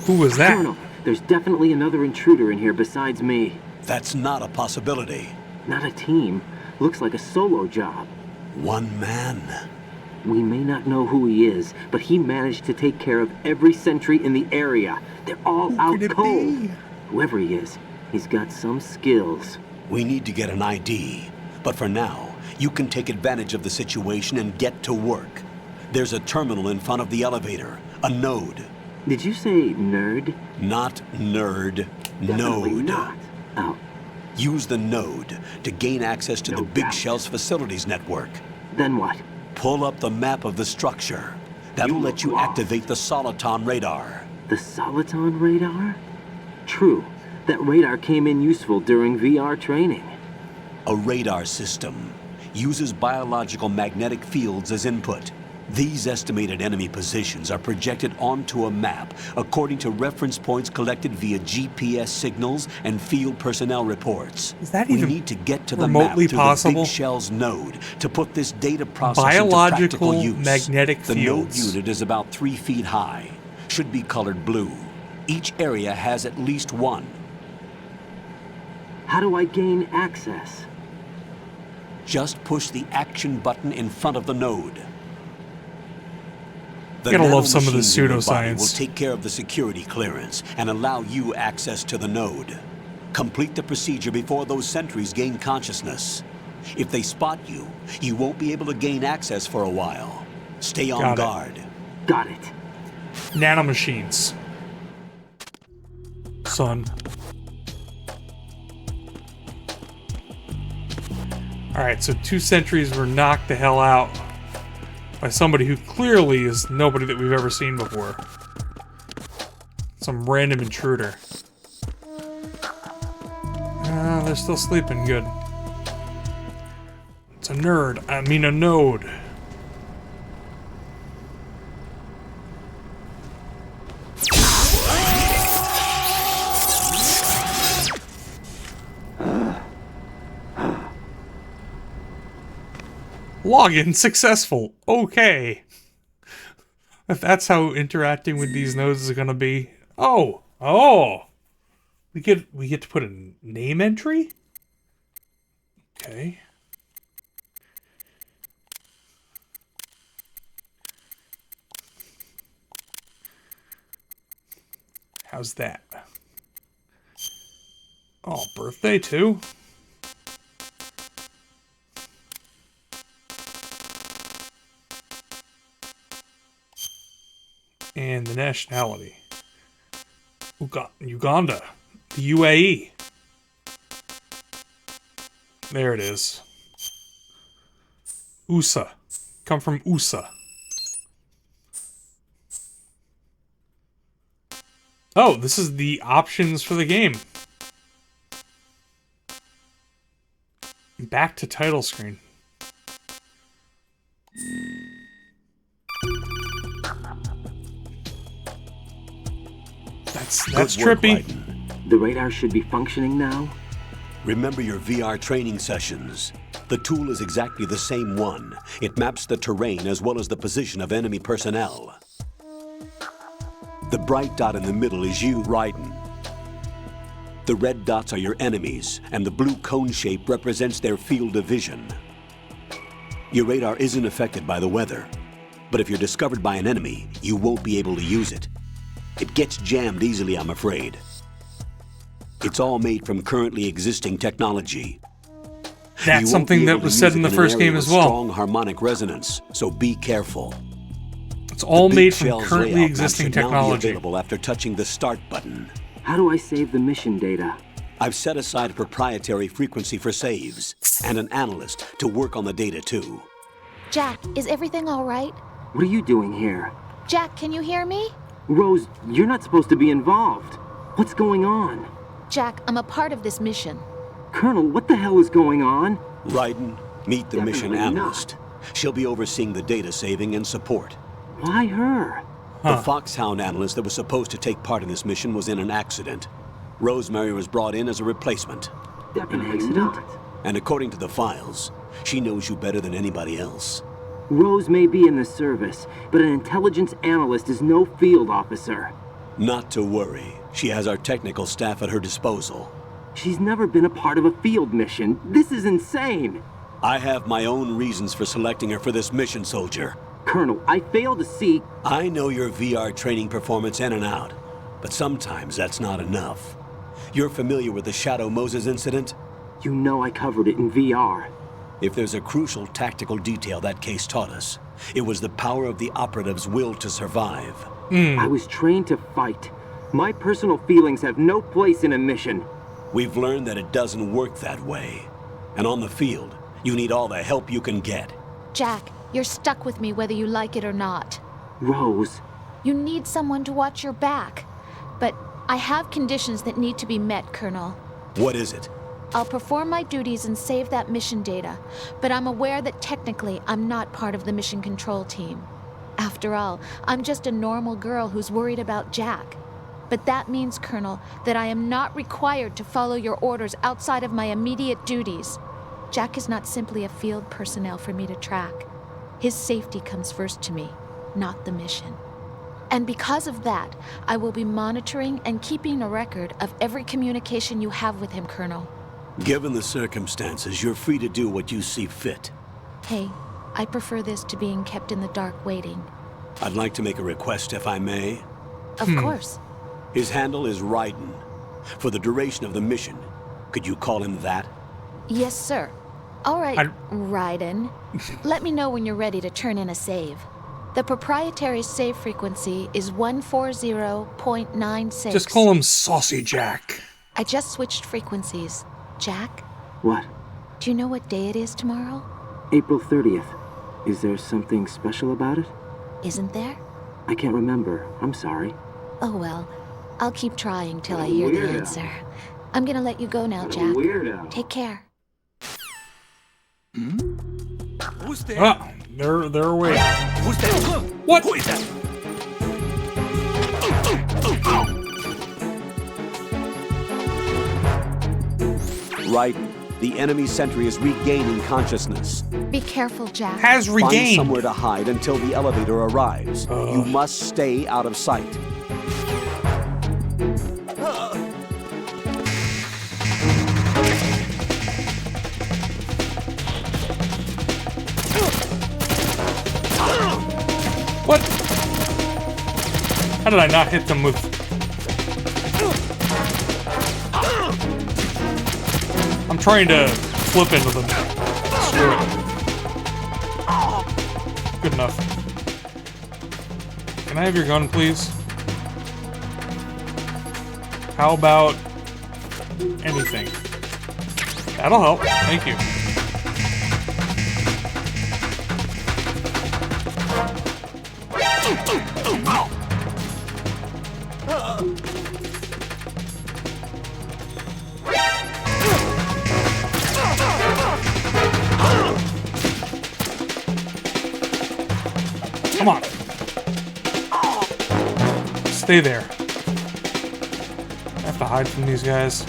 Who was that? Colonel, there's definitely another intruder in here besides me. That's not a possibility. Not a team. Looks like a solo job. One man. We may not know who he is, but he managed to take care of every sentry in the area. They're all out cold. Whoever he is, he's got some skills. We need to get an ID. But for now, you can take advantage of the situation and get to work. There's a terminal in front of the elevator. A node. Did you say nerd? Not nerd. Definitely Node. not. Oh. Use the node to gain access to the Big Shell's facilities network. Then what? Pull up the map of the structure. That'll let you activate the Soliton radar. The Soliton radar? True. That radar came in useful during VR training. A radar system uses biological magnetic fields as input. These estimated enemy positions are projected onto a map according to reference points collected via GPS signals and field personnel reports. Is that we even need to get to the map remotely through possible? the Big Shell's node to put this data process into Biological practical use. magnetic the fields. node unit is about 3 feet high. Should be colored blue. Each area has at least one. How do I gain access? Just push the action button in front of the node. The You gotta love some of the nanomachines in your body pseudoscience. will take care of the security clearance and allow you access to the node. Complete the procedure before those sentries gain consciousness. If they spot you, you won't be able to gain access for a while. Stay on Got it. guard. Got it. Nanomachines. Son. Alright, so 2 sentries were knocked the hell out by somebody who clearly is nobody that we've ever seen before. Some random intruder. They're still sleeping. Good. It's a nerd. I mean a node. Login successful. Okay. If that's how interacting with these nodes is gonna be. Oh. We get to put a name entry? Okay. How's that? Oh, birthday too? And the nationality. Uganda. The UAE. There it is. USA. Come from USA. Oh, this is the options for the game. Back to title screen. That's Good work, trippy. Raiden. The radar should be functioning now? Remember your VR training sessions. The tool is exactly the same one. It maps the terrain as well as the position of enemy personnel. The bright dot in the middle is you, Raiden. The red dots are your enemies, and the blue cone shape represents their field of vision. Your radar isn't affected by the weather, but if you're discovered by an enemy, you won't be able to use it. It gets jammed easily, I'm afraid. It's all made from currently existing technology. That's something that was said in the first game as well. Strong harmonic resonance, so be careful. It's all The made big from shell's currently layout map existing should now be technology. available after touching the start button. How do I save the mission data? I've set aside a proprietary frequency for saves, and an analyst to work on the data too. Jack, is everything all right? What are you doing here? Jack, can you hear me? Rose, you're not supposed to be involved. What's going on? Jack, I'm a part of this mission. Colonel, what the hell is going on? Raiden, meet the mission Definitely analyst. She'll be overseeing the data saving and support. Why her? The Foxhound analyst that was supposed to take part in this mission was in an accident. Rosemary was brought in as a replacement. An accident? And according to the files, she knows you better than anybody else. Rose may be in the service, but an intelligence analyst is no field officer. Not to worry. She has our technical staff at her disposal. She's never been a part of a field mission. This is insane. I have my own reasons for selecting her for this mission, soldier. Colonel, I fail to see... I know your VR training performance in and out, but sometimes that's not enough. You're familiar with the Shadow Moses incident? You know I covered it in VR. If there's a crucial tactical detail that case taught us, it was the power of the operative's will to survive. I was trained to fight. My personal feelings have no place in a mission. We've learned that it doesn't work that way. And on the field, you need all the help you can get. Jack, you're stuck with me whether you like it or not. Rose. You need someone to watch your back. But I have conditions that need to be met, Colonel. What is it? I'll perform my duties and save that mission data, but I'm aware that technically I'm not part of the mission control team. After all, I'm just a normal girl who's worried about Jack. But that means, Colonel, that I am not required to follow your orders outside of my immediate duties. Jack is not simply a field personnel for me to track. His safety comes first to me, not the mission. And because of that, I will be monitoring and keeping a record of every communication you have with him, Colonel. Given the circumstances, you're free to do what you see fit. Hey, I prefer this to being kept in the dark waiting. I'd like to make a request, if I may. Of course. His handle is Raiden. For the duration of the mission, could you call him that? Yes, sir. All right, Raiden. Let me know when you're ready to turn in a save. The proprietary save frequency is 140.96. Just call him Saucy Jack. I just switched frequencies. Jack? What? Do you know what day it is tomorrow? April 30th. Is there something special about it? Isn't there? I can't remember. I'm sorry. Oh well. I'll keep trying till I hear the answer. I'm gonna let you go now, Jack. Weirdo. Take care. Who's there? Ah, they're away. Who's there? What? Who is that? Raiden, the enemy sentry is regaining consciousness. Be careful, Jack. Has Find regained. somewhere to hide until the elevator arrives. You must stay out of sight. What? How did I not hit them with... I'm trying to flip into them. Screw it. Good enough. Can I have your gun, please? How about anything? That'll help. Thank you. Come on. Stay there. I have to hide from these guys.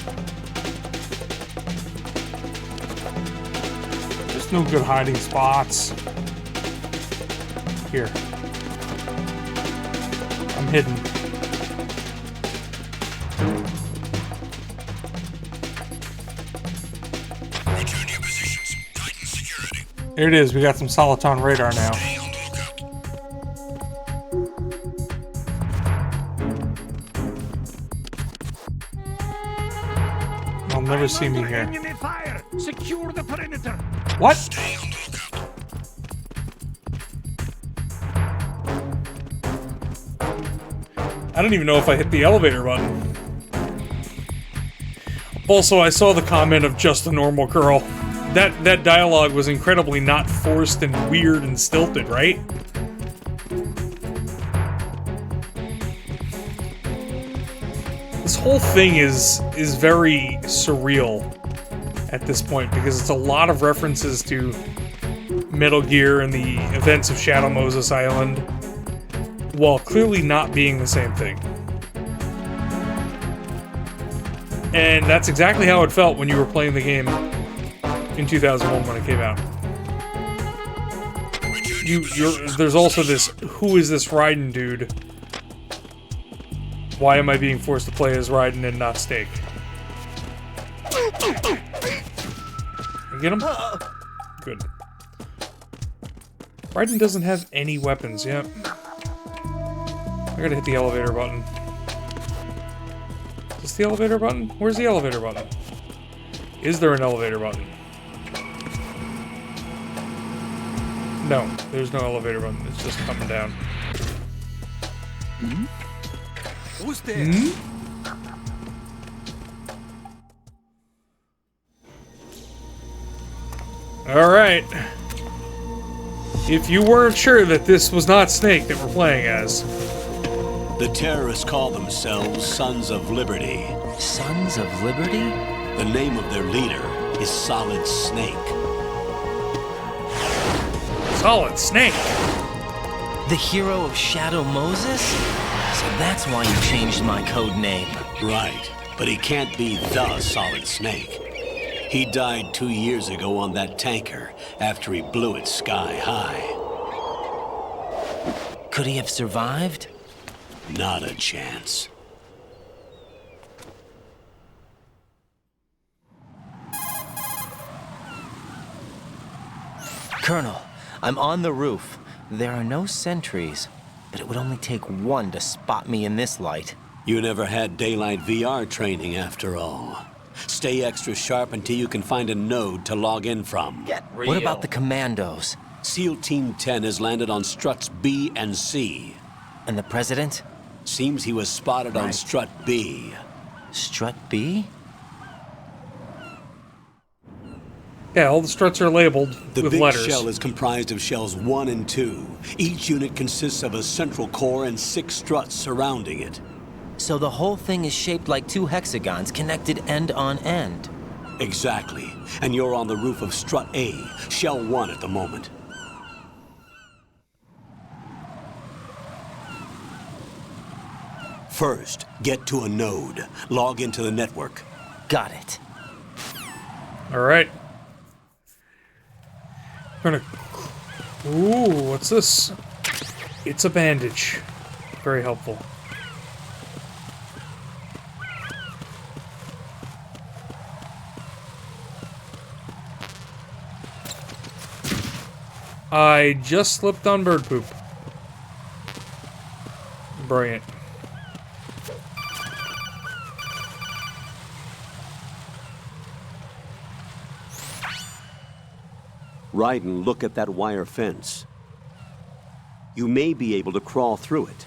There's no good hiding spots. Here. I'm hidden. Return to your positions. Titan security. There it is. We got some Soliton radar now. Stay on the lookout. They'll never see me here. Enemy fire! Secure the perimeter. What? I don't even know if I hit the elevator button. Also, I saw the comment of just a normal girl. That dialogue was incredibly not forced and weird and stilted, right? This whole thing is very surreal at this point because it's a lot of references to Metal Gear and the events of Shadow Moses Island, while clearly not being the same thing. And that's exactly how it felt when you were playing the game in 2001 when it came out. There's also this, who is this Raiden dude? Why am I being forced to play as Raiden and not Snake? Get him? Good. Raiden doesn't have any weapons yet. I gotta hit the elevator button. Is this the elevator button? Where's the elevator button? Is there an elevator button? No, there's no elevator button. It's just coming down. Hmm? Who's there? Hmm? Alright. If you weren't sure that this was not Snake that we're playing as. The terrorists call themselves Sons of Liberty. Sons of Liberty? The name of their leader is Solid Snake. Solid Snake? The hero of Shadow Moses? So that's why you changed my code name. Right, but he can't be the Solid Snake. He died 2 years ago on that tanker after he blew it sky high. Could he have survived? Not a chance. Colonel, I'm on the roof. There are no sentries, but it would only take one to spot me in this light. You never had daylight VR training after all. Stay extra sharp until you can find a node to log in from. Get real. What about the commandos? SEAL Team 10 has landed on struts B and C. And the president? Seems he was spotted on strut B. Strut B? Yeah, all the struts are labeled with The letters. big shell is comprised of shells 1 and 2. Each unit consists of a central core and 6 struts surrounding it. So the whole thing is shaped like 2 hexagons connected end on end. Exactly. And you're on the roof of strut A, shell 1 at the moment. First, get to a node. Log into the network. Got it. Alright. We're gonna... Ooh, what's this? It's a bandage. Very helpful. I just slipped on bird poop. Brilliant. Raiden, look at that wire fence. You may be able to crawl through it.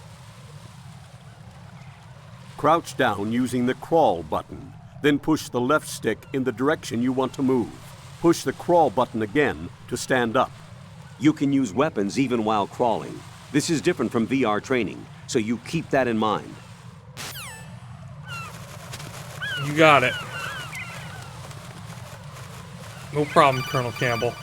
Crouch down using the crawl button. Then push the left stick in the direction you want to move. Push the crawl button again to stand up. You can use weapons even while crawling. This is different from VR training, so you keep that in mind. You got it. No problem, Colonel Campbell.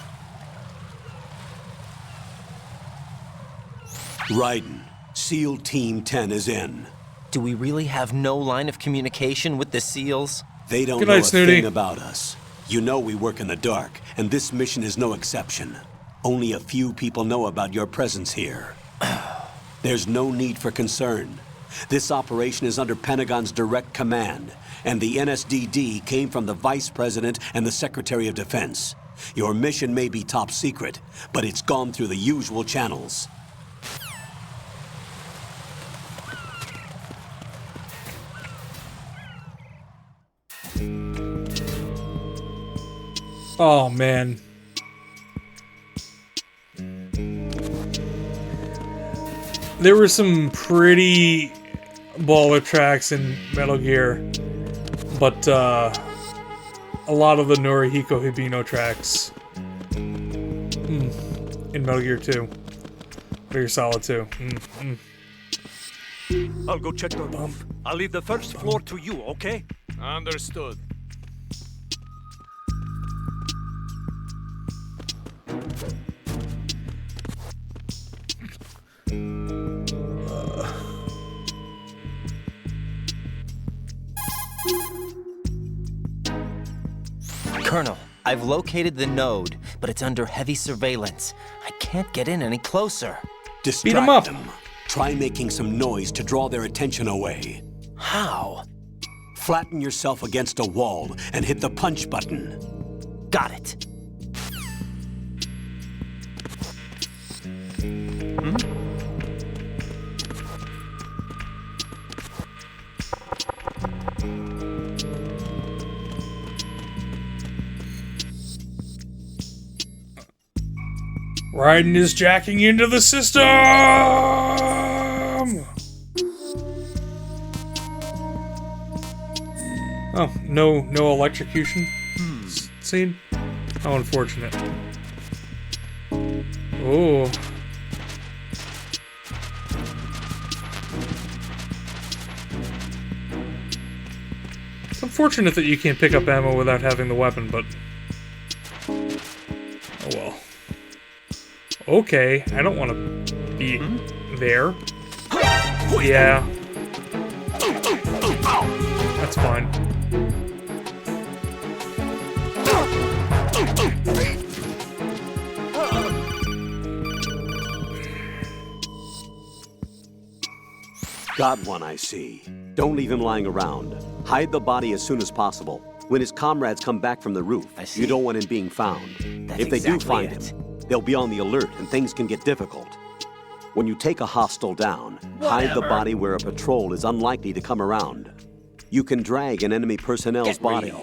Raiden, SEAL Team 10 is in. Do we really have no line of communication with the SEALs? They don't Good know night, a Snooty. thing about us. You know we work in the dark, and this mission is no exception. Only a few people know about your presence here. There's no need for concern. This operation is under Pentagon's direct command, and the NSDD came from the Vice President and the Secretary of Defense. Your mission may be top secret, but it's gone through the usual channels. Oh, man. There were some pretty baller tracks in Metal Gear, but a lot of the Norihiko Hibino tracks in Metal Gear 2. Metal Gear Solid 2. I'll go check the roof. I'll leave the first floor to you, okay? Understood. Colonel, I've located the node, but it's under heavy surveillance. I can't get in any closer. Distract them. Try making some noise to draw their attention away. How? Flatten yourself against a wall and hit the punch button. Got it. Raiden is jacking into the system! Oh, no electrocution scene? How unfortunate. Oh. It's unfortunate that you can't pick up ammo without having the weapon, but... oh well. Okay, I don't want to be there. Yeah. That's fine. Got one, I see. Don't leave him lying around. Hide the body as soon as possible. When his comrades come back from the roof, you don't want him being found. If they do find him, they'll be on the alert and things can get difficult. When you take a hostile down, hide the body where a patrol is unlikely to come around. You can drag an enemy personnel's body.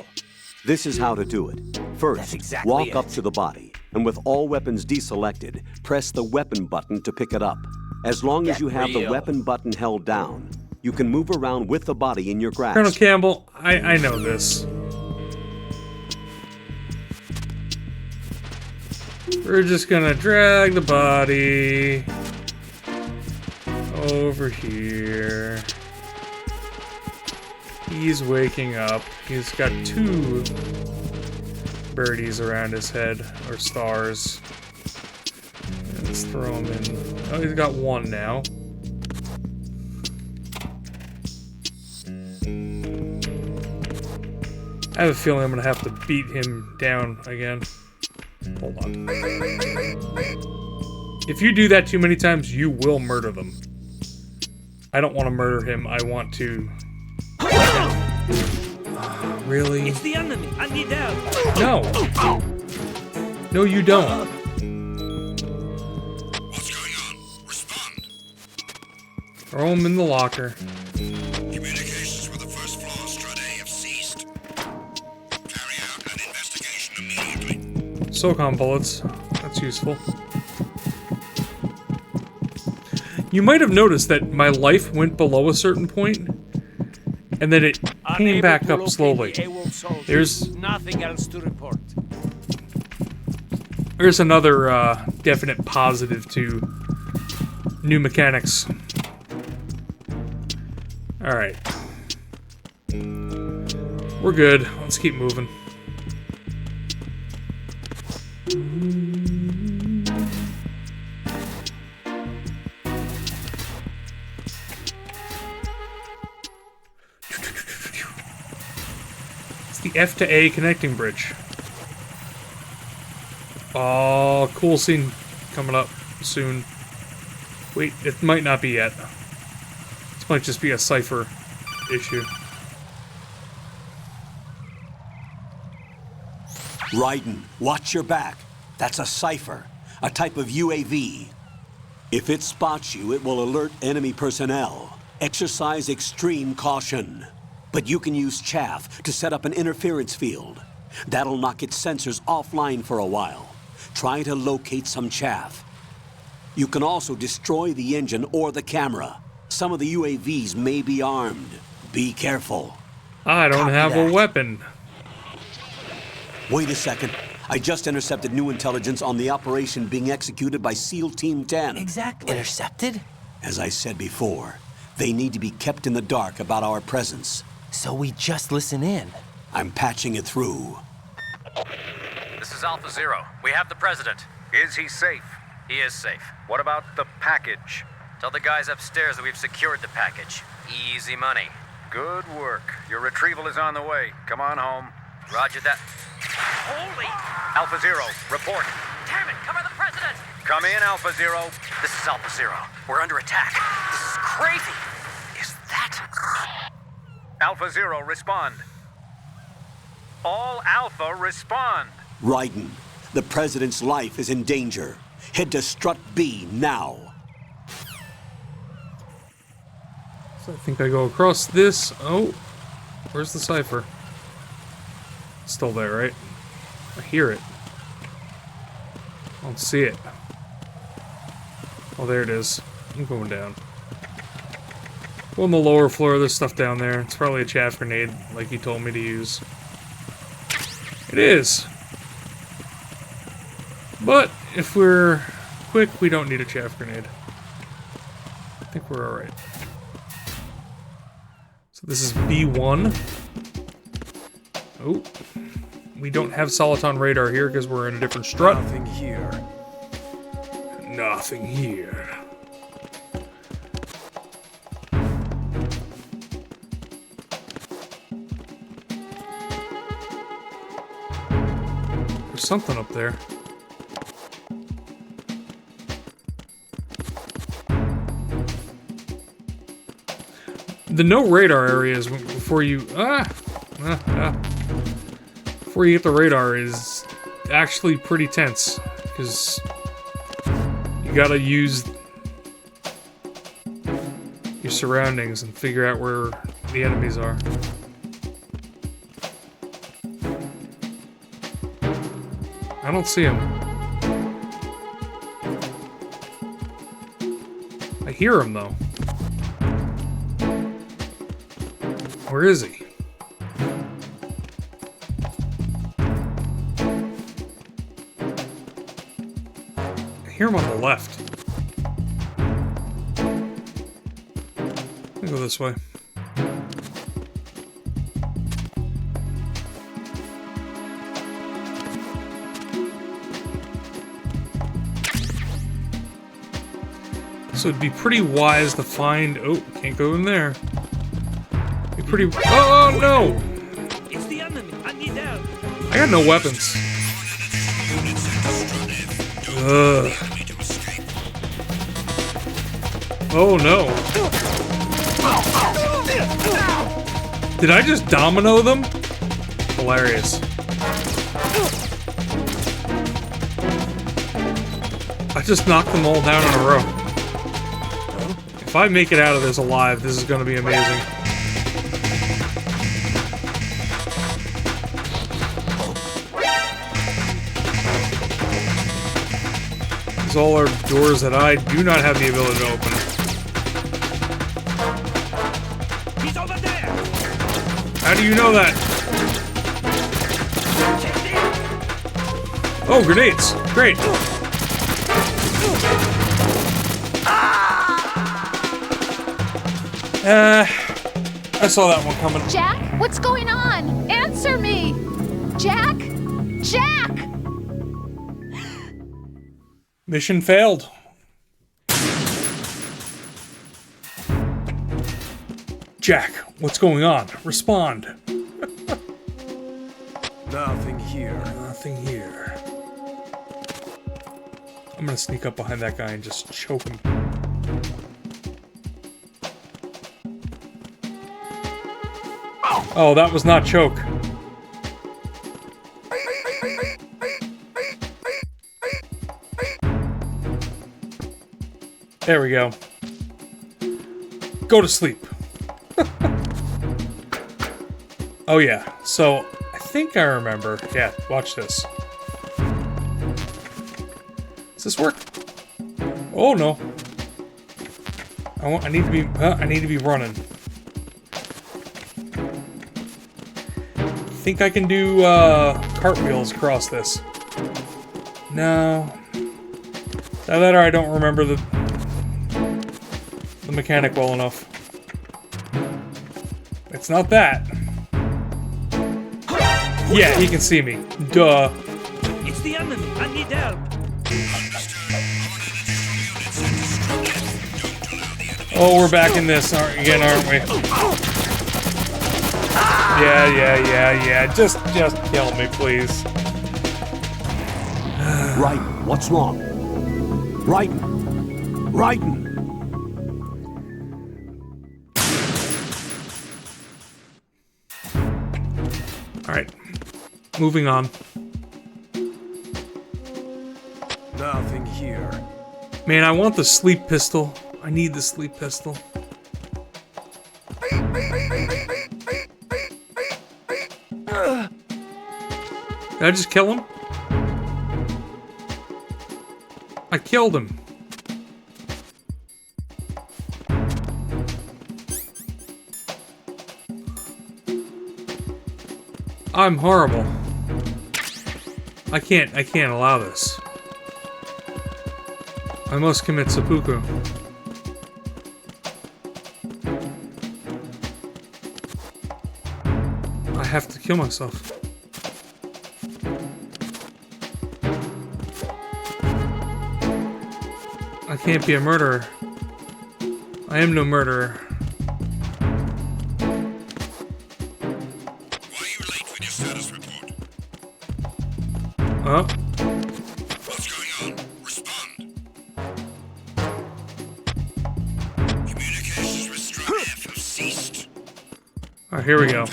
This is how to do it. First, walk up to the body, and with all weapons deselected, press the weapon button to pick it up. As long as you have the weapon button held down, you can move around with the body in your grasp. Colonel Campbell, I know this. We're just gonna drag the body over here. He's waking up. He's got 2 birdies around his head, or stars. Let's throw him in. Oh, he's got 1 now. I have a feeling I'm gonna have to beat him down again. Hold on. If you do that too many times, you will murder them. I don't want to murder him. I want to... really? It's the enemy. I need help. No. No, you don't. What's going on? Respond. Throw him in the locker. Communications with the first floor Strade have ceased. Carry out an investigation immediately. SOCOM bullets. That's useful. You might have noticed that my life went below a certain point, and then it came back up slowly. There's nothing else to report. There's another definite positive to new mechanics. Alright. We're good. Let's keep moving. It's the F to A connecting bridge. Oh, cool scene coming up soon. Wait, it might not be yet. This might just be a cipher issue. Raiden, watch your back. That's a cipher, a type of UAV. If it spots you, it will alert enemy personnel. Exercise extreme caution. But you can use chaff to set up an interference field. That'll knock its sensors offline for a while. Try to locate some chaff. You can also destroy the engine or the camera. Some of the UAVs may be armed. Be careful. I don't have a weapon. Wait a second. I just intercepted new intelligence on the operation being executed by SEAL Team 10. Exactly. Intercepted? As I said before, they need to be kept in the dark about our presence. So we just listen in. I'm patching it through. This is Alpha Zero. We have the president. Is he safe? He is safe. What about the package? Tell the guys upstairs that we've secured the package. Easy money. Good work. Your retrieval is on the way. Come on home. Roger that. Holy! Alpha Zero, report. Damn it, cover the president! Come in, Alpha Zero. This is Alpha Zero. We're under attack. This is crazy. Is that... Alpha Zero, respond. All Alpha, respond. Raiden, the president's life is in danger. Head to Strut B now. So I think I go across this. Oh, where's the cipher? Still there, right? I hear it. I don't see it. Oh, there it is. I'm going down. Go on the lower floor, there's stuff down there. It's probably a chaff grenade, like he told me to use. It is! But, if we're quick, we don't need a chaff grenade. I think we're alright. So this is B1. Oh. We don't have Soliton radar here because we're in a different strut. Nothing here. Nothing here. There's something up there. The no radar areas before you before you get the radar is actually pretty tense because you gotta use your surroundings and figure out where the enemies are. I don't see him. I hear him though. Where is he? I hear him on the left. Let me go this way. So it'd be pretty wise to find... Oh, can't go in there. Be pretty... Oh, no! It's the enemy. I need help. I got no weapons. Ugh. Oh, no. Did I just domino them? Hilarious. I just knocked them all down in a row. If I make it out of this alive, this is going to be amazing. These all are doors that I do not have the ability to open. He's over there. How do you know that? Oh, grenades! Great! I saw that one coming. Jack, what's going on? Answer me! Jack? Jack! Mission failed. Jack, what's going on? Respond. Nothing here. Nothing here. I'm gonna sneak up behind that guy and just choke him. Oh, that was not choke. There we go. Go to sleep. Oh yeah, so I think I remember. Yeah, watch this. Does this work? Oh no. I need to be running. Think I can do cartwheels across this? No. That or I don't remember the mechanic well enough. It's not that. Yeah, he can see me. Duh. It's the enemy. I need help. Oh, we're back in this again, aren't we? Yeah. Just kill me, please. Right, what's wrong? Raiden! Alright. Moving on. Nothing here. Man, I want the sleep pistol. I need the sleep pistol. Did I just kill him? I killed him. I'm horrible. I can't allow this. I must commit seppuku. I have to kill myself. I can't be a murderer. I am no murderer. Oh. What's going on? Respond. Communications with Strut F have ceased. Alright, here we go.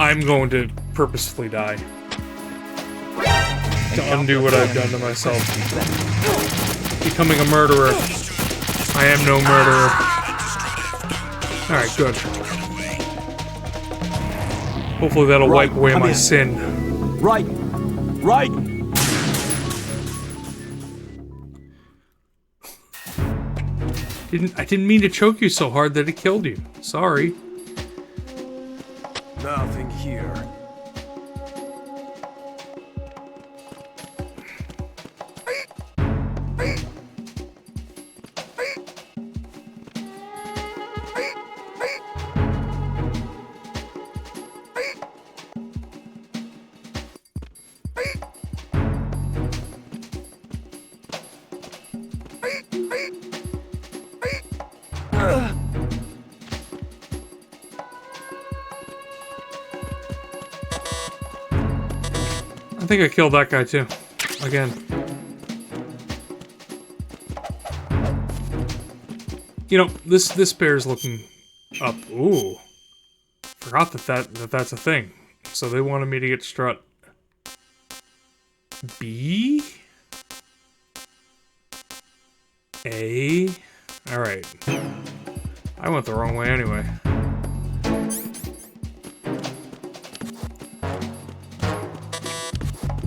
I'm going to purposefully die. To undo what I've done to myself. Becoming a murderer. I am no murderer. Alright, good. Hopefully that'll wipe away my sin. Right! I didn't mean to choke you so hard that it killed you. Sorry. Nothing here. I think I killed that guy too. Again. You know, this bear's looking up. Ooh. Forgot that's a thing. So they wanted me to get Strut B? A? Alright. I went the wrong way anyway.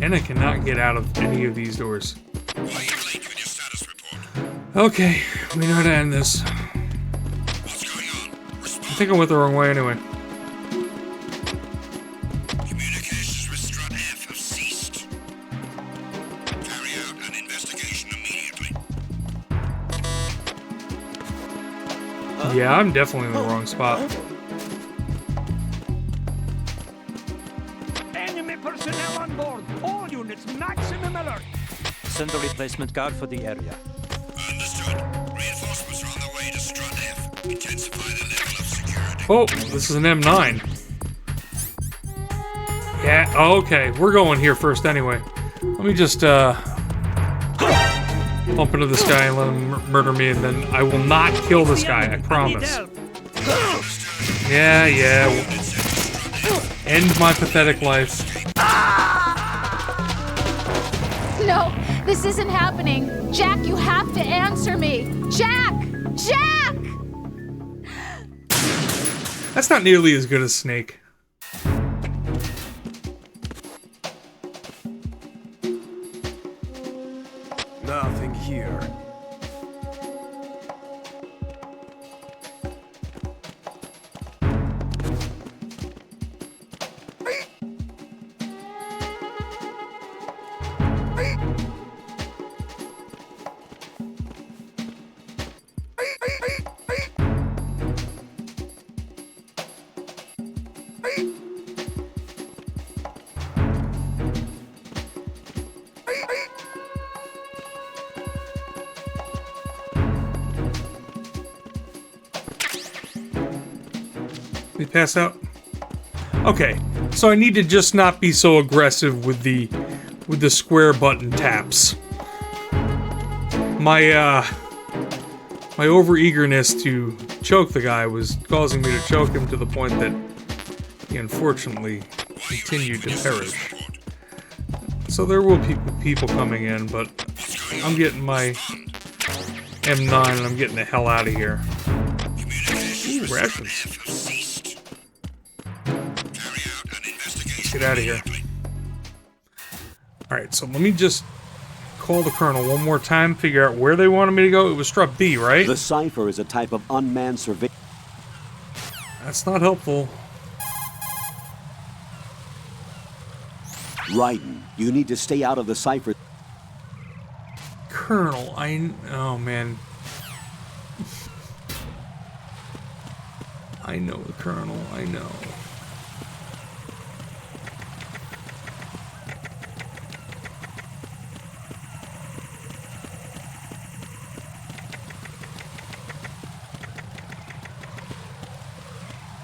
And I cannot get out of any of these doors. Okay, we know how to end this. I think I went the wrong way anyway. Communications with Strut F have ceased. Carry out an investigation immediately. Yeah, I'm definitely in the wrong spot. Enemy personnel on board. All units, maximum alert. Send a replacement guard for the area. Understood. Reinforcements are on their way to Strut F. Intensify the level of security. Oh, this is an M9. Yeah, okay. We're going here first anyway. Let me just, bump into this guy and let him murder me, and then I will not kill this guy, I promise. Yeah. End my pathetic life. No, this isn't happening. Jack, you have to answer me. Jack! Jack! That's not nearly as good as Snake. there. Did he pass out? Okay, so I need to just not be so aggressive with the square button taps. My overeagerness to choke the guy was causing me to choke him to the point that he unfortunately continued to perish. So there will be people coming in, but I'm getting my M9 and I'm getting the hell out of here. Ooh, rations. Let's get out of here. Alright, so let me just call the colonel one more time, figure out where they wanted me to go. It was Struck B, right? The Cypher is a type of unmanned surveillance. That's not helpful. Raiden, you need to stay out of the Cypher. Colonel, oh man. I know the colonel, I know.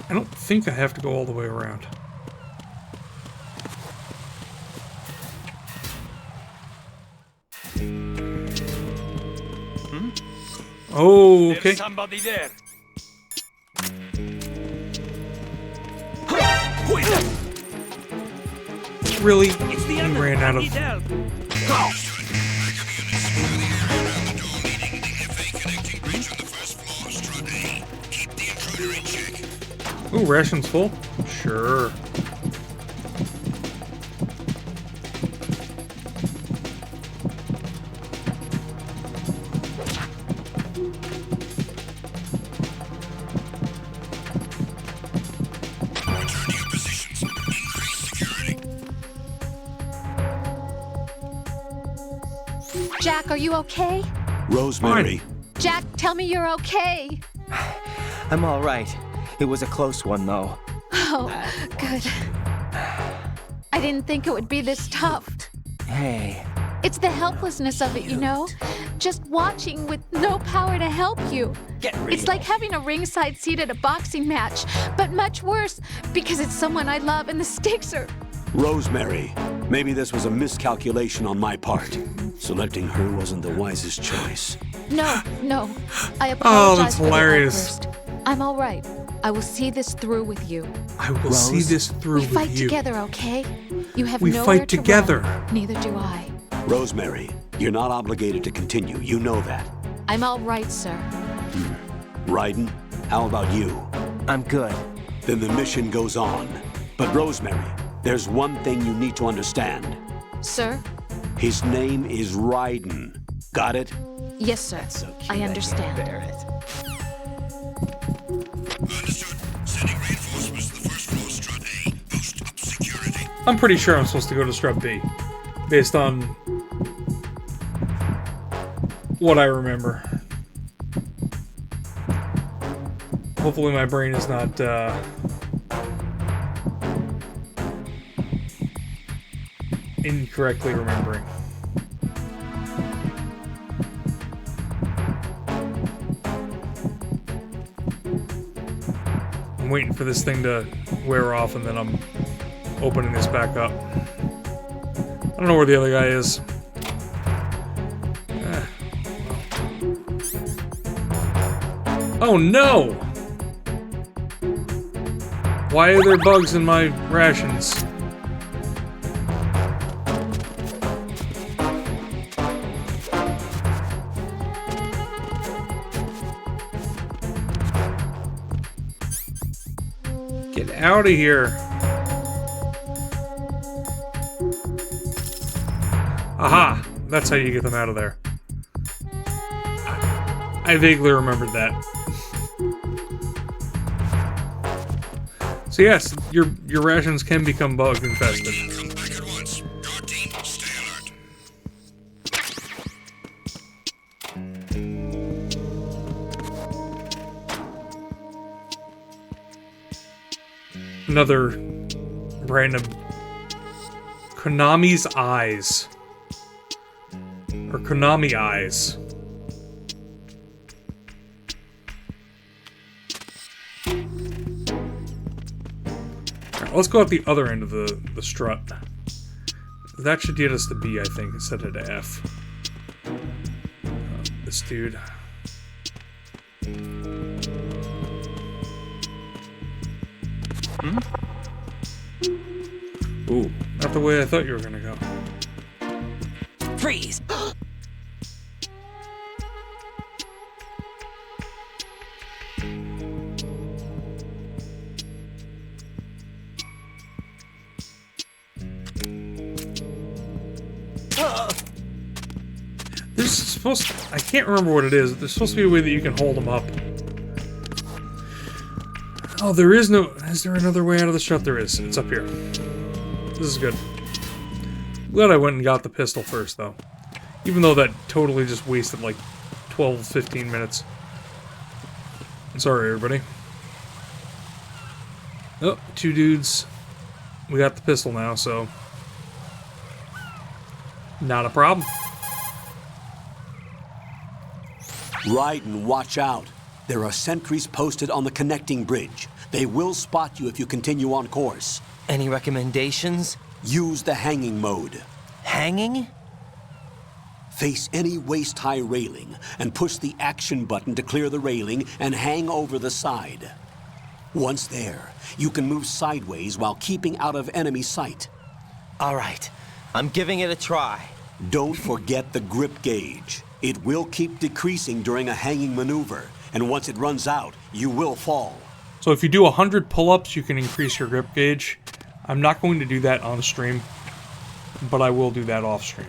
I don't think I have to go all the way around. Oh, okay. There's somebody there. Who is that? Really? It's the He enemy. ran out of... Need help. Ooh, rations full? Sure. Jack, are you okay? Rosemary. Jack, tell me you're okay. I'm all right. It was a close one, though. Oh, good. I didn't think it would be this tough. Hey. It's the helplessness of it, you know? Just watching with no power to help you. It's like having a ringside seat at a boxing match, but much worse because it's someone I love and the stakes are... Rosemary, maybe this was a miscalculation on my part. Selecting her wasn't the wisest choice. No. I apologize. Oh, that's for the hilarious. outburst. I'm all right. I will see this through with you. I will see this through We with fight you. together, okay? You have We nowhere fight to together. run. Neither do I. Rosemary, you're not obligated to continue. You know that. I'm all right, sir. Raiden, how about you? I'm good. Then the mission goes on. But Rosemary, there's one thing you need to understand. Sir? His name is Raiden. Got it? Yes, sir. I understand. I'm pretty sure I'm supposed to go to Strut B, based on what I remember. Hopefully my brain is not, incorrectly remembering. I'm waiting for this thing to wear off and then I'm opening this back up. I don't know where the other guy is. Oh no! Why are there bugs in my rations? Get out of here. Aha! That's how you get them out of there. I vaguely remembered that. So yes, your rations can become bug infested. Come back at once. Guard team, stay alert. Another random Konami's Eyes. Or Konami Eyes. Alright, let's go at the other end of the strut. That should get us to B, I think, instead of to F. This dude. Ooh, not the way I thought you were gonna go. Freeze! There's supposed to, I can't remember what it is. There's supposed to be a way that you can hold them up. Oh, there is no... Is there another way out of the strut? There is. It's up here. This is good. Glad I went and got the pistol first, though. Even though that totally just wasted, like, 12, 15 minutes. I'm sorry, everybody. Oh, two dudes. We got the pistol now, so... Not a problem. Raiden, watch out. There are sentries posted on the connecting bridge. They will spot you if you continue on course. Any recommendations? Use the hanging mode. Hanging? Face any waist-high railing and push the action button to clear the railing and hang over the side. Once there, you can move sideways while keeping out of enemy sight. All right, I'm giving it a try. Don't forget the grip gauge. It will keep decreasing during a hanging maneuver, and once it runs out, you will fall. So if you do 100 pull-ups, you can increase your grip gauge. I'm not going to do that on stream, but I will do that off stream.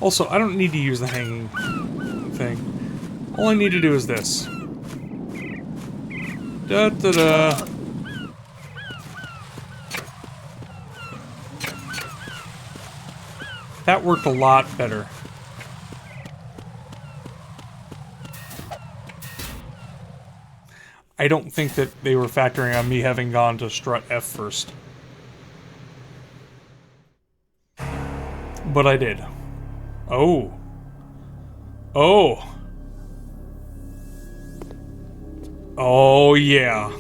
Also, I don't need to use the hanging thing. All I need to do is this. Da-da-da. That worked a lot better. I don't think that they were factoring on me having gone to strut F first. But I did. Oh. Oh. Oh, yeah.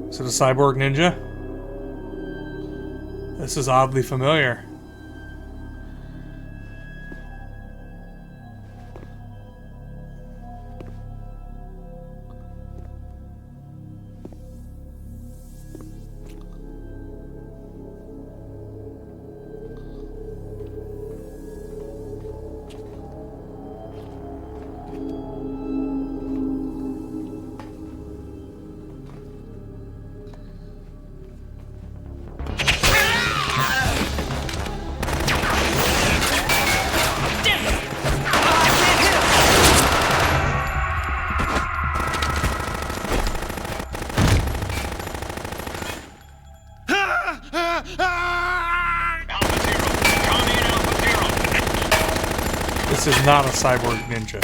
Is it a cyborg ninja? This is oddly familiar. This is not a cyborg ninja.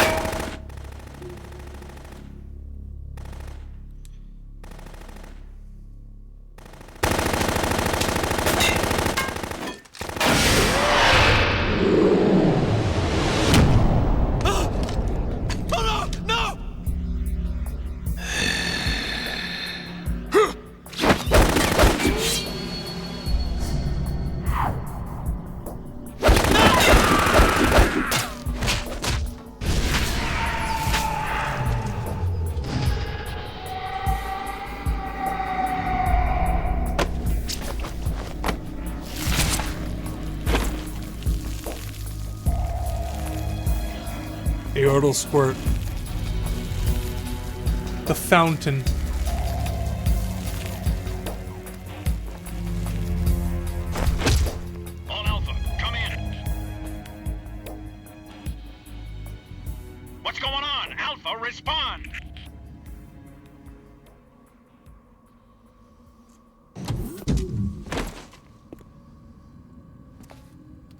Aortal squirt. The fountain.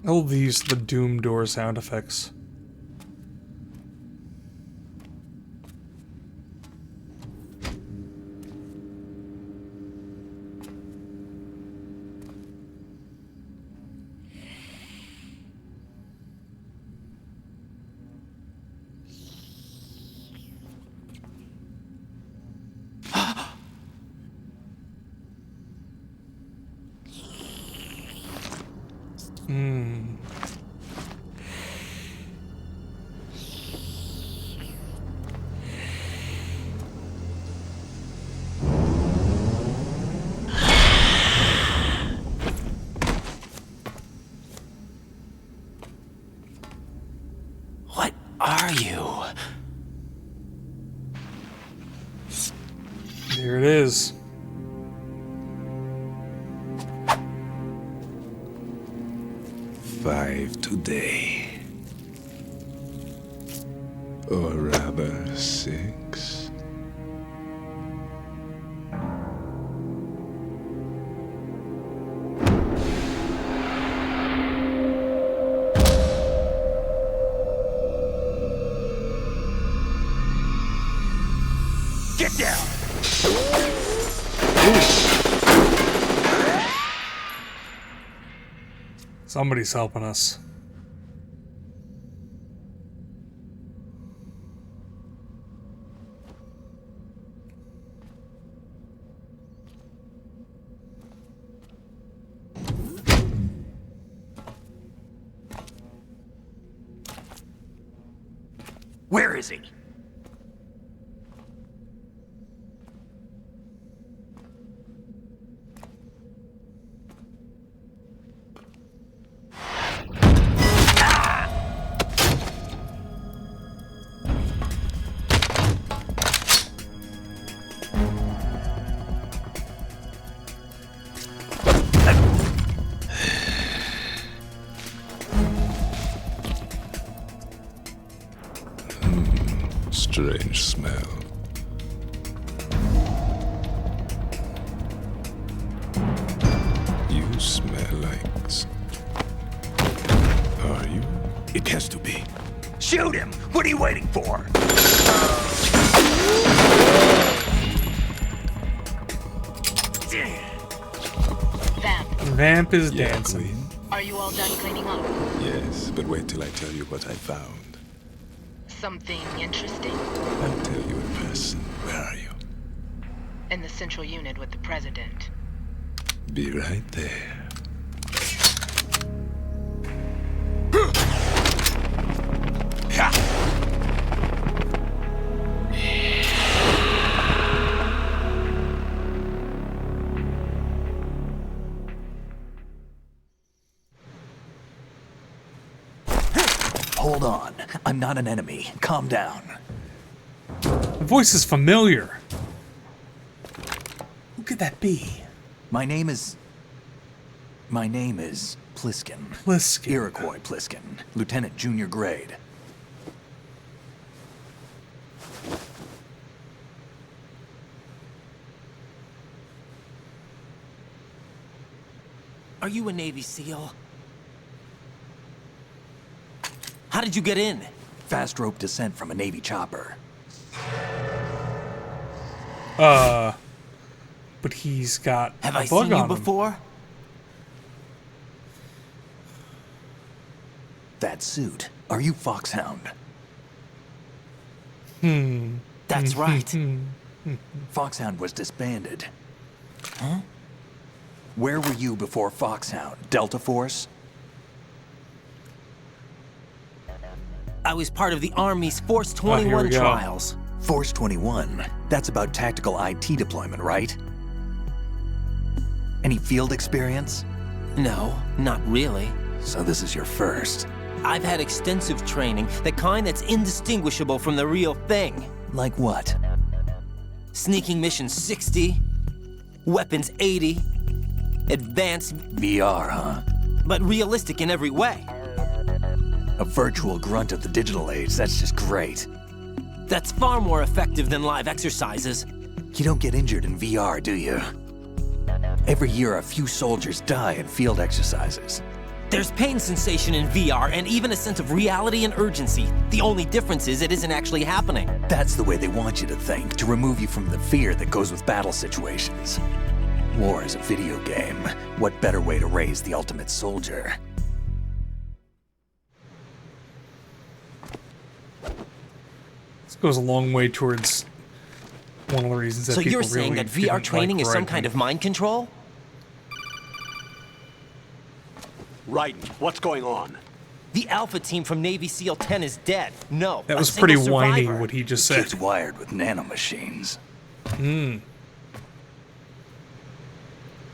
Oh, these the Doom door sound effects. What are you? Here it is. Five today. Or rather, 6. Get down! Somebody's helping us. Where is he? Strange smell. You smell like... Are you? It has to be. Shoot him! What are you waiting for? Vamp is Yeah, dancing. Queen? Are you all done cleaning up? Yes, but wait till I tell you what I found. Something interesting? I'll tell you in person. Where are you? In the central unit with the president. Be right there. Hold on. I'm not an enemy. Calm down. The voice is familiar. Who could that be? My name is Pliskin. Pliskin. Iroquois Pliskin. Lieutenant Junior Grade. Are you a Navy SEAL? How did you get in? Fast rope descent from a Navy chopper. But he's got Have a I bug seen you on him. before? That suit. Are you Foxhound? That's right. Foxhound was disbanded. Huh? Where were you before Foxhound? Delta Force? I was part of the Army's Force here we 21 go. trials. Force 21? That's about tactical IT deployment, right? Any field experience? No, not really. So this is your first. I've had extensive training, the kind that's indistinguishable from the real thing. Like what? Sneaking mission 60, weapons 80, advanced VR, huh? but realistic in every way. A virtual grunt of the digital age, that's just great. That's far more effective than live exercises. You don't get injured in VR, do you? Every year, a few soldiers die in field exercises. There's pain sensation in VR and even a sense of reality and urgency. The only difference is it isn't actually happening. That's the way they want you to think, to remove you from the fear that goes with battle situations. War is a video game. What better way to raise the ultimate soldier? This goes a long way towards one of the reasons that So people you're saying really that VR didn't training like is some Raiden. kind of mind control? Raiden, what's going on? The Alpha team from Navy SEAL 10 is dead. No, That a was pretty single whiny, survivor. what he just The said. kid's wired with nanomachines.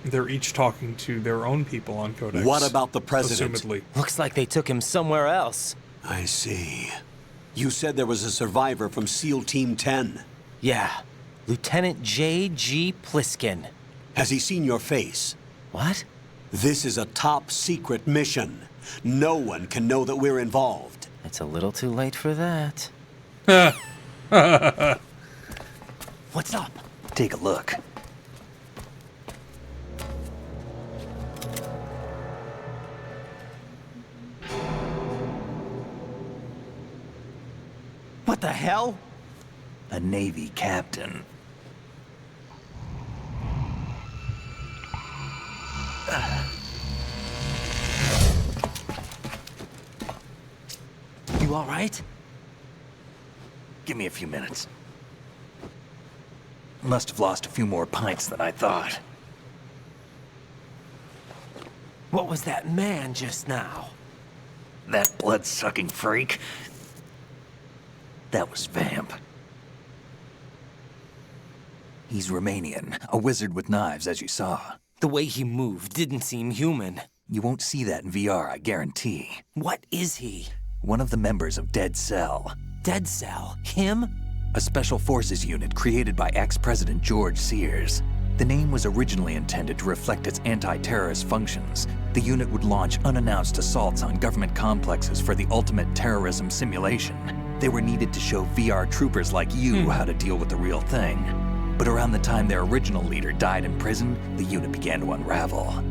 They're each talking to their own people on Codex. What about the president? Assumedly. Looks like they took him somewhere else. I see. You said there was a survivor from SEAL Team 10. Yeah, Lieutenant J.G. Pliskin. Has he seen your face? What? This is a top secret mission. No one can know that we're involved. It's a little too late for that. What's up? Take a look. What the hell? A Navy captain. You all right? Give me a few minutes. Must have lost a few more pints than I thought. What was that man just now? That blood-sucking freak? That was Vamp. He's Romanian, a wizard with knives, as you saw. The way he moved didn't seem human. You won't see that in VR, I guarantee. What is he? One of the members of Dead Cell. Dead Cell? Him? A special forces unit created by ex-President George Sears. The name was originally intended to reflect its anti-terrorist functions. The unit would launch unannounced assaults on government complexes for the ultimate terrorism simulation. They were needed to show VR troopers like you how to deal with the real thing. But around the time their original leader died in prison, the unit began to unravel.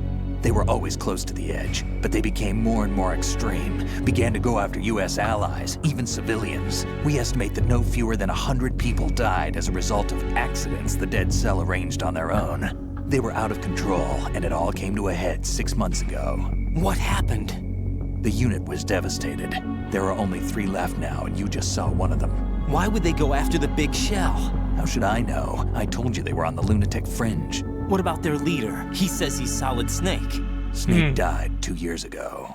They were always close to the edge, but they became more and more extreme, began to go after US allies, even civilians. We estimate that no fewer than 100 people died as a result of accidents the Dead Cell arranged on their own. They were out of control, and it all came to a head 6 months ago. What happened? The unit was devastated. There are only 3 left now, and you just saw one of them. Why would they go after the big shell? How should I know? I told you they were on the lunatic fringe. What about their leader? He says he's Solid Snake. Snake died 2 years ago.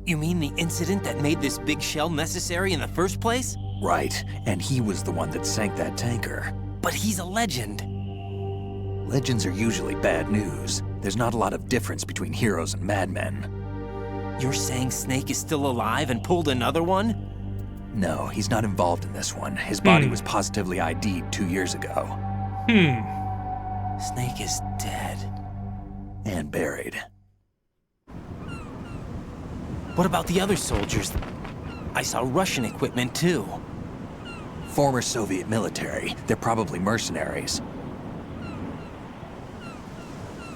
You mean the incident that made this big shell necessary in the first place? Right, and he was the one that sank that tanker. But he's a legend. Legends are usually bad news. There's not a lot of difference between heroes and madmen. You're saying Snake is still alive and pulled another one? No, he's not involved in this one. His body was positively ID'd 2 years ago. Snake is dead. And buried. What about the other soldiers? I saw Russian equipment too. Former Soviet military. They're probably mercenaries.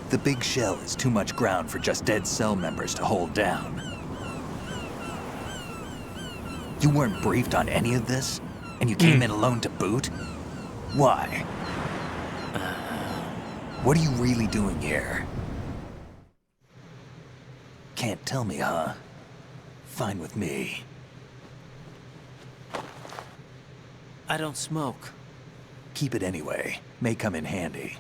The big shell is too much ground for just Dead Cell members to hold down. You weren't briefed on any of this? And you came in alone to boot? Why? What are you really doing here? Can't tell me, huh? Fine with me. I don't smoke. Keep it anyway. May come in handy.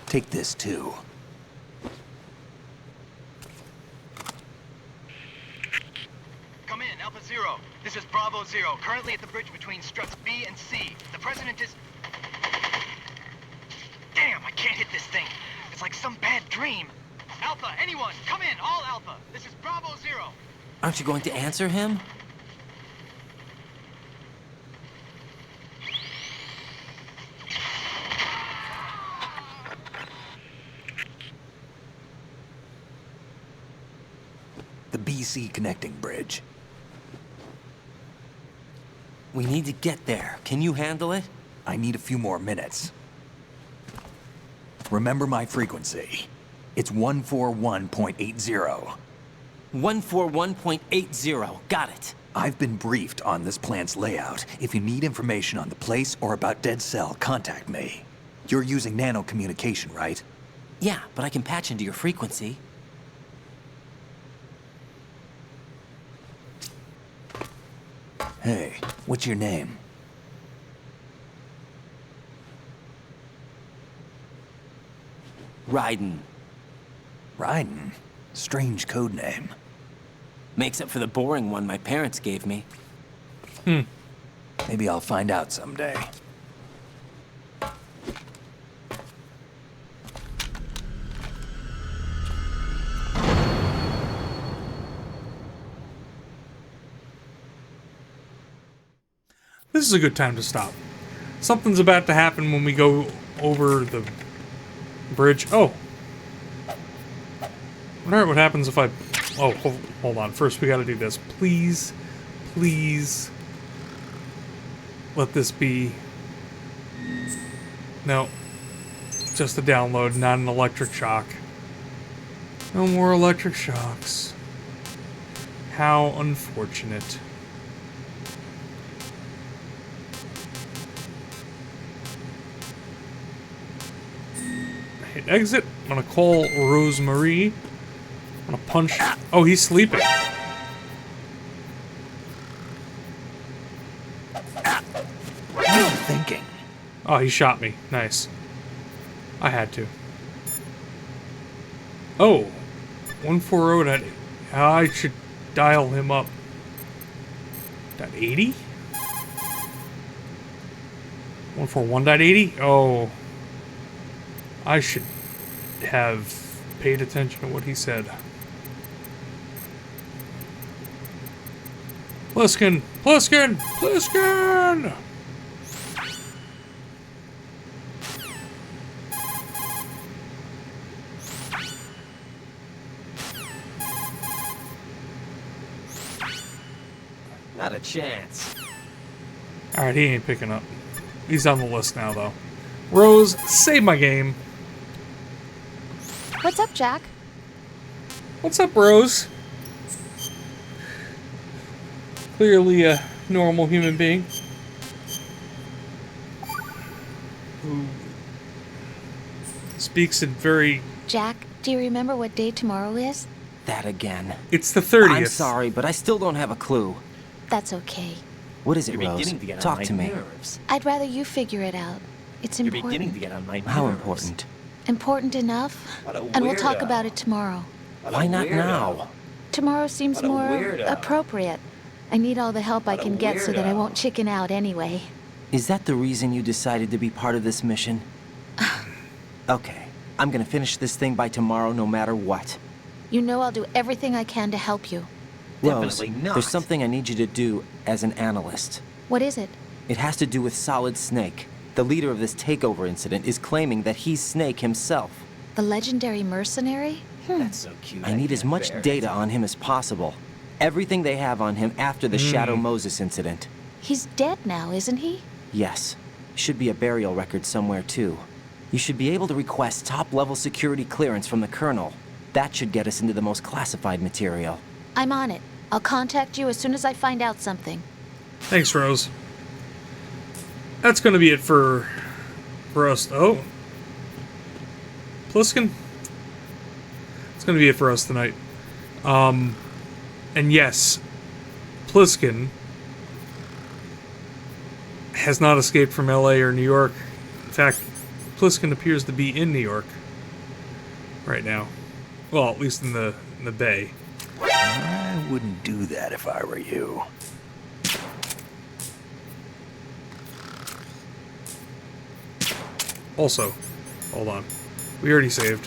Take this too. Come in, Alpha Zero. This is Bravo Zero, currently at the bridge between struts B and C. The president is... Damn, I can't hit this thing. It's like some bad dream. Alpha, anyone, come in, all Alpha. This is Bravo Zero. Aren't you going to answer him? The BC connecting bridge. We need to get there. Can you handle it? I need a few more minutes. Remember my frequency. It's 141.80. 141.80. Got it. I've been briefed on this plant's layout. If you need information on the place or about Dead Cell, contact me. You're using nano communication, right? Yeah, but I can patch into your frequency. Hey, what's your name? Raiden. Raiden? Strange code name. Makes up for the boring one my parents gave me. Maybe I'll find out someday. This is a good time to stop. Something's about to happen when we go over the bridge. Oh. I wonder what happens if I... Oh, hold on. First, we gotta do this. Please, please... let this be... No. Just a download, not an electric shock. No more electric shocks. How unfortunate. Hit exit. I'm gonna call Rosemary. I'm gonna punch... Oh, he's sleeping. What are you thinking? Oh, he shot me. Nice. I had to. Oh. 140. I should dial him up. That 80? 141.80? Oh. I should have paid attention to what he said. Pliskin! Pliskin! Pliskin! Not a chance. Alright, he ain't picking up. He's on the list now, though. Rose, save my game. What's up, Jack? What's up, Rose? Clearly a normal human being. Who speaks in very... Jack, do you remember what day tomorrow is? That again. It's the 30th. I'm sorry, but I still don't have a clue. That's okay. What is it, You're Rose? beginning to get Talk on to my me. nerves. I'd rather you figure it out. It's You're important. beginning to get on my nerves. How important? Important enough. What a And we'll talk weirdo. about it tomorrow. Why not now? Tomorrow seems What a more weirdo. appropriate. I need all the help I What a can get so that I weirdo. won't chicken out anyway. Is that the reason you decided to be part of this mission? Okay, I'm gonna finish this thing by tomorrow no matter what. You know I'll do everything I can to help you. Rose, Definitely not. there's something I need you to do as an analyst. What is it? It has to do with Solid Snake. The leader of this takeover incident is claiming that he's Snake himself. The legendary mercenary? That's so cute. I need as can't much bear it. data on him as possible. Everything they have on him after the Shadow Moses incident. He's dead now, isn't he? Yes. Should be a burial record somewhere, too. You should be able to request top-level security clearance from the Colonel. That should get us into the most classified material. I'm on it. I'll contact you as soon as I find out something. Thanks, Rose. That's gonna be it for us. Oh. Pliskin? It's gonna be it for us tonight. And yes, Pliskin has not escaped from LA or New York. In fact, Pliskin appears to be in New York right now. Well, at least in the Bay. I wouldn't do that if I were you. Also, hold on. We already saved.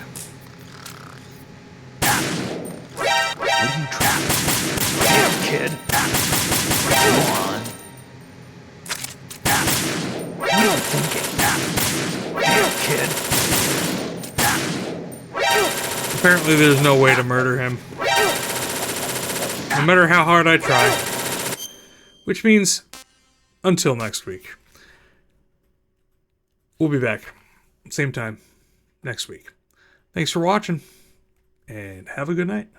What are you trying to do? Damn, kid! Go on. What are you thinking? Damn, kid! Apparently there's no way to murder him. No matter how hard I try. Which means, until next week. We'll be back. Same time. next week. Thanks for watching, and have a good night.